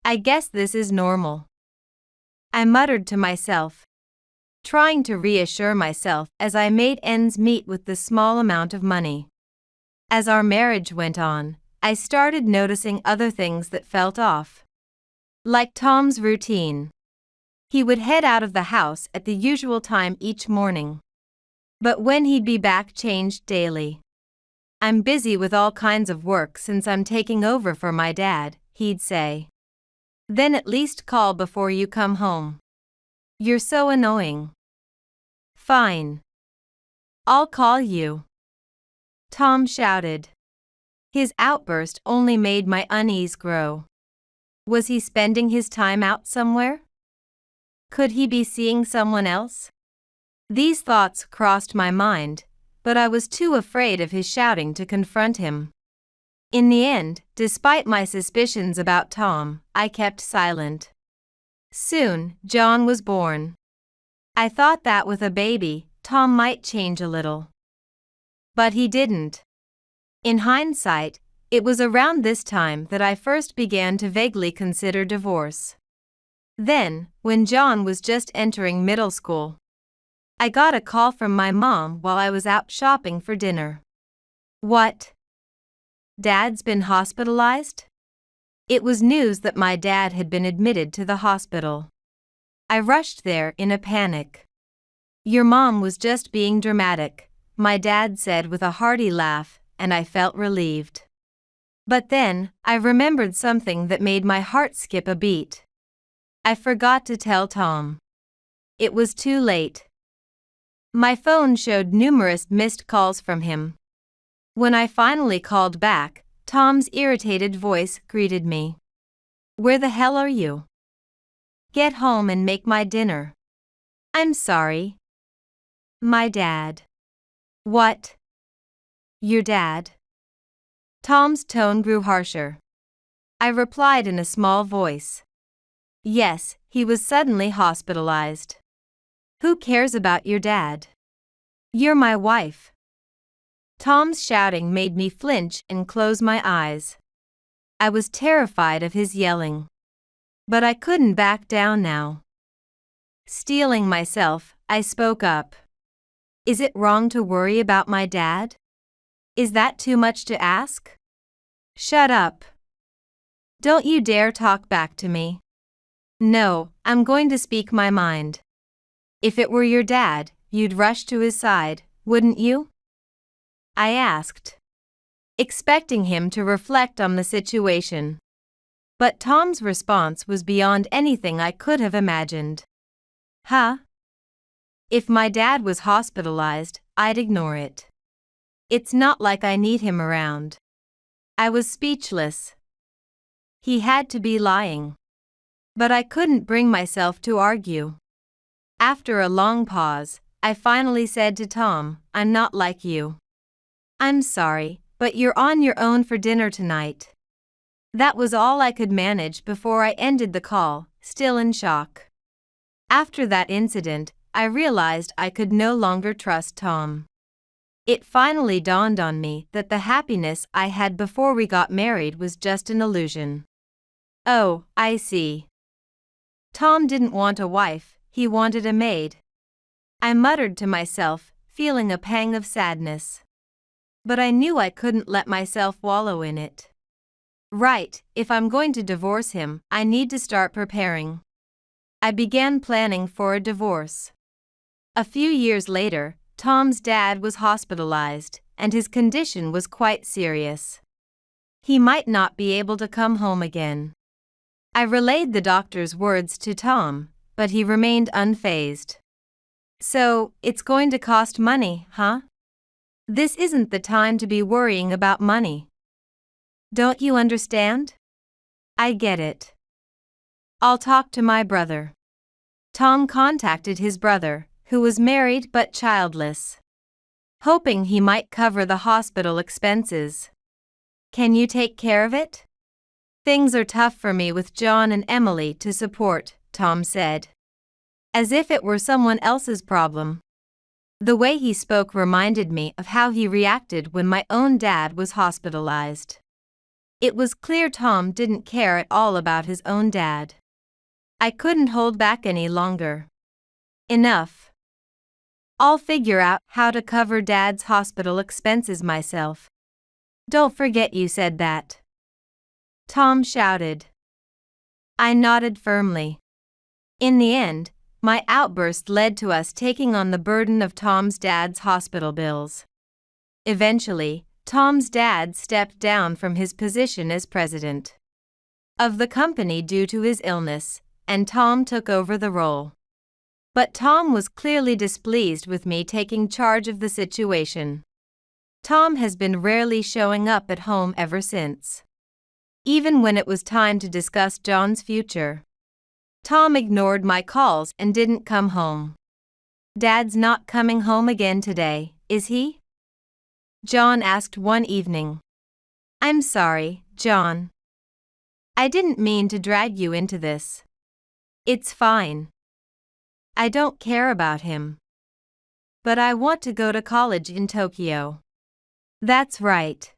I guess this is normal, I muttered to myself, trying to reassure myself as I made ends meet with the small amount of money. As our marriage went on, I started noticing other things that felt off. Like Tom's routine. He would head out of the house at the usual time each morning. But when he'd be back changed daily. "I'm busy with all kinds of work since I'm taking over for my dad," he'd say. "Then at least call before you come home. You're so annoying." "Fine. I'll call you," Tom shouted. His outburst only made my unease grow. Was he spending his time out somewhere? Could he be seeing someone else? These thoughts crossed my mind, but I was too afraid of his shouting to confront him. In the end, despite my suspicions about Tom, I kept silent. Soon, John was born. I thought that with a baby, Tom might change a little. But he didn't. In hindsight, it was around this time that I first began to vaguely consider divorce. Then, when John was just entering middle school, I got a call from my mom while I was out shopping for dinner. What? Dad's been hospitalized? It was news that my dad had been admitted to the hospital. I rushed there in a panic. Your mom was just being dramatic, my dad said with a hearty laugh, and I felt relieved. But then, I remembered something that made my heart skip a beat. I forgot to tell Tom. It was too late. My phone showed numerous missed calls from him. When I finally called back, Tom's irritated voice greeted me. Where the hell are you? Get home and make my dinner. I'm sorry. My dad. What? Your dad? Tom's tone grew harsher. I replied in a small voice. Yes, he was suddenly hospitalized. Who cares about your dad? You're my wife. Tom's shouting made me flinch and close my eyes. I was terrified of his yelling. But I couldn't back down now. Steeling myself, I spoke up. Is it wrong to worry about my dad? Is that too much to ask? Shut up. Don't you dare talk back to me. No, I'm going to speak my mind. If it were your dad, you'd rush to his side, wouldn't you? I asked, expecting him to reflect on the situation. But Tom's response was beyond anything I could have imagined. Huh? If my dad was hospitalized, I'd ignore it. It's not like I need him around. I was speechless. He had to be lying. But I couldn't bring myself to argue. After a long pause, I finally said to Tom, I'm not like you. I'm sorry, but you're on your own for dinner tonight. That was all I could manage before I ended the call, still in shock. After that incident, I realized I could no longer trust Tom. It finally dawned on me that the happiness I had before we got married was just an illusion. Oh, I see. Tom didn't want a wife, he wanted a maid. I muttered to myself, feeling a pang of sadness. But I knew I couldn't let myself wallow in it. Right, if I'm going to divorce him, I need to start preparing. I began planning for a divorce. A few years later, Tom's dad was hospitalized, and his condition was quite serious. He might not be able to come home again. I relayed the doctor's words to Tom, but he remained unfazed. So, it's going to cost money, huh? This isn't the time to be worrying about money. Don't you understand? I get it. I'll talk to my brother. Tom contacted his brother, who was married but childless, hoping he might cover the hospital expenses. Can you take care of it? Things are tough for me with John and Emily to support, Tom said. As if it were someone else's problem. The way he spoke reminded me of how he reacted when my own dad was hospitalized. It was clear Tom didn't care at all about his own dad. I couldn't hold back any longer. Enough. I'll figure out how to cover Dad's hospital expenses myself. Don't forget you said that. Tom shouted. I nodded firmly. In the end, my outburst led to us taking on the burden of Tom's dad's hospital bills. Eventually, Tom's dad stepped down from his position as president of the company due to his illness, and Tom took over the role. But Tom was clearly displeased with me taking charge of the situation. Tom has been rarely showing up at home ever since. Even when it was time to discuss John's future, Tom ignored my calls and didn't come home. Dad's not coming home again today, is he? John asked one evening. I'm sorry, John. I didn't mean to drag you into this. It's fine. I don't care about him. But I want to go to college in Tokyo. That's right.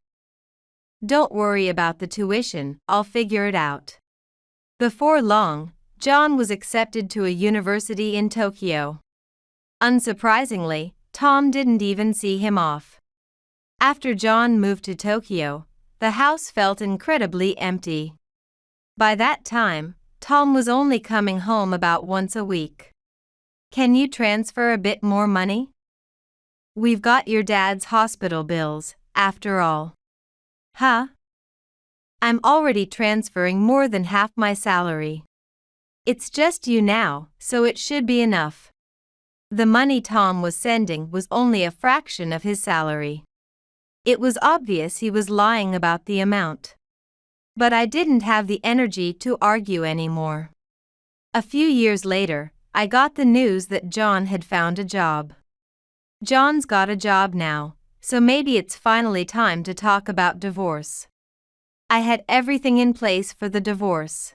Don't worry about the tuition, I'll figure it out. Before long, John was accepted to a university in Tokyo. Unsurprisingly, Tom didn't even see him off. After John moved to Tokyo, the house felt incredibly empty. By that time, Tom was only coming home about once a week. "Can you transfer a bit more money? We've got your dad's hospital bills, after all." "Huh? I'm already transferring more than half my salary. It's just you now, so it should be enough." The money Tom was sending was only a fraction of his salary. It was obvious he was lying about the amount. But I didn't have the energy to argue anymore. A few years later, I got the news that John had found a job. John's got a job now, so maybe it's finally time to talk about divorce. I had everything in place for the divorce.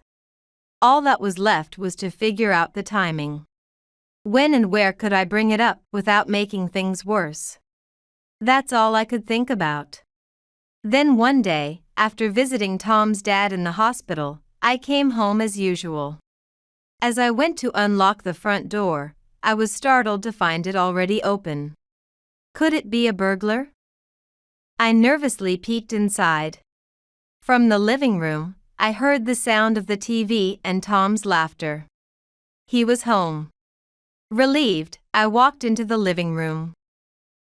All that was left was to figure out the timing. When and where could I bring it up without making things worse? That's all I could think about. Then one day, after visiting Tom's dad in the hospital, I came home as usual. As I went to unlock the front door, I was startled to find it already open. Could it be a burglar? I nervously peeked inside. From the living room, I heard the sound of the TV and Tom's laughter. He was home. Relieved, I walked into the living room.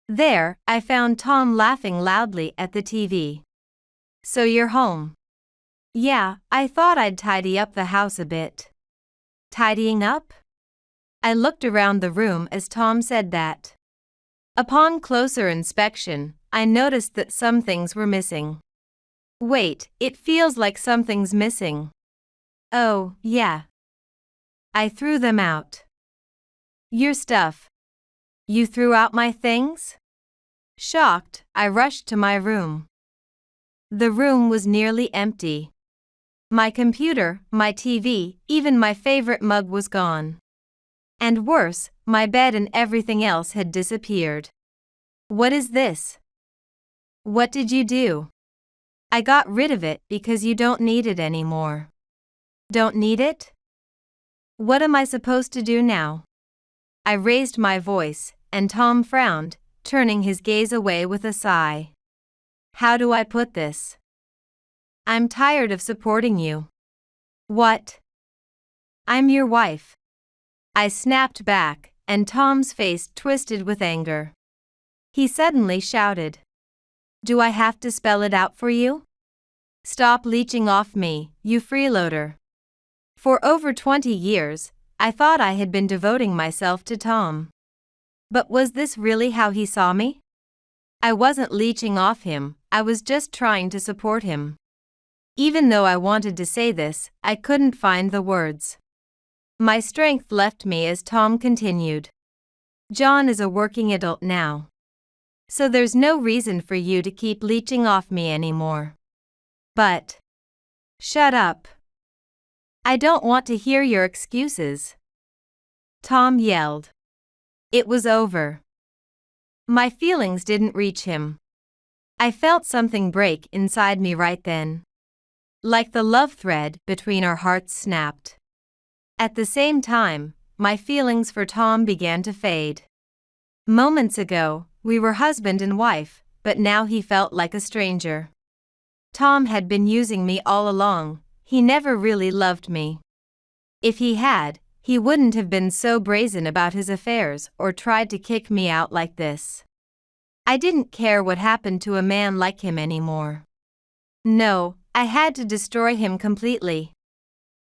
There, I found Tom laughing loudly at the TV. "So you're home?" "Yeah, I thought I'd tidy up the house a bit." "Tidying up?" I looked around the room as Tom said that. Upon closer inspection, I noticed that some things were missing. "Wait, it feels like something's missing." "Oh, yeah." I threw them out. "Your stuff. You threw out my things?" Shocked, I rushed to my room. The room was nearly empty. My computer, my TV, even my favorite mug was gone. And worse, my bed and everything else had disappeared. "What is this?" "What did you do?" "I got rid of it because you don't need it anymore." "Don't need it?" "What am I supposed to do now?" I raised my voice, and Tom frowned, turning his gaze away with a sigh. "How do I put this? I'm tired of supporting you." "What?" "I'm your wife." I snapped back, and Tom's face twisted with anger. He suddenly shouted, "Do I have to spell it out for you? Stop leeching off me, you freeloader." For over 20 years, I thought I had been devoting myself to Tom. But was this really how he saw me? I wasn't leeching off him, I was just trying to support him. Even though I wanted to say this, I couldn't find the words. My strength left me as Tom continued. "John is a working adult now. So there's no reason for you to keep leeching off me anymore." "But..." "Shut up. I don't want to hear your excuses," Tom yelled. It was over. My feelings didn't reach him. I felt something break inside me right then. Like the love thread between our hearts snapped. At the same time, my feelings for Tom began to fade. Moments ago, we were husband and wife, but now he felt like a stranger. Tom had been using me all along, he never really loved me. If he had, he wouldn't have been so brazen about his affairs or tried to kick me out like this. I didn't care what happened to a man like him anymore. No, I had to destroy him completely.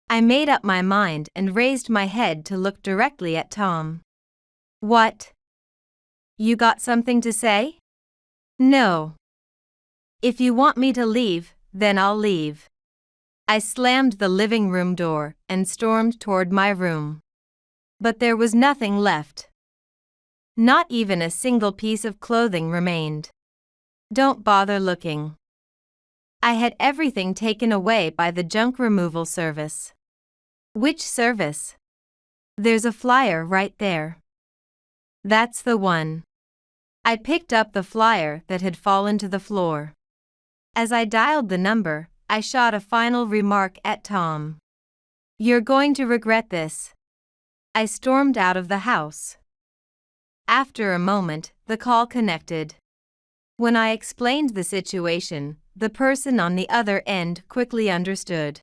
I made up my mind and raised my head to look directly at Tom. "What? You got something to say?" "No. If you want me to leave, then I'll leave." I slammed the living room door and stormed toward my room. But there was nothing left. Not even a single piece of clothing remained. Don't bother looking. I had everything taken away by the junk removal service. Which service? There's a flyer right there. That's the one. I picked up the flyer that had fallen to the floor. As I dialed the number, I shot a final remark at Tom. You're going to regret this. I stormed out of the house. After a moment, the call connected. When I explained the situation, the person on the other end quickly understood.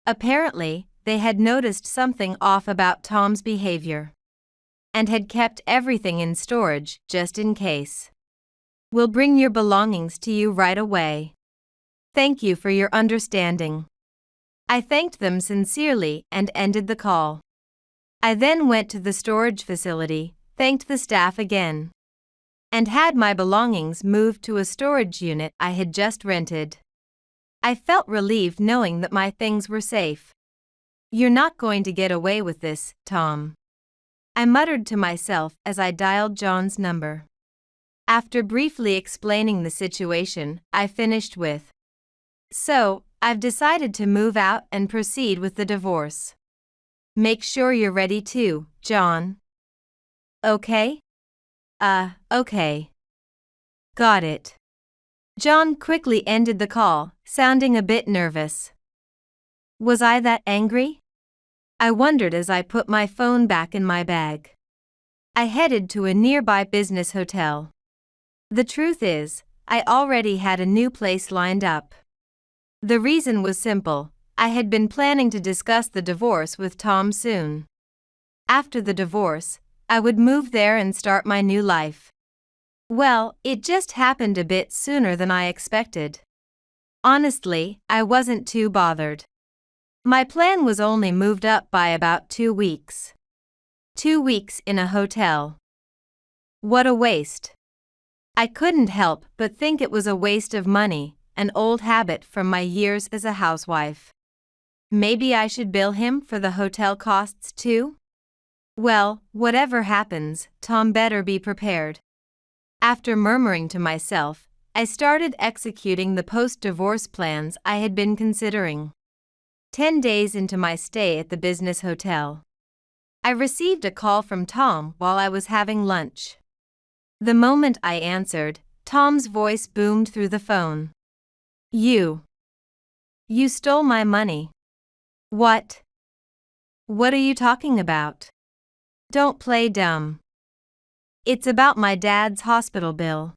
Apparently, they had noticed something off about Tom's behavior and had kept everything in storage just in case. We'll bring your belongings to you right away. Thank you for your understanding. I thanked them sincerely and ended the call. I then went to the storage facility, thanked the staff again, and had my belongings moved to a storage unit I had just rented. I felt relieved knowing that my things were safe. You're not going to get away with this, Tom, I muttered to myself as I dialed John's number. After briefly explaining the situation, I finished with, "So, I've decided to move out and proceed with the divorce. Make sure you're ready too, John." "Okay?" Okay. Got it." John quickly ended the call, sounding a bit nervous. Was I that angry? I wondered as I put my phone back in my bag. I headed to a nearby business hotel. The truth is, I already had a new place lined up. The reason was simple. I had been planning to discuss the divorce with Tom soon. After the divorce, I would move there and start my new life. Well, it just happened a bit sooner than I expected. Honestly, I wasn't too bothered. My plan was only moved up by about 2 weeks. 2 weeks in a hotel. What a waste. I couldn't help but think it was a waste of money, an old habit from my years as a housewife. Maybe I should bill him for the hotel costs too? Well, whatever happens, Tom better be prepared. After murmuring to myself, I started executing the post-divorce plans I had been considering. 10 days into my stay at the business hotel, I received a call from Tom while I was having lunch. The moment I answered, Tom's voice boomed through the phone. You stole my money." "What? What are you talking about? Don't play dumb. It's about my dad's hospital bill.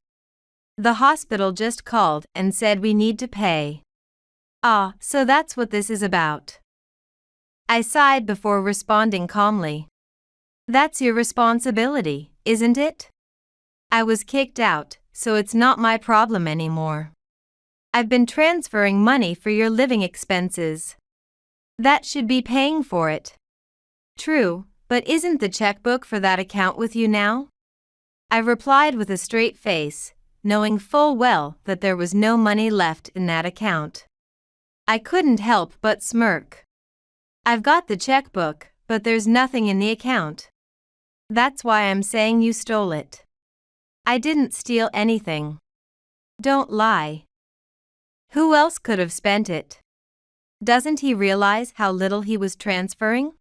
The hospital just called and said we need to pay." "Ah, so that's what this is about." I sighed before responding calmly. "That's your responsibility, isn't it? I was kicked out, so it's not my problem anymore. I've been transferring money for your living expenses. That should be paying for it." "True, but isn't the checkbook for that account with you now?" I replied with a straight face, knowing full well that there was no money left in that account. I couldn't help but smirk. "I've got the checkbook, but there's nothing in the account. That's why I'm saying you stole it." "I didn't steal anything." "Don't lie. Who else could have spent it? Doesn't he realize how little he was transferring?"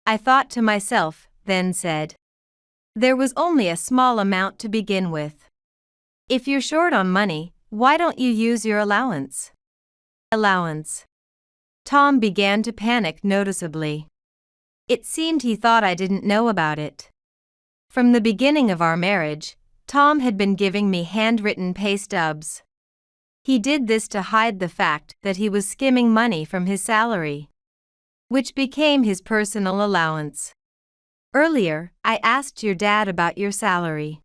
I thought to myself, then said, "There was only a small amount to begin with. If you're short on money, why don't you use your allowance?" "Allowance?" Tom began to panic noticeably. It seemed he thought I didn't know about it. From the beginning of our marriage, Tom had been giving me handwritten pay stubs. He did this to hide the fact that he was skimming money from his salary, which became his personal allowance. "Earlier, I asked your dad about your salary.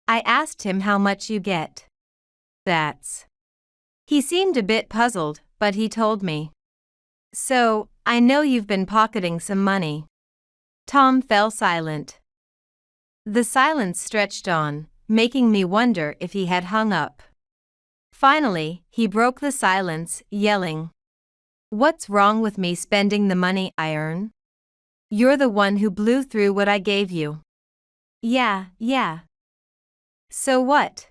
I asked him how much you get." "That's..." He seemed a bit puzzled, but he told me. "So, I know you've been pocketing some money." Tom fell silent. The silence stretched on, making me wonder if he had hung up. Finally, he broke the silence, yelling, "What's wrong with me spending the money I earn? You're the one who blew through what I gave you." Yeah. So what?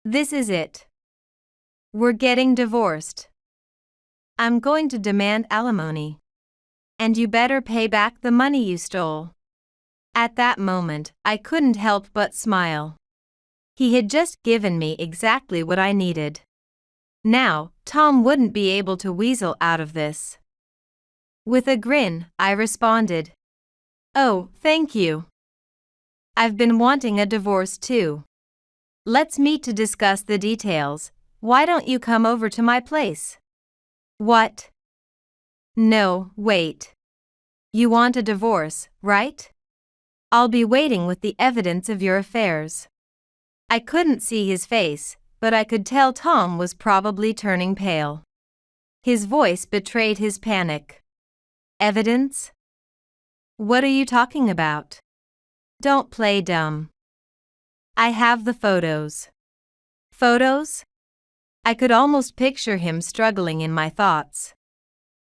This is it. We're getting divorced. I'm going to demand alimony. And you better pay back the money you stole." At that moment, I couldn't help but smile. He had just given me exactly what I needed. Now, Tom wouldn't be able to weasel out of this. With a grin, I responded. Oh, thank you. I've been wanting a divorce too. Let's meet to discuss the details. Why don't you come over to my place? What? No, wait. You want a divorce, right? I'll be waiting with the evidence of your affairs. I couldn't see his face, but I could tell Tom was probably turning pale. His voice betrayed his panic. Evidence? What are you talking about? Don't play dumb. I have the photos. Photos? I could almost picture him struggling in my thoughts.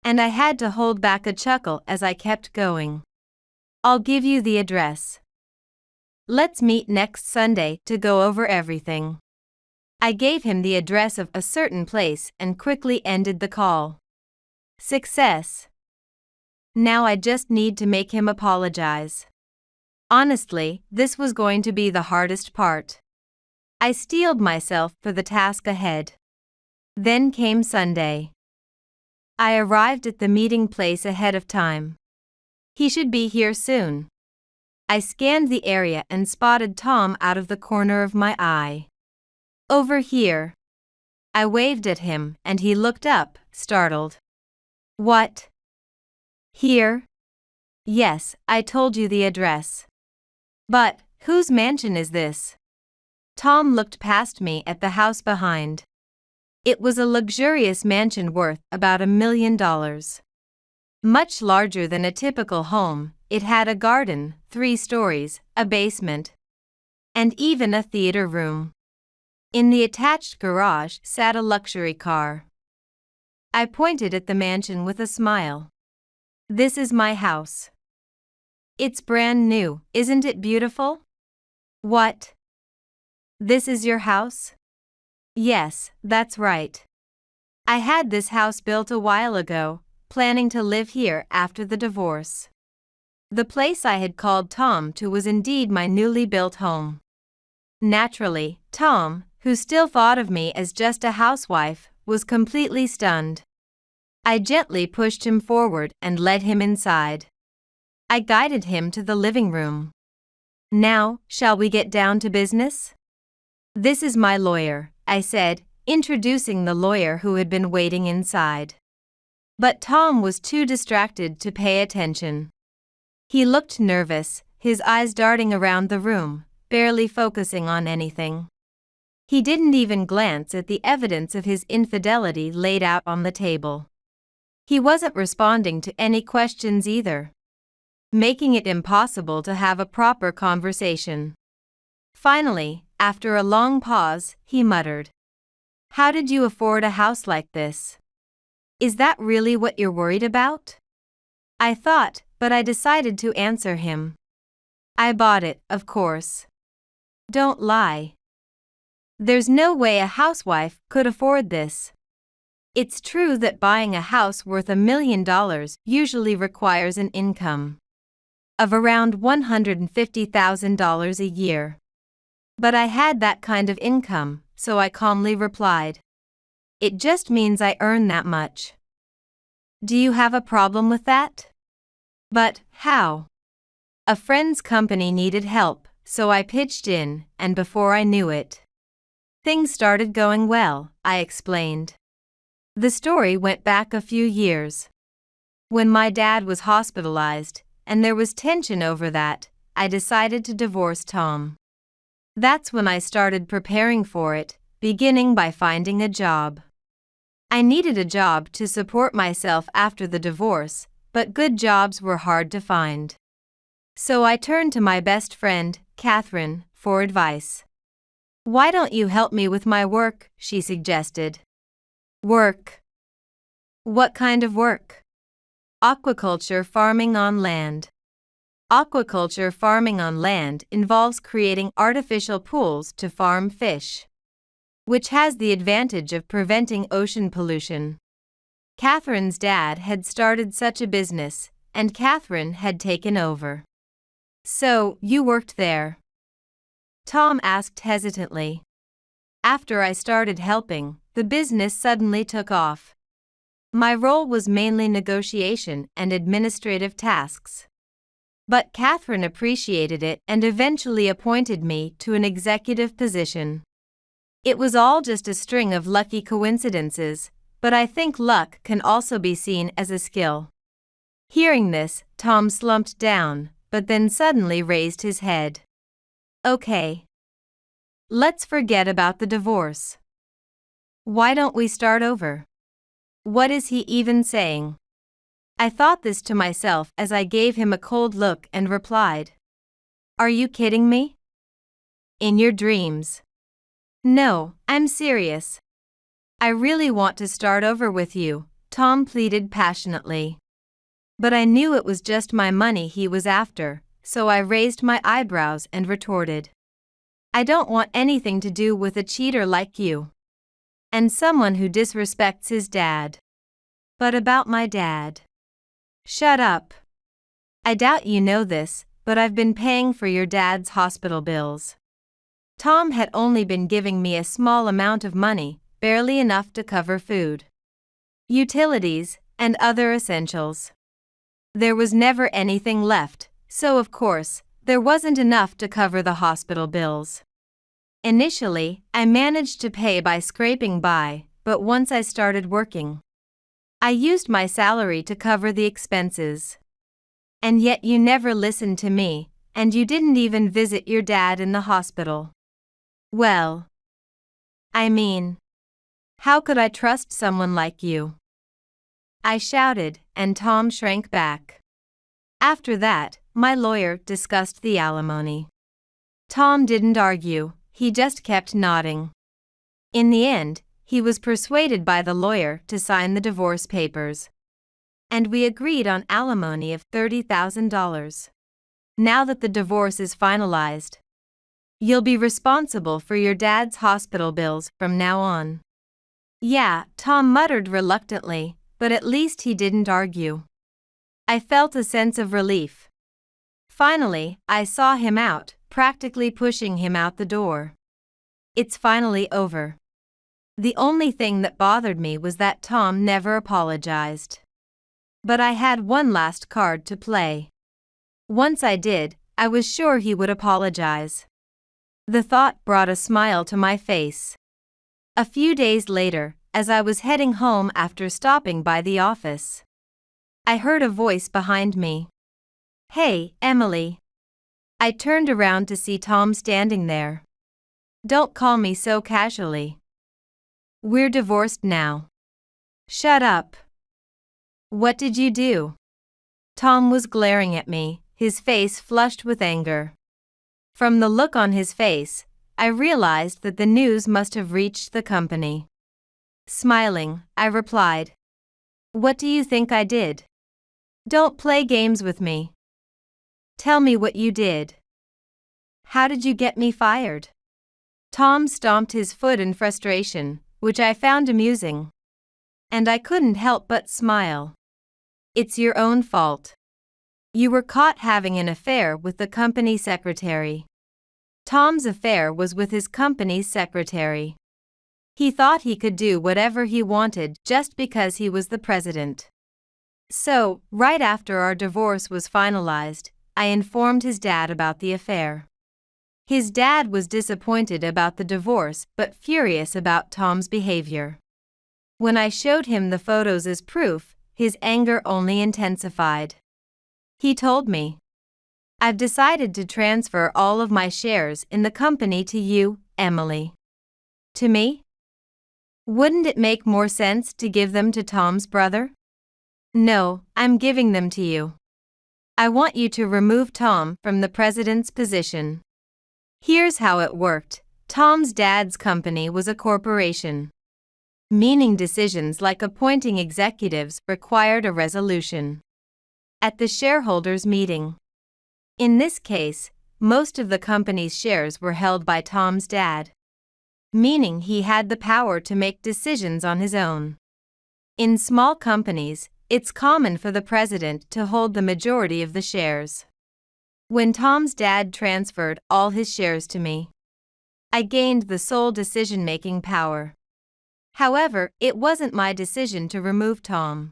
And I had to hold back a chuckle as I kept going. I'll give you the address. Let's meet next Sunday to go over everything. I gave him the address of a certain place and quickly ended the call. Success. Now I just need to make him apologize. Honestly, this was going to be the hardest part. I steeled myself for the task ahead. Then came Sunday. I arrived at the meeting place ahead of time. He should be here soon. I scanned the area and spotted Tom out of the corner of my eye. Over here. I waved at him and he looked up, startled. What? Here? Yes, I told you the address. But, whose mansion is this? Tom looked past me at the house behind. It was a luxurious mansion worth about $1 million. Much larger than a typical home, it had a garden, 3 stories, a basement, and even a theater room. In the attached garage sat a luxury car. I pointed at the mansion with a smile. This is my house. It's brand new, isn't it beautiful? What? This is your house? Yes, that's right. I had this house built a while ago, planning to live here after the divorce. The place I had called Tom to was indeed my newly built home. Naturally, Tom, who still thought of me as just a housewife, was completely stunned. I gently pushed him forward and led him inside. I guided him to the living room. Now, shall we get down to business? This is my lawyer, I said, introducing the lawyer who had been waiting inside. But Tom was too distracted to pay attention. He looked nervous, his eyes darting around the room, barely focusing on anything. He didn't even glance at the evidence of his infidelity laid out on the table. He wasn't responding to any questions either, making it impossible to have a proper conversation. Finally, after a long pause, he muttered, "How did you afford a house like this? Is that really what you're worried about?" I thought, but I decided to answer him. I bought it, of course. Don't lie. There's no way a housewife could afford this. It's true that buying a house worth $1 million usually requires an income of around $150,000 a year. But I had that kind of income, so I calmly replied, "It just means I earn that much." Do you have a problem with that? But, how? A friend's company needed help, so I pitched in, and before I knew it, things started going well, I explained. The story went back a few years. When my dad was hospitalized, and there was tension over that, I decided to divorce Tom. That's when I started preparing for it, beginning by finding a job. I needed a job to support myself after the divorce, but good jobs were hard to find. So I turned to my best friend, Catherine, for advice. "Why don't you help me with my work?" she suggested. Work? What kind of work? Aquaculture farming on land. Aquaculture farming on land involves creating artificial pools to farm fish, which has the advantage of preventing ocean pollution. Catherine's dad had started such a business, and Catherine had taken over. So, you worked there? Tom asked hesitantly. After I started helping, the business suddenly took off. My role was mainly negotiation and administrative tasks. But Catherine appreciated it and eventually appointed me to an executive position. It was all just a string of lucky coincidences, but I think luck can also be seen as a skill. Hearing this, Tom slumped down, but then suddenly raised his head. Okay. Let's forget about the divorce. Why don't we start over? What is he even saying? I thought this to myself as I gave him a cold look and replied. Are you kidding me? In your dreams. No, I'm serious. I really want to start over with you, Tom pleaded passionately. But I knew it was just my money he was after, so I raised my eyebrows and retorted. I don't want anything to do with a cheater like you. And someone who disrespects his dad. But about my dad. Shut up. I doubt you know this, but I've been paying for your dad's hospital bills. Tom had only been giving me a small amount of money, barely enough to cover food, utilities, and other essentials. There was never anything left, so of course, there wasn't enough to cover the hospital bills. Initially, I managed to pay by scraping by, but once I started working, I used my salary to cover the expenses. And yet you never listened to me, and you didn't even visit your dad in the hospital. Well, I mean, how could I trust someone like you? I shouted, and Tom shrank back. After that, my lawyer discussed the alimony. Tom didn't argue, he just kept nodding. In the end, he was persuaded by the lawyer to sign the divorce papers. And we agreed on alimony of $30,000. Now that the divorce is finalized, you'll be responsible for your dad's hospital bills from now on. Yeah, Tom muttered reluctantly, but at least he didn't argue. I felt a sense of relief. Finally, I saw him out, practically pushing him out the door. It's finally over. The only thing that bothered me was that Tom never apologized. But I had one last card to play. Once I did, I was sure he would apologize. The thought brought a smile to my face. A few days later, as I was heading home after stopping by the office, I heard a voice behind me. Hey, Emily. I turned around to see Tom standing there. Don't call me so casually. We're divorced now. Shut up. What did you do? Tom was glaring at me, his face flushed with anger. From the look on his face, I realized that the news must have reached the company. Smiling, I replied. What do you think I did? Don't play games with me. Tell me what you did. How did you get me fired? Tom stomped his foot in frustration, which I found amusing. And I couldn't help but smile. It's your own fault. You were caught having an affair with the company secretary. Tom's affair was with his company's secretary. He thought he could do whatever he wanted just because he was the president. So, right after our divorce was finalized, I informed his dad about the affair. His dad was disappointed about the divorce but furious about Tom's behavior. When I showed him the photos as proof, his anger only intensified. He told me, I've decided to transfer all of my shares in the company to you, Emily. To me? Wouldn't it make more sense to give them to Tom's brother? No, I'm giving them to you. I want you to remove Tom from the president's position. Here's how it worked. Tom's dad's company was a corporation, meaning decisions like appointing executives required a resolution at the shareholders' meeting. In this case, most of the company's shares were held by Tom's dad, meaning he had the power to make decisions on his own. In small companies, it's common for the president to hold the majority of the shares. When Tom's dad transferred all his shares to me, I gained the sole decision-making power. However, it wasn't my decision to remove Tom.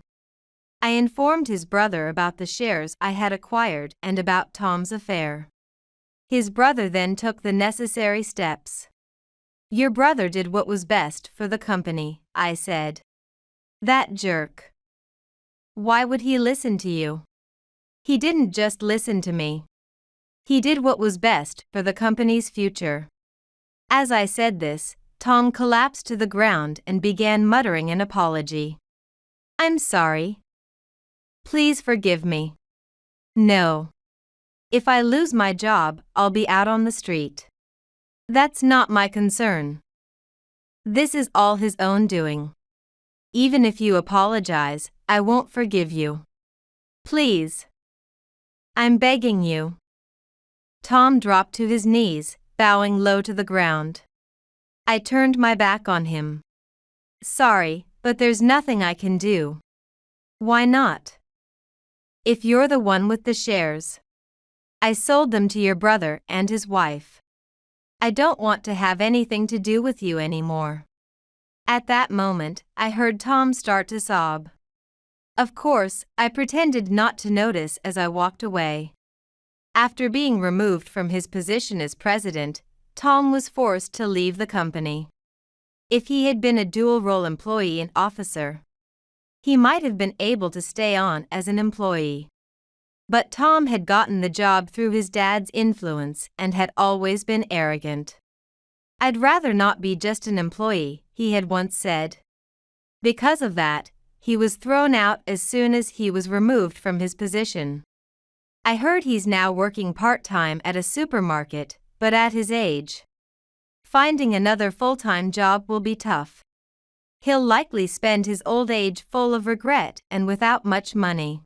I informed his brother about the shares I had acquired and about Tom's affair. His brother then took the necessary steps. "Your brother did what was best for the company," I said. "That jerk. Why would he listen to you?" "He didn't just listen to me. He did what was best for the company's future." As I said this, Tom collapsed to the ground and began muttering an apology. "I'm sorry. Please forgive me. No. If I lose my job, I'll be out on the street. That's not my concern. This is all his own doing. Even if you apologize, I won't forgive you. Please. I'm begging you." Tom dropped to his knees, bowing low to the ground. I turned my back on him. "Sorry, but there's nothing I can do." "Why not? If you're the one with the shares. I sold them to your brother and his wife. I don't want to have anything to do with you anymore." At that moment, I heard Tom start to sob. Of course, I pretended not to notice as I walked away. After being removed from his position as president, Tom was forced to leave the company. If he had been a dual-role employee and officer, he might have been able to stay on as an employee. But Tom had gotten the job through his dad's influence and had always been arrogant. "I'd rather not be just an employee," he had once said. Because of that, he was thrown out as soon as he was removed from his position. I heard he's now working part-time at a supermarket, but at his age, finding another full-time job will be tough. He'll likely spend his old age full of regret and without much money.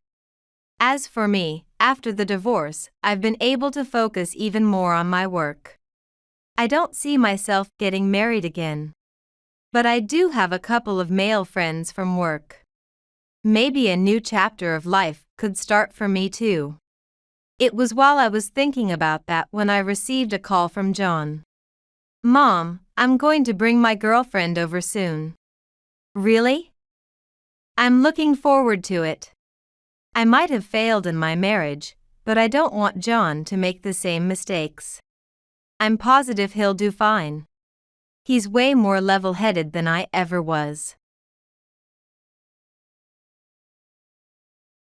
As for me, after the divorce, I've been able to focus even more on my work. I don't see myself getting married again. But I do have a couple of male friends from work. Maybe a new chapter of life could start for me too. It was while I was thinking about that when I received a call from John. "Mom, I'm going to bring my girlfriend over soon." "Really?" "I'm looking forward to it. I might have failed in my marriage, but I don't want John to make the same mistakes. I'm positive he'll do fine. He's way more level-headed than I ever was."